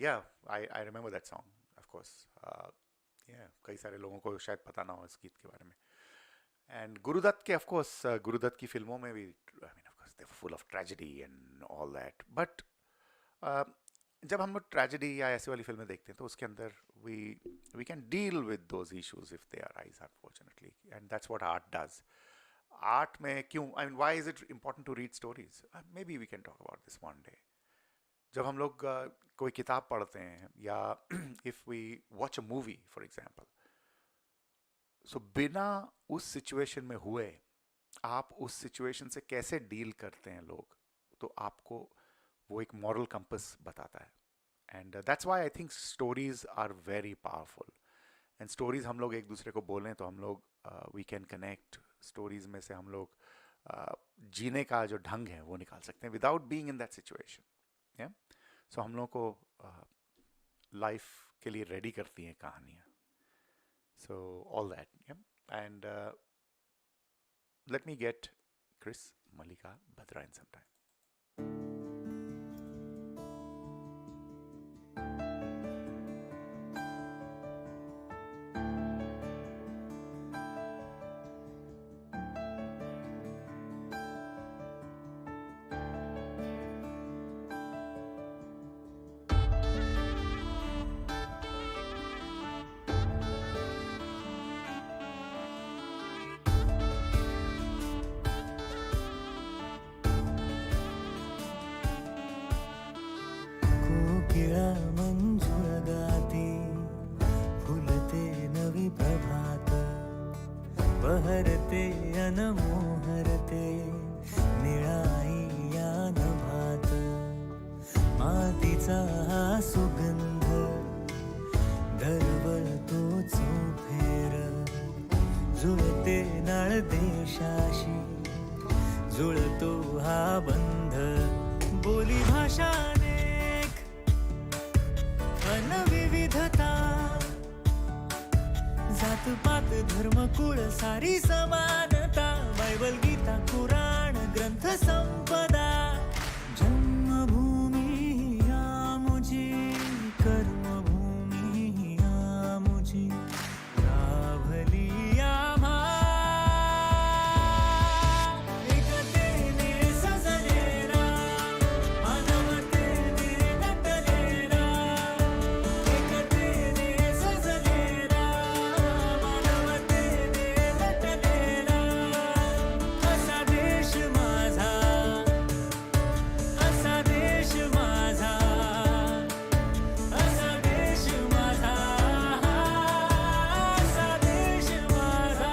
Yeah, I remember that song, of course. Yeah, कई सारे लोगों को शायद पता ना हो इस गीत के बारे में. And गुरुदत्त के, of course, गुरुदत्त की फिल्मों में भी, I mean, of course, they were full of tragedy and all that. But जब हम लोग tragedy या ऐसे वाली फिल्में देखते हैं तो उसके अंदर we can deal with those issues if they arise, unfortunately. And that's what art does. Art में क्यों, I mean, why is it important to read stories? Maybe we can talk about this one day. जब हम लोग कोई किताब पढ़ते हैं या if we watch a movie for example, so बिना उस सिचुएशन में हुए आप उस सिचुएशन से कैसे डील करते हैं लोग, तो आपको वो एक मॉरल कंपस बताता है. And that's why I think stories are very powerful. And stories हम लोग एक दूसरे को बोलें तो हम लोग वी कैन कनेक्ट. स्टोरीज में से हम लोग जीने का जो ढंग है वो निकाल सकते हैं without being in that situation. So हम लोगों को लाइफ के लिए रेडी करती हैं कहानियाँ. So all that, and let me get Chris Mallika Bhadra in some time. बंध बोली भाषा अनेक अन विविधता जात पात धर्म कुळ सारी समानता बायबल गीता कुराण ग्रंथ संपदा जन्मभूमी या मुझी कर्मभूमी या मुझी लाभली आम्हा एकतेने सजलेला मानवतेने नटलेला एकतेने सजलेला मानवतेने नटलेला असा देश माझा असा देश माझा असा देश माझा असा देश माझा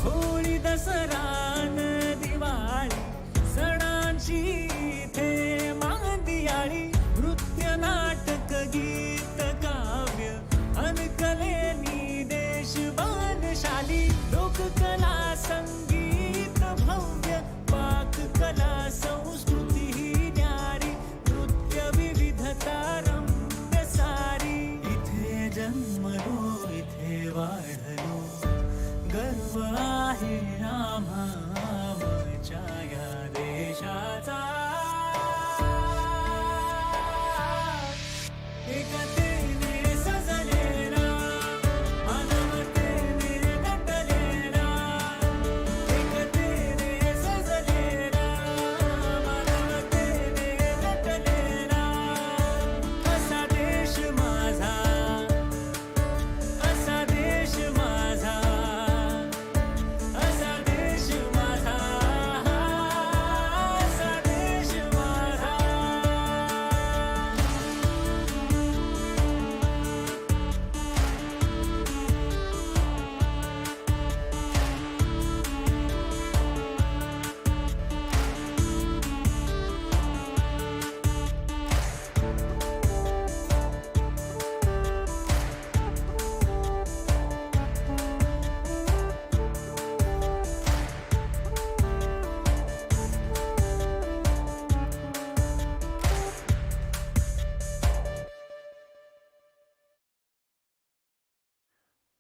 होळी दसरान दिवाळी सणांची इथे मांदियाळी नृत्य नाटक गीत काव्य अनकलेनी देश बानशाली लोककला संगीत भव्य पाककला संस्कृती ही न्यारी नृत्य विविधता रम्य सारी इथे जन्मलो इथे वाढलो गर्व आहे आम्हा आमच्या या देशाचा एकतेने सजलेला मानवतेने नटलेला एकतेने सजलेला मानवतेने नटलेला असा देश माझा असा देश माझा असा देश माझा असा देश माझा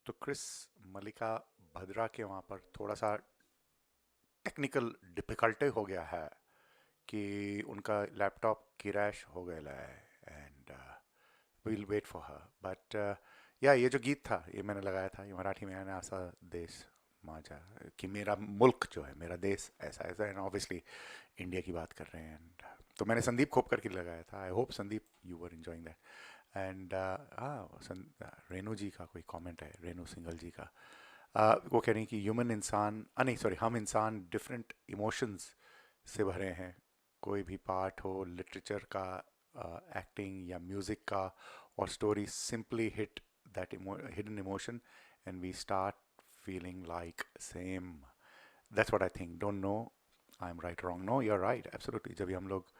तो क्रिस मलिका भद्रा के वहाँ पर थोड़ा सा टेक्निकल डिफिकल्टी हो गया है कि उनका लैपटॉप क्रैश हो गया है and we'll wait for her but yeah ये जो गीत था ये मैंने लगाया था ये मराठी में है ना ऐसा देश माझा कि मेरा मुल्क जो है मेरा देश ऐसा ऐसा एंड ऑब्वियसली इंडिया की बात कर रहे हैं एंड तो मैंने संदीप खोपकर के लिए लगाया था I hope Sandeep you were enjoying that and Renu ji का कोई कमेंट है रेनू सिंगल जी का वो कह रही हैं कि ह्यूमन इंसान नहीं सॉरी हम इंसान डिफरेंट इमोशंस से भरे हैं कोई भी पार्ट हो लिटरेचर का एक्टिंग या म्यूज़िक का और story simply hit that hidden emotion and we start feeling like same that's what I think don't know I am right wrong no you are right absolutely जब भी हम लोग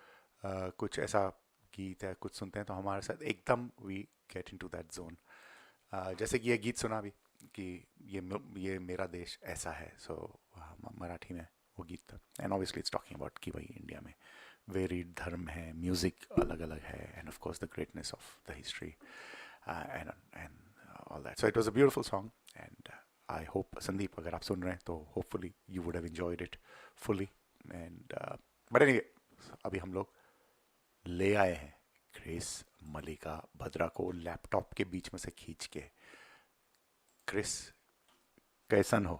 कुछ ऐसा गीत है कुछ सुनते हैं तो हमारे साथ एकदम we get into that zone जैसे कि ये गीत सुना भी कि ये मेरा देश ऐसा है सो मराठी में वो गीत था and obviously it's talking about कि भाई इंडिया में वेरिड धर्म है म्यूज़िक अलग अलग है and of course the greatness of the history and all that so it was a beautiful song and I hope Sandeep अगर आप सुन रहे हैं तो hopefully you would have enjoyed it fully and but anyway अभी हम लोग ले आए हैं क्रिस मलिका भद्रा को लैपटॉप के बीच में से खींच के क्रिस कैसन हो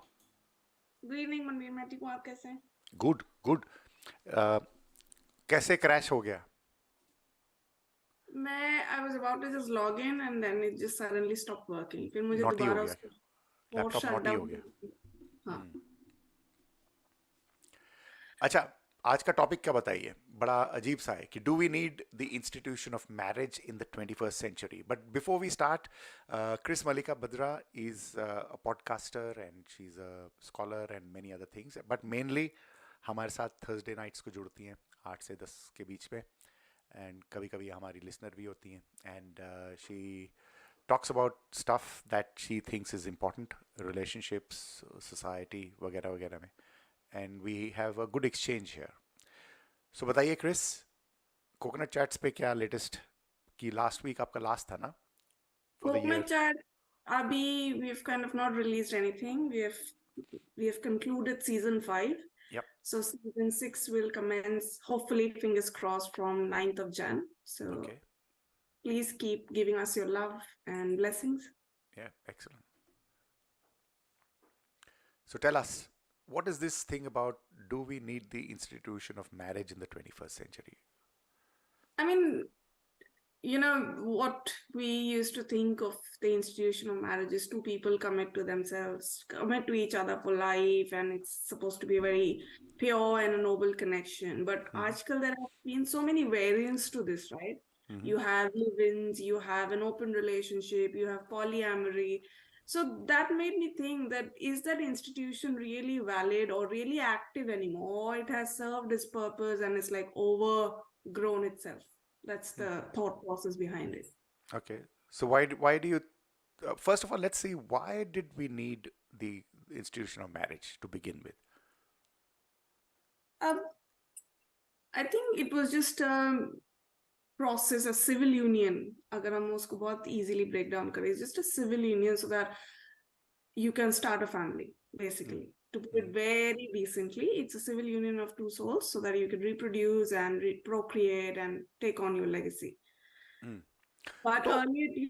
गुड इवनिंग मनबीर, मैं ठीक हूँ, आप कैसे हैं? गुड गुड कैसे क्रैश हो गया मैं I was about to just log in and then it just suddenly stop working, फिर मुझे Naughty हो दोबारा गया उसको क्या? और लैपटॉप शट नॉटी हो डाउन गया हाँ अच्छा आज का टॉपिक क्या बताइए, बड़ा अजीब सा है कि do we need the institution of marriage in the 21st century. But before we start, Chris Mallika Bhadra is a podcaster and she is a scholar and many other things, but mainly हमारे साथ Thursday nights को जुड़ती हैं 8 से 10 के बीच में, and कभी कभी हमारी लिसनर भी होती हैं, and she talks about stuff that she thinks is important, relationships, society वगैरह वगैरह में, and we have a good exchange here. So बताइए क्रिस, कोकोनट चैट्स पे क्या लेटेस्ट, कि लास्ट वीक आपका लास्ट था ना for the Coconut year? Chat, Abhi, we've kind of not released anything. We have concluded season 5. Yep. So season 6 will commence, hopefully, fingers crossed, from 9th of Jan. So Okay. please keep giving us your love and blessings. Yeah, excellent. So tell us, what is this thing about do we need the institution of marriage in the 21st century? I mean, you know, what we used to think of the institution of marriage is two people commit to themselves, commit to each other for life, and it's supposed to be a very pure and a noble connection. But aajkal there have been so many variants to this, right? You have live-ins, you have an open relationship, you have polyamory. So that made me think that is that institution really valid or really active anymore? Or it has served its purpose and it's like overgrown itself. That's the thought process behind it. Okay. So why do you first of all, let's see, why did we need the institution of marriage to begin with? I think it was just a process, a civil union. Agar hum usko bahut easily break down kare, it's just a civil union so that you can start a family, basically. To put it very decently, it's a civil union of two souls so that you can reproduce and procreate and take on your legacy. But earlier,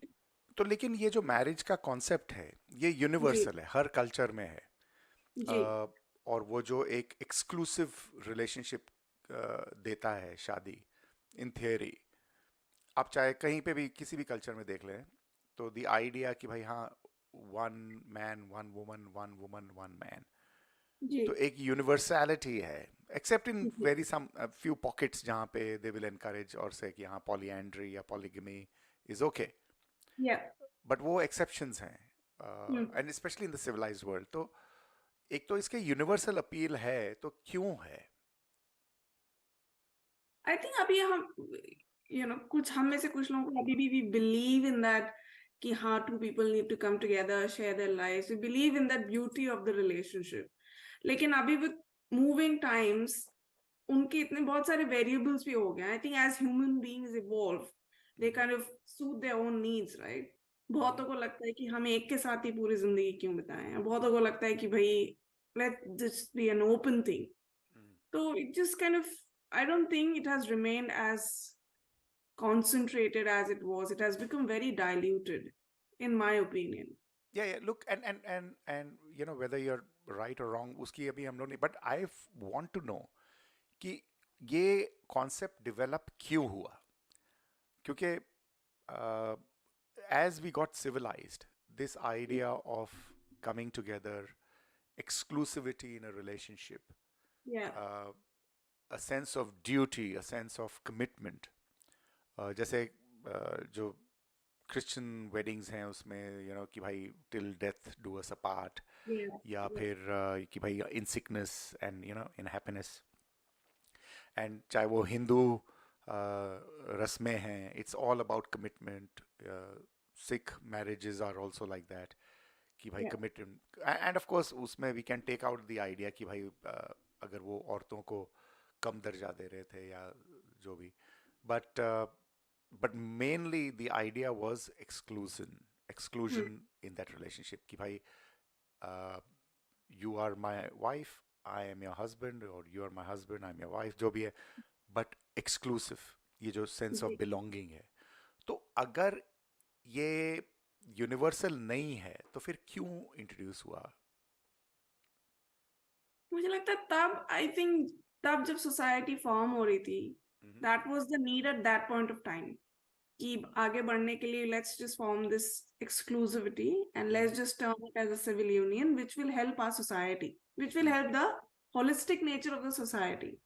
तो लेकिन ये जो marriage का concept है ये universal है, हर culture में है. जी, और वो जो एक एक्सक्लूसिव रिलेशनशिप देता है शादी, इन थियोरी, आप चाहे कहीं पे भी किसी भी कल्चर में देख लें, तो द आइडिया कि भाई हाँ, one man one woman, one woman one man, जी, तो एक यूनिवर्सैलिटी है, except in very some few pockets जहाँ पे दे विल एनकरेज और से कि हाँ पॉलीएंड्री या polygamy is okay, yeah. But वो एक्सेप्शंस हैं, and specially in the civilised world. तो एक तो इसके यूनिवर्सल अपील है, तो क्यों है? I think अभी हम, कुछ हम में से कुछ लोगों को अभी भी we believe in that कि हाँ, two people need to come together, share their lives. We believe in that beauty of the relationship. लेकिन अभी with moving times, उनके इतने बहुत सारे variables भी हो गए. I think as human beings evolve, they kind of suit their own needs, right? बहुतों को लगता है कि हम एक के साथ ही पूरी जिंदगी क्यों बिताएं, बहुतों को लगता है कि भाई let this be an open thing. So it just kind of, I don't think it has remained as concentrated as it was. It has become very diluted, in my opinion. Yeah, look, and whether you're right or wrong, उसकी अभी हम लोग नहीं, but I want to know कि ये concept develop क्यों हुआ? क्योंकि as we got civilized, this idea of coming together, exclusivity in a relationship, Yeah. a sense of duty, a sense of commitment, जैसे जो क्रिश्चियन वेडिंग्स हैं उसमें कि भाई till death do us apart, या फिर कि भाई in sickness and in happiness, and चाहे वो हिंदू रस्में हैं, it's all about commitment. Sikh marriages are also like that कि भाई कमिटमेंट, एंड ऑफ कोर्स उसमें we can take out the idea कि भाई अगर वो औरतों को कम दर्जा दे रहे थे या जो भी, but mainly the idea was exclusion in that relationship कि भाई you are my wife, I am your husband, or you are my husband, I am your wife, जो भी है, but exclusive, ये जो sense of belonging है. तो अगर ये यूनिवर्सल नहीं है तो फिर क्यों इंट्रोड्यूस हुआ? मुझे लगता है तब, आई थिंक तब जब सोसाइटी फॉर्म हो रही थी, that was the need at that point of time कि आगे बढ़ने के लिए let's just form this exclusivity and let's just turn it as a civil union which will help our society, which will help the holistic nature of the society.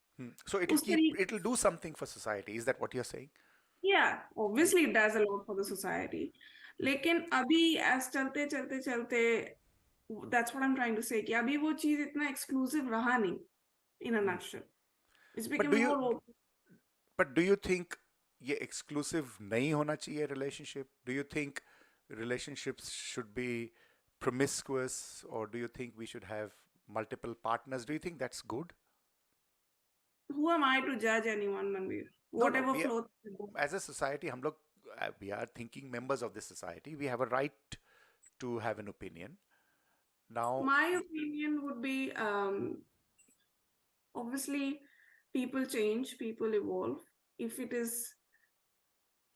So उस तरीके it'll do something for society. Is that what you're saying? Yeah, obviously it does a lot for the society. लेकिन अभी as चलते चलते चलते that's what I'm trying to say कि अभी वो चीज इतना exclusive रहा नहीं in a nutshell. It's But become more open. do you think ये exclusive नहीं होना चाहिए relationship? Do you think relationships should be promiscuous, or do you think we should have multiple partners? Do you think that's good? Who am I to judge anyone, Manbir? No, Whatever we floats. as a society, हम लोग we are thinking members of this society. We have a right to have an opinion. Now, My opinion would be obviously people change, people evolve. If it is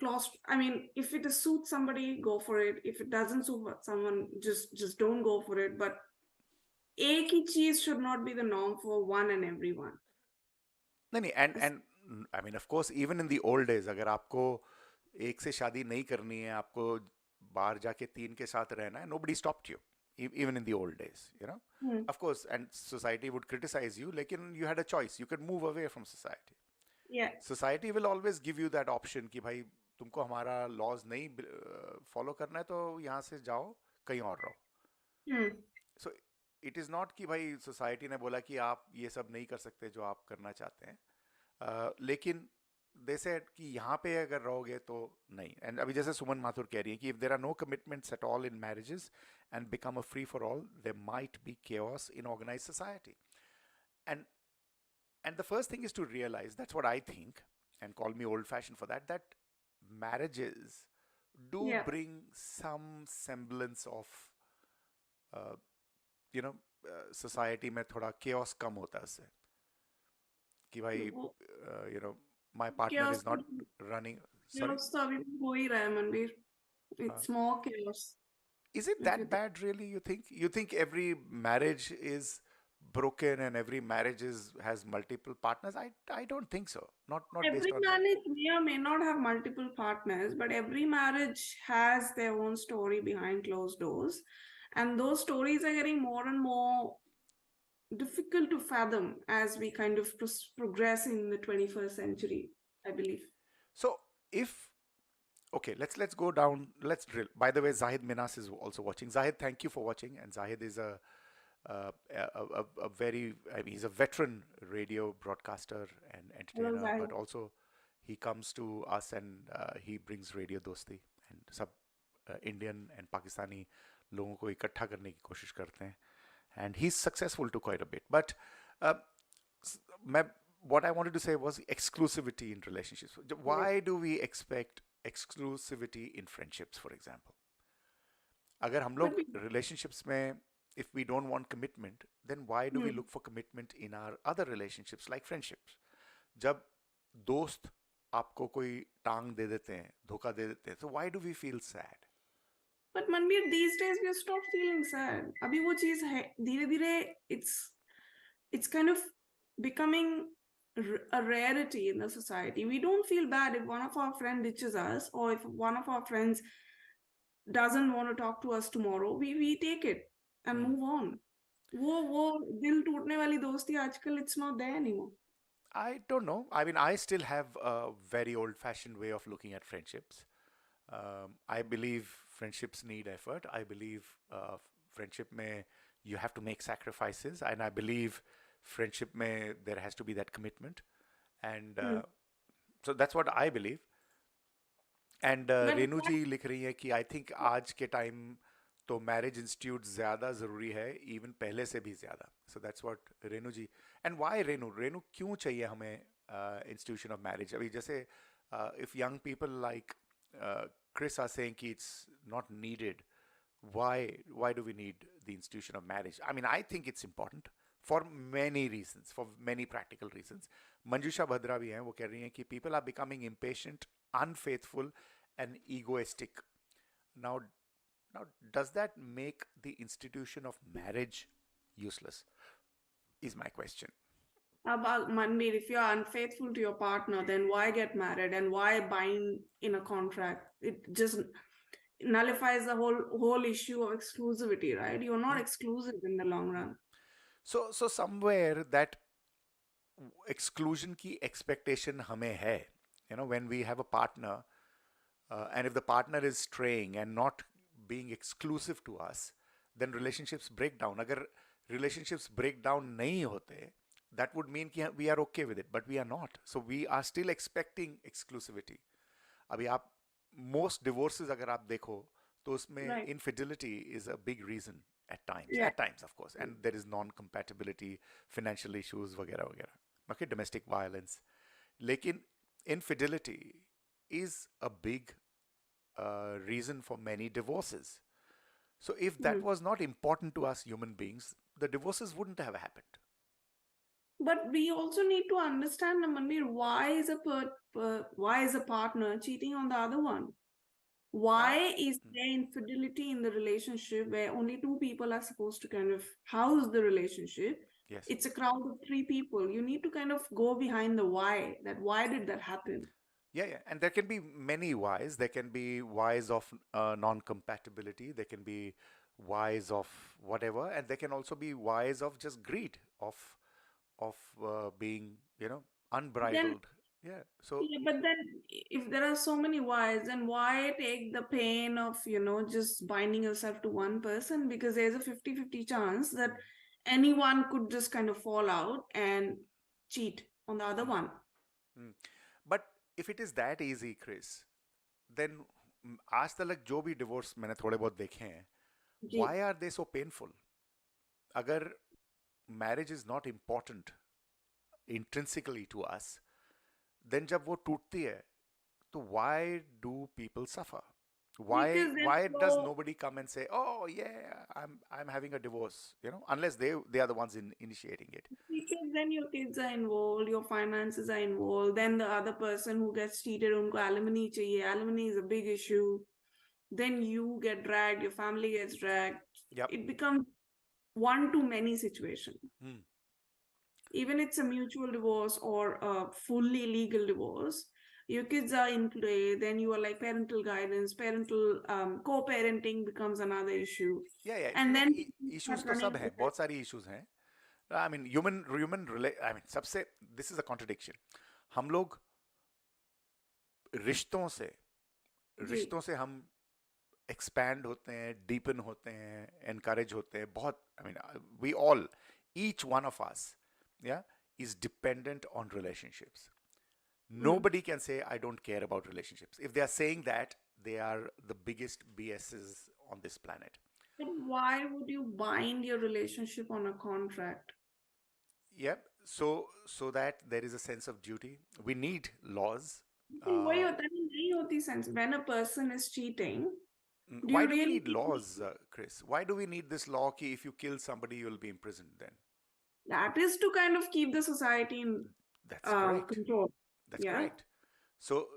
if it suits somebody, go for it. If it doesn't suit someone, just don't go for it. But एक ही चीज should not be the norm for one and everyone. नहीं and I mean of course even in the old days अगर आपको एक से शादी नहीं करनी है, आपको बाहर जाके 3 के साथ रहना है, nobody stopped you even in the old days, you know. Of course, and society would criticize you, लेकिन you had a choice, you could move away from society. Yeah. Society will always give you that option कि भाई तुमको हमारा laws नहीं follow करना है तो यहाँ से जाओ, कहीं और रहो. So it is not कि भाई society ने बोला कि आप ये सब नहीं कर सकते जो आप करना चाहते हैं, लेकिन they said कि यहाँ पे अगर रहोगे तो नहीं. And अभी जैसे सुमन माथुर कह रही है कि if there are no commitments at all in marriages and become a free for all, there might be chaos in organized society. And the first thing is to realize, that's what I think, and call me old fashioned for that, that marriages do bring some semblance of society में थोड़ा chaos कम होता है उससे कि भाई my partner is not running. Sorry? Chaos तो अभी भी हो ही रहा है, Manbir. It's more chaos. Is it that bad really, you think? You think every marriage is broken and every marriage has multiple partners? I don't think so. Not Every based on marriage may or may not have multiple partners, but every marriage has their own story behind closed doors. And those stories are getting more and more difficult to fathom as we kind of progress in the 21st century, I believe. So okay, let's go down, let's drill. By the way, Zahid Minas is also watching. Zahid, thank you for watching. And Zahid is a very, he's a veteran radio broadcaster and entertainer. Hello, but also he comes to us and he brings Radio Dosti and सब Indian and Pakistani लोगों को इकट्ठा करने की कोशिश करते हैं. And he's successful to quite a bit. But what I wanted to say was exclusivity in relationships. Why do we expect exclusivity in friendships, for example? अगर हम लोग relationships में, if we don't want commitment, then why do we look for commitment in our other relationships like friendships? जब दोस्त आपको कोई टांग दे देते हैं, धोखा दे देते हैं, so why do we feel sad? But Manbir, these days we have stopped feeling sad. अभी वो चीज है, धीरे-धीरे it's kind of becoming a rarity in the society. We don't feel bad if one of our friends ditches us, or if one of our friends doesn't want to talk to us tomorrow. We take it and move on. वो दिल टूटने वाली दोस्ती आजकल, it's not there anymore. I don't know. I mean, I still have a very old-fashioned way of looking at friendships. I believe friendships need effort. I believe friendship mein you have to make sacrifices, and I believe friendship mein there has to be that commitment, and so that's what I believe. And Renu ji लिख रही है कि I think आज के time तो marriage institute ज़्यादा ज़रूरी है, even पहले से भी ज़्यादा. So that's what Renu ji. And why Renu? Renu क्यों चाहिए हमें institution of marriage? अभी जैसे if young people like Chris are saying कि it's not needed, why do we need the institution of marriage? I mean, I think it's important for many reasons, for many practical reasons. Manjusha Bhadra भी हैं, वो कह रही हैं कि people are becoming impatient, unfaithful and egoistic. Now does that make the institution of marriage useless? Is my question. About Manbir, if you're unfaithful to your partner, then why get married and why bind in a contract? It just nullifies the whole issue of exclusivity, right? You're not exclusive in the long run. So somewhere that exclusion की expectation हमें है. When we have a partner, and if the partner is straying and not being exclusive to us, then relationships break down. अगर relationships break down नहीं होते, that would mean कि we are okay with it, but we are not. So we are still expecting exclusivity. अभी आप most divorces अगर आप देखो तो उसमें Right. infidelity is a big reason Yeah. at times of course, and there is non-compatibility, financial issues वगैरह वगैरह, okay, domestic violence. लेकिन infidelity is a big reason for many divorces. So if that was not important to us human beings, the divorces wouldn't have happened. But we also need to understand, Manbir, why is a partner cheating on the other one? Why is there infidelity in the relationship where only two people are supposed to kind of house the relationship? Yes. It's a crowd of three people. You need to kind of go behind the why. That why did that happen? Yeah. And there can be many whys. There can be whys of non-compatibility. There can be whys of whatever, and there can also be whys of just greed, of being, unbridled. Yeah. So Yeah, but then if there are so many whys, then why take the pain of, just binding yourself to one person? Because there's a 50-50 chance that anyone could just kind of fall out and cheat on the other one. but if it is that easy, Chris, then आज तक जो भी divorce मैंने थोड़े बहुत देखे हैं, जी. why are they so painful? अगर marriage is not important intrinsically to us, then जब वो टूटती है, तो why do people suffer? Because Why there's does no- nobody come and say, oh yeah, I'm having a divorce, unless they are the ones initiating it. Because then your kids are involved, your finances are involved, then the other person who gets cheated, unko alimony chahiye. Alimony is a big issue. Then you get dragged, your family gets dragged. Yep. It becomes one to many situation. Even it's a mutual divorce or a fully legal divorce, your kids are in play, then you are like parental guidance, parental co-parenting becomes another issue. Yeah. And then issues तो सब हैं, बहुत सारी issues हैं. I mean, सबसे, this is a contradiction. हम लोग रिश्तों से हम expand होते हैं, deepen होते हैं, encourage होते हैं, बहुत, we all, each one of us, is dependent on relationships. Nobody can say, I don't care about relationships. If they are saying that, they are the biggest BSs on this planet. But why would you bind your relationship on a contract? Yep. So that there is a sense of duty. We need laws. वही होता है, नहीं होती sense. When a person is cheating, Why do we need laws, Chris? Why do we need this law कि if you kill somebody, you will be imprisoned then? That is to kind of keep the society in That's correct. control. That's correct. So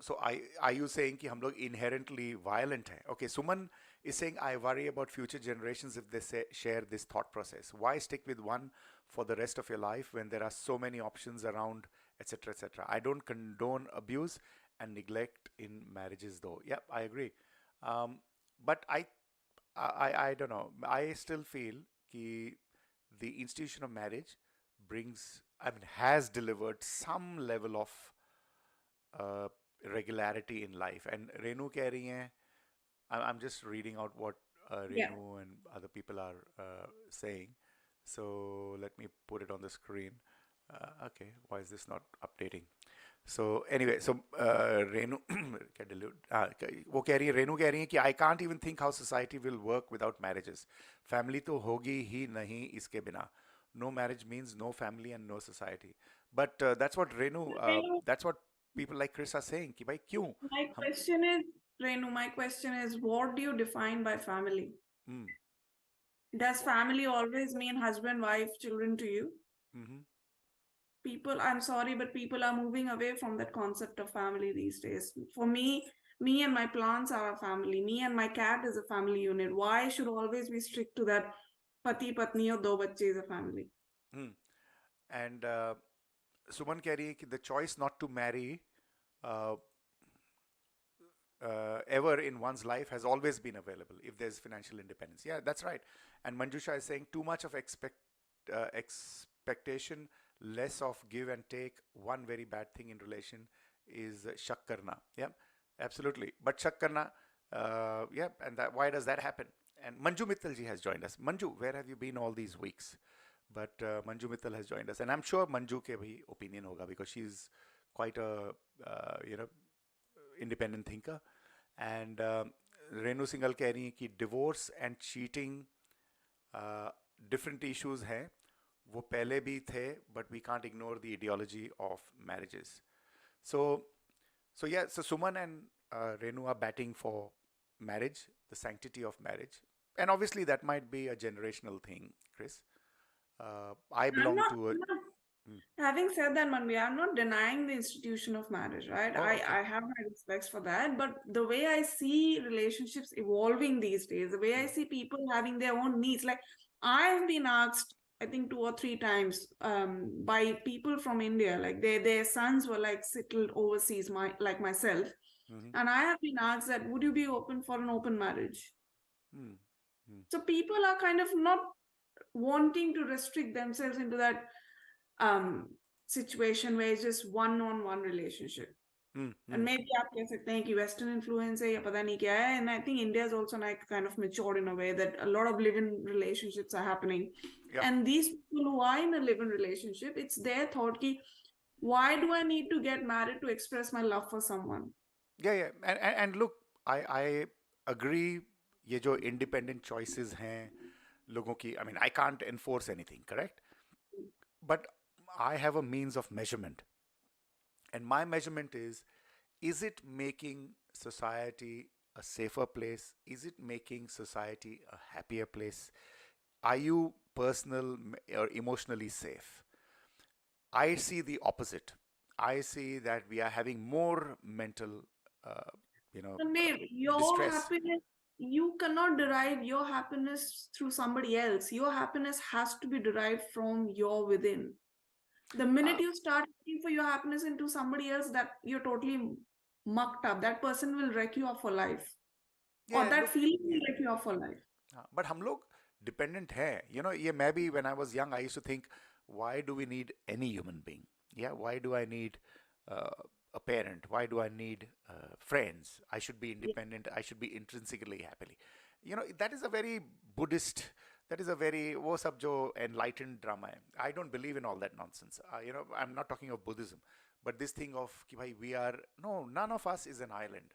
are you saying कि हम लोग inherently violent हैं? Okay, Suman is saying, I worry about future generations if they share this thought process. Why stick with one for the rest of your life when there are so many options around, etc., etc.? I don't condone abuse and neglect in marriages, though. Yep, I agree. But I don't know. I still feel that the institution of marriage has delivered some level of regularity in life. And Renu keh rahi hai, I'm just reading out what Renu and other people are saying. So let me put it on the screen. Okay, why is this not updating? So anyway, so Renu वो कह रही है, रेनू कह रही है कि I can't even think how society will work without marriages. Family तो होगी ही नहीं इसके बिना. No marriage means no family and no society. But that's what Renu, that's what people like Chris are saying. कि भाई क्यों? My question is, Renu, what do you define by family? Does family always mean husband, wife, children to you? People, I'm sorry, but people are moving away from that concept of family these days. For me and my plants are a family. Me and my cat is a family unit. Why should always be strict to that pati, patni or do bacche is a family? And Suman keh rahi hai कि the choice not to marry ever in one's life has always been available if there's financial independence. Yeah, that's right. And Manjusha is saying too much of expectation less of give and take. One very bad thing in relation is shak karna. Yeah, absolutely. But shak karna, yeah, and why does that happen? And Manju Mittal ji has joined us. Manju, where have you been all these weeks? But Manju Mittal has joined us, and I'm sure Manju ke bhi opinion hoga because she's quite a independent thinker. And Renu Singhal कह रही हैं कि divorce and cheating different issues हैं, वो पहले भी थे, but we can't ignore the ideology of marriages. So yeah, so Suman and Renu are batting for marriage, the sanctity of marriage, and obviously that might be a generational thing, Chris. I belong to a. Having said that, Manbir, I'm not denying the institution of marriage, right? Oh, okay. I have my respects for that. But the way I see relationships evolving these days, the way I see people having their own needs, like I've been asked, I think 2 or 3 times by people from India, like their sons were like settled overseas, like myself. And I have been asked that, would you be open for an open marriage? So people are kind of not wanting to restrict themselves into that situation where it's just one-on-one relationship. And maybe आप कह सकते हैं कि Western influence है या पता नहीं क्या है. And I think India is also like kind of matured in a way that a lot of live-in relationships are happening. Yep. And these people who are in a live-in relationship, it's their thought कि why do I need to get married to express my love for someone? Yeah. And look, I agree. ये जो independent choices हैं लोगों की, I mean, I can't enforce anything, correct? But I have a means of measurement. And my measurement is it making society a safer place? Is it making society a happier place? Are you personal or emotionally safe? I see the opposite. I see that we are having more mental, Manbir, your distress. happiness, you cannot derive your happiness through somebody else. Your happiness has to be derived from your within. The minute you start looking for your happiness into somebody else, that you're totally mucked up. That person will wreck you off for life. Or that feeling will wreck you off for life. But हम लोग dependent हैं. ये मैं भी, when I was young, I used to think, why do we need any human being? Yeah, why do I need a parent? Why do I need friends? I should be independent. I should be intrinsically happy. That is a very Buddhist, that is a very वो सब जो enlightened drama है. I don't believe in all that nonsense. I'm not talking of Buddhism, but this thing of कि भाई none of us is an island.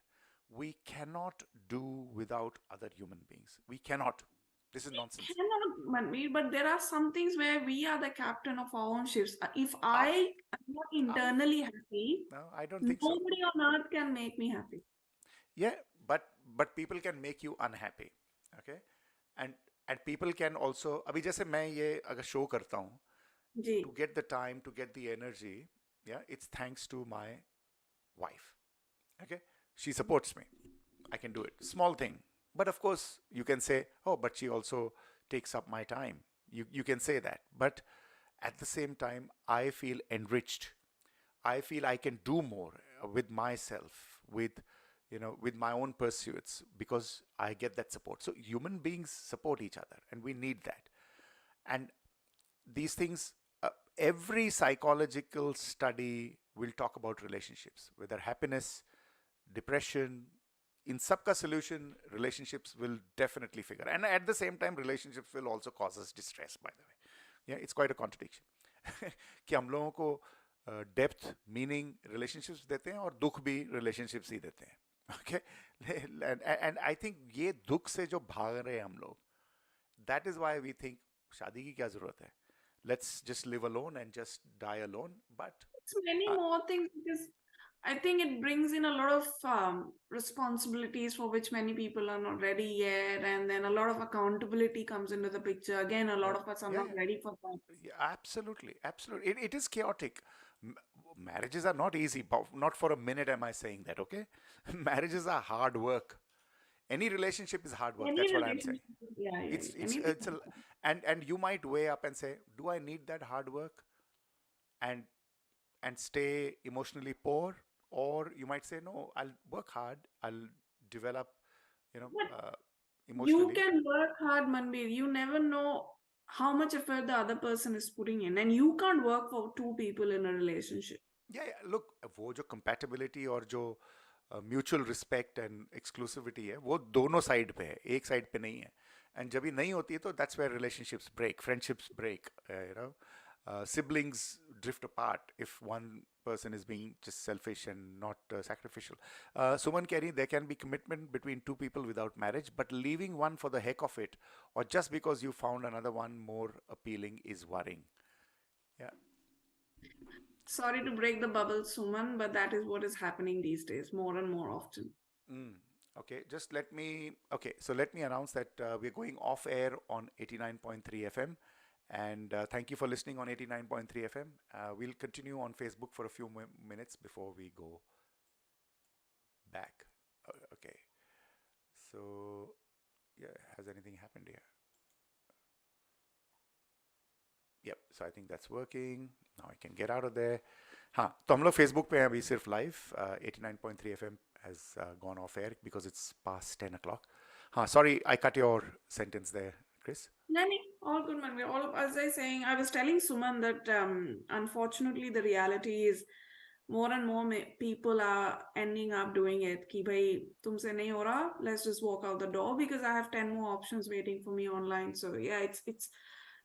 We cannot do without other human beings. We cannot. This is nonsense. Cannot, Manbir, but there are some things where we are the captain of our own ships. If I am not internally happy, no, I don't think so. Nobody on earth can make me happy. Yeah, but people can make you unhappy. Okay, and people can also. अभी जैसे मैं ये अगर show करता हूँ, to get the time, to get the energy, yeah, it's thanks to my wife. Okay, she supports me. I can do it. Small thing. But of course, you can say, oh, but she also takes up my time. You can say that. But at the same time, I feel enriched. I feel I can do more with myself, with my own pursuits, because I get that support. So human beings support each other, and we need that. And these things, every psychological study will talk about relationships, whether happiness, depression, in सबका solution, relationships will definitely figure. And at the same time, relationships will also cause us distress, by the way. Yeah, it's quite a contradiction. कि हम लोगों को depth, meaning relationships देते हैं और दुख भी relationships ही देते हैं. Okay? And I think ये दुख से जो भाग रहे हैं हम लोग, that is why we think शादी की क्या जरूरत है? Let's just live alone and just die alone. But it's many more things, because I think it brings in a lot of responsibilities for which many people are not ready yet, and then a lot of accountability comes into the picture. Again, a lot of us are not ready for that. Yeah, absolutely. It is chaotic. Marriages are not easy. Not for a minute am I saying that, okay? Marriages are hard work. Any relationship is hard work. That's what I'm saying. Yeah. And you might weigh up and say, do I need that hard work? And stay emotionally poor? Or you might say, no, I'll work hard. I'll develop, emotionally. You can work hard, Manbir. You never know how much effort the other person is putting in, and you can't work for two people in a relationship. Yeah, look, वो जो compatibility और जो mutual respect and exclusivity है वो दोनों side पे है, एक साइड पे नहीं है. एंड जब ये नहीं होती है तो that's where relationships break, friendships break, you know, siblings drift apart if one person is being just selfish and not sacrificial. Suman Kerry, there can be commitment between two people without marriage, but leaving one for the heck of it, or just because you found another one more appealing, is worrying. Yeah. Sorry to break the bubble, Suman, but that is what is happening these days more and more often. Okay, just let me. Okay, so let me announce that we're going off air on 89.3 FM, and thank you for listening on 89.3 FM. We'll continue on Facebook for a few minutes before we go back. Okay, so yeah, has anything happened here? Yep, so I think that's working. Now I can get out of there. हाँ, तो हम लोग Facebook पे हैं अभी सिर्फ live. 89.3 FM has gone off air because it's past 10 o'clock. हाँ, sorry, I cut your sentence there, Chris. No, all good, Manbir. All of, as I saying, I was telling Suman that unfortunately the reality is more and more people are ending up doing it. Ki bhai, tumse nahi ho raha, let's just walk out the door because I have 10 more options waiting for me online. So yeah, it's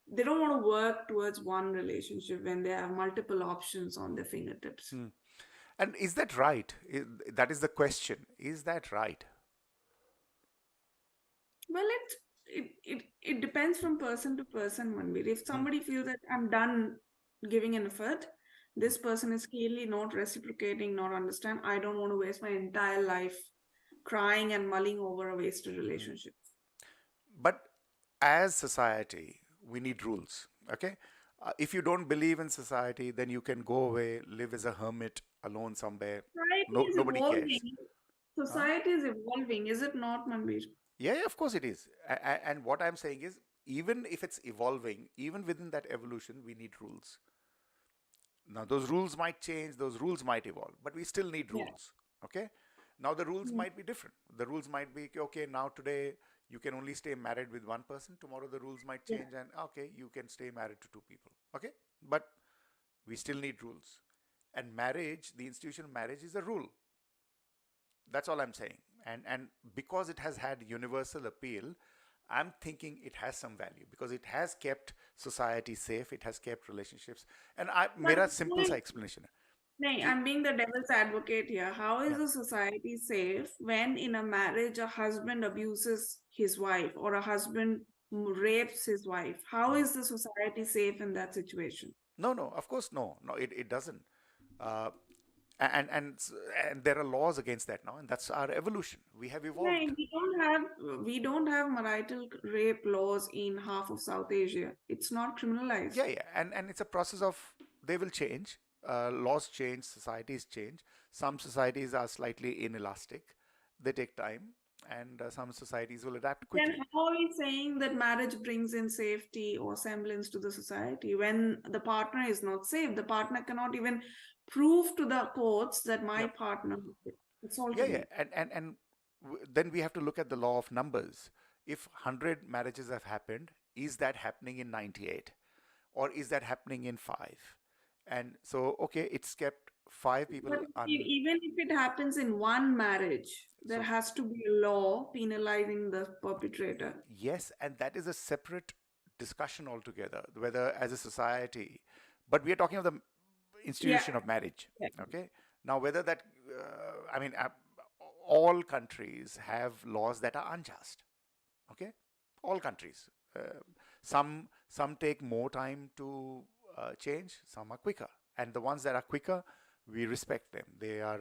they don't want to work towards one relationship when they have multiple options on their fingertips. And is that right? That is the question. Is that right? Well, it depends from person to person, Manbir. If somebody feels that I'm done giving an effort, this person is clearly not reciprocating, not understand. I don't want to waste my entire life crying and mulling over a wasted relationship. But as society, we need rules. Okay, if you don't believe in society, then you can go away, live as a hermit alone somewhere. Nobody cares. Society is evolving, is it not, Manbir? Yeah, of course it is. And what I'm saying is, even if it's evolving, even within that evolution, we need rules. Now, those rules might change, those rules might evolve, but we still need rules. Okay? Now, the rules might be different. The rules might be, okay, now today you can only stay married with one person. Tomorrow the rules might change and, okay, you can stay married to two people. Okay? But we still need rules. And marriage, the institution of marriage is a rule. That's all I'm saying. And because it has had universal appeal, I'm thinking it has some value because it has kept society safe, it has kept relationships. And मेरा simple सा explanation है. No, I'm being the devil's advocate here. How is the society safe when in a marriage a husband abuses his wife or a husband rapes his wife? How is the society safe in that situation? No, of course no, it doesn't. And there are laws against that now, and that's our evolution. We have evolved. No, we don't have marital rape laws in half of South Asia. It's not criminalized. Yeah, and it's a process of, they will change. Laws change, societies change. Some societies are slightly inelastic. They take time, and some societies will adapt quickly. Then how are we saying that marriage brings in safety or semblance to the society when the partner is not safe? The partner cannot even prove to the courts that my partner assaulted me. And then we have to look at the law of numbers. If 100 marriages have happened, is that happening in 98? Or is that happening in 5? And so, okay, it's kept 5 people. But even if it happens in one marriage, there has to be a law penalizing the perpetrator. Yes, and that is a separate discussion altogether, whether as a society, but we are talking of the institution of marriage. Okay, now whether that, all countries have laws that are unjust. Okay, all countries. Some take more time to change, some are quicker, and the ones that are quicker, we respect them. They are,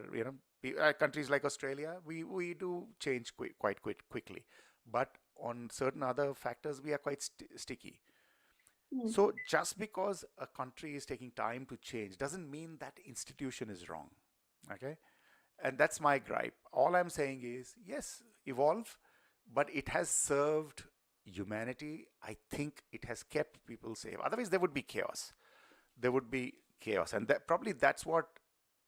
countries like Australia, we do change quite quickly, but on certain other factors we are quite sticky. So just because a country is taking time to change doesn't mean that institution is wrong. Okay, and that's my gripe. All I'm saying is, yes, evolve, but it has served humanity. I think it has kept people safe. Otherwise there would be chaos. And probably that's what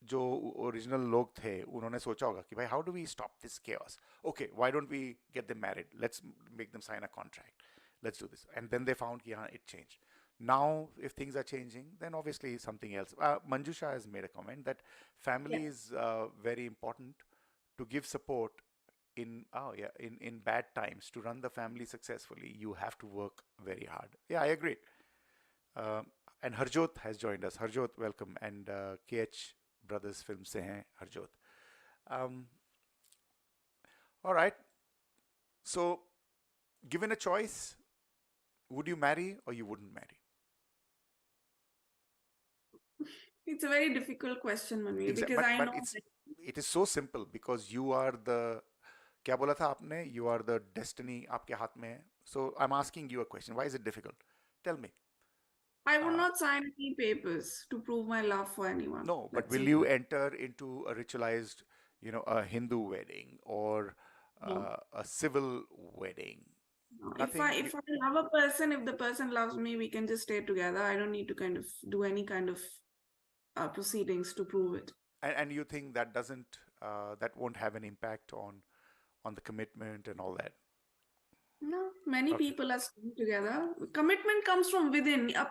जो original लोग थे उन्होंने सोचा होगा कि भाई, how do we stop this chaos? Okay, why don't we get them married? Let's make them sign a contract. let's do this. And then they found it changed. Now, if things are changing, then obviously something else. Manjusha has made a comment that family is very important to give support in bad times. To run the family successfully, you have to work very hard. Yeah, I agree. And Harjot has joined us. Harjot, welcome. And KH Brothers Film se hain Harjot. All right. So, given a choice, would you marry or you wouldn't marry? It's a very difficult question, Manbir, because but, I but know it is so simple because you are the क्या बोला था आपने? You are the destiny, आपके हाथ में है. So I'm asking you a question. Why is it difficult? Tell me. I would not sign any papers to prove my love for anyone. No, but That's will it. you enter into a ritualized, a Hindu wedding or No. a civil wedding? No. Nothing. If I love a person, if the person loves me, we can just stay together. I don't need to kind of do any kind of proceedings to prove it. And you think that that won't have an impact on the commitment and all that? No, many Okay. people are staying together. Commitment comes from within. A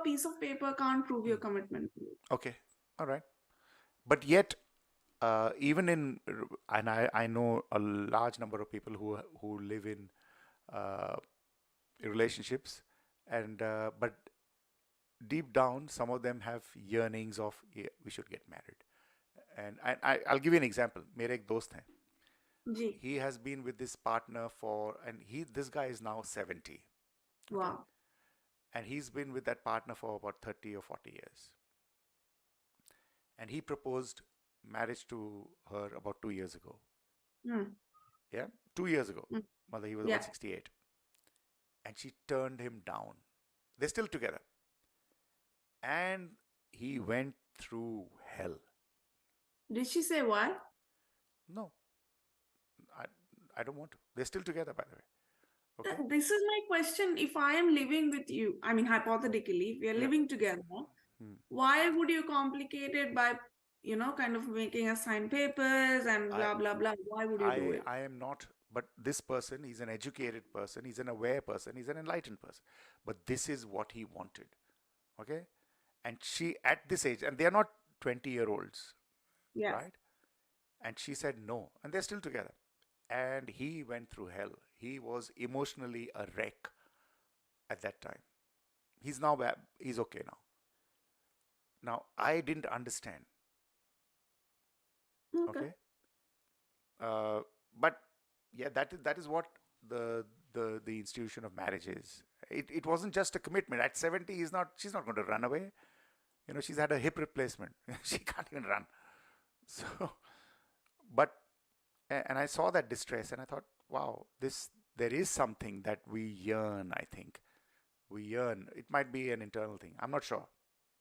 piece of paper can't prove your commitment. Okay, all right. But yet, even and I know a large number of people who live in relationships, and but deep down, some of them have yearnings of we should get married. And I'll give you an example. मेरे एक दोस्त हैं. Ji. He has been with this partner this guy is now 70. Wow. And he's been with that partner for about 30 or 40 years. And he proposed marriage to her about 2 years ago. Yeah, 2 years ago. Mother, he was about 68. And she turned him down. They're still together. And he went through hell. Did she say why? No. I don't want to. They're still together, by the way. Okay. This is my question. If I am living with you, I mean, hypothetically, if we are living together, why would you complicate it by, kind of making us sign papers and blah, blah, blah? Why would you do it? I am not, but this person, he's an educated person, he's an aware person, he's an enlightened person. But this is what he wanted. Okay? And she, at this age, and they're not 20-year-olds. Yeah. Right? And she said no. And they're still together. And he went through hell. He was emotionally a wreck at that time. He's now back. He's okay now. Now, I didn't understand. Okay. But yeah, that is what the institution of marriage is. It wasn't just a commitment. At 70, she's not going to run away. She's had a hip replacement. She can't even run. So, and I saw that distress and I thought, wow, there is something that we yearn, I think. We yearn. It might be an internal thing. I'm not sure.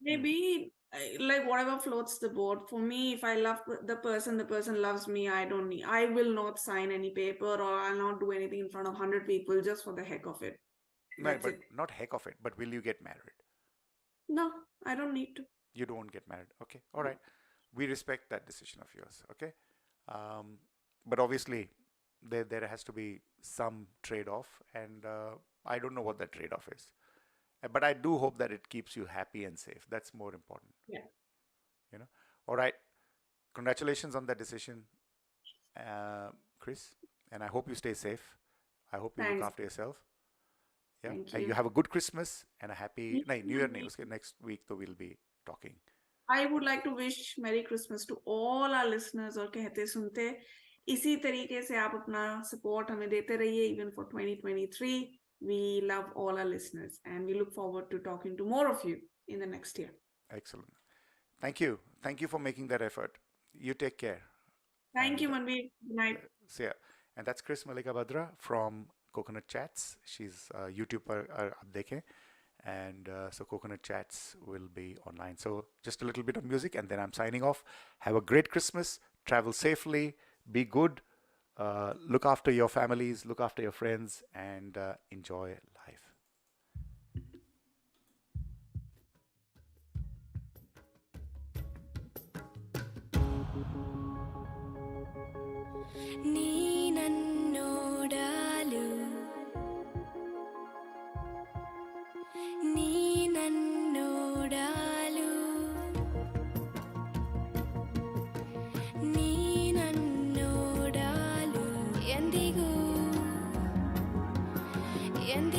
Maybe like whatever floats the boat. For me, if I love the person loves me, I will not sign any paper or I'll not do anything in front of 100 people just for the heck of it. No, but not heck of it, but will you get married? No, I don't need to. You don't get married. Okay. All right. We respect that decision of yours. Okay. But obviously, there has to be some trade-off, and I don't know what that trade-off is. But I do hope that it keeps you happy and safe. That's more important. Yeah. All right. Congratulations on that decision, Chris. And I hope you stay safe. I hope you look after yourself. Yeah. Thank And you. you have a good Christmas and a happy New Year. Next week, though, we'll be talking. I would like to wish Merry Christmas to all our listeners और कहते सुनते इसी तरीके से आप अपना support हमें देते रहिए even for 2023. We love all our listeners and we look forward to talking to more of you in the next year. Excellent. Thank you. Thank you for making that effort. You take care. Thank you, Manbir. Good night. See ya. And that's Mallika Bhadra from Coconut Chats. She's YouTube पर आप देखें. And so Coconut Chats will be online. So just a little bit of music and then I'm signing off. Have a great Christmas. Travel safely. Be good. Look after your families. Look after your friends. And enjoy life. ನೀ ನನ್ನೋಡಲು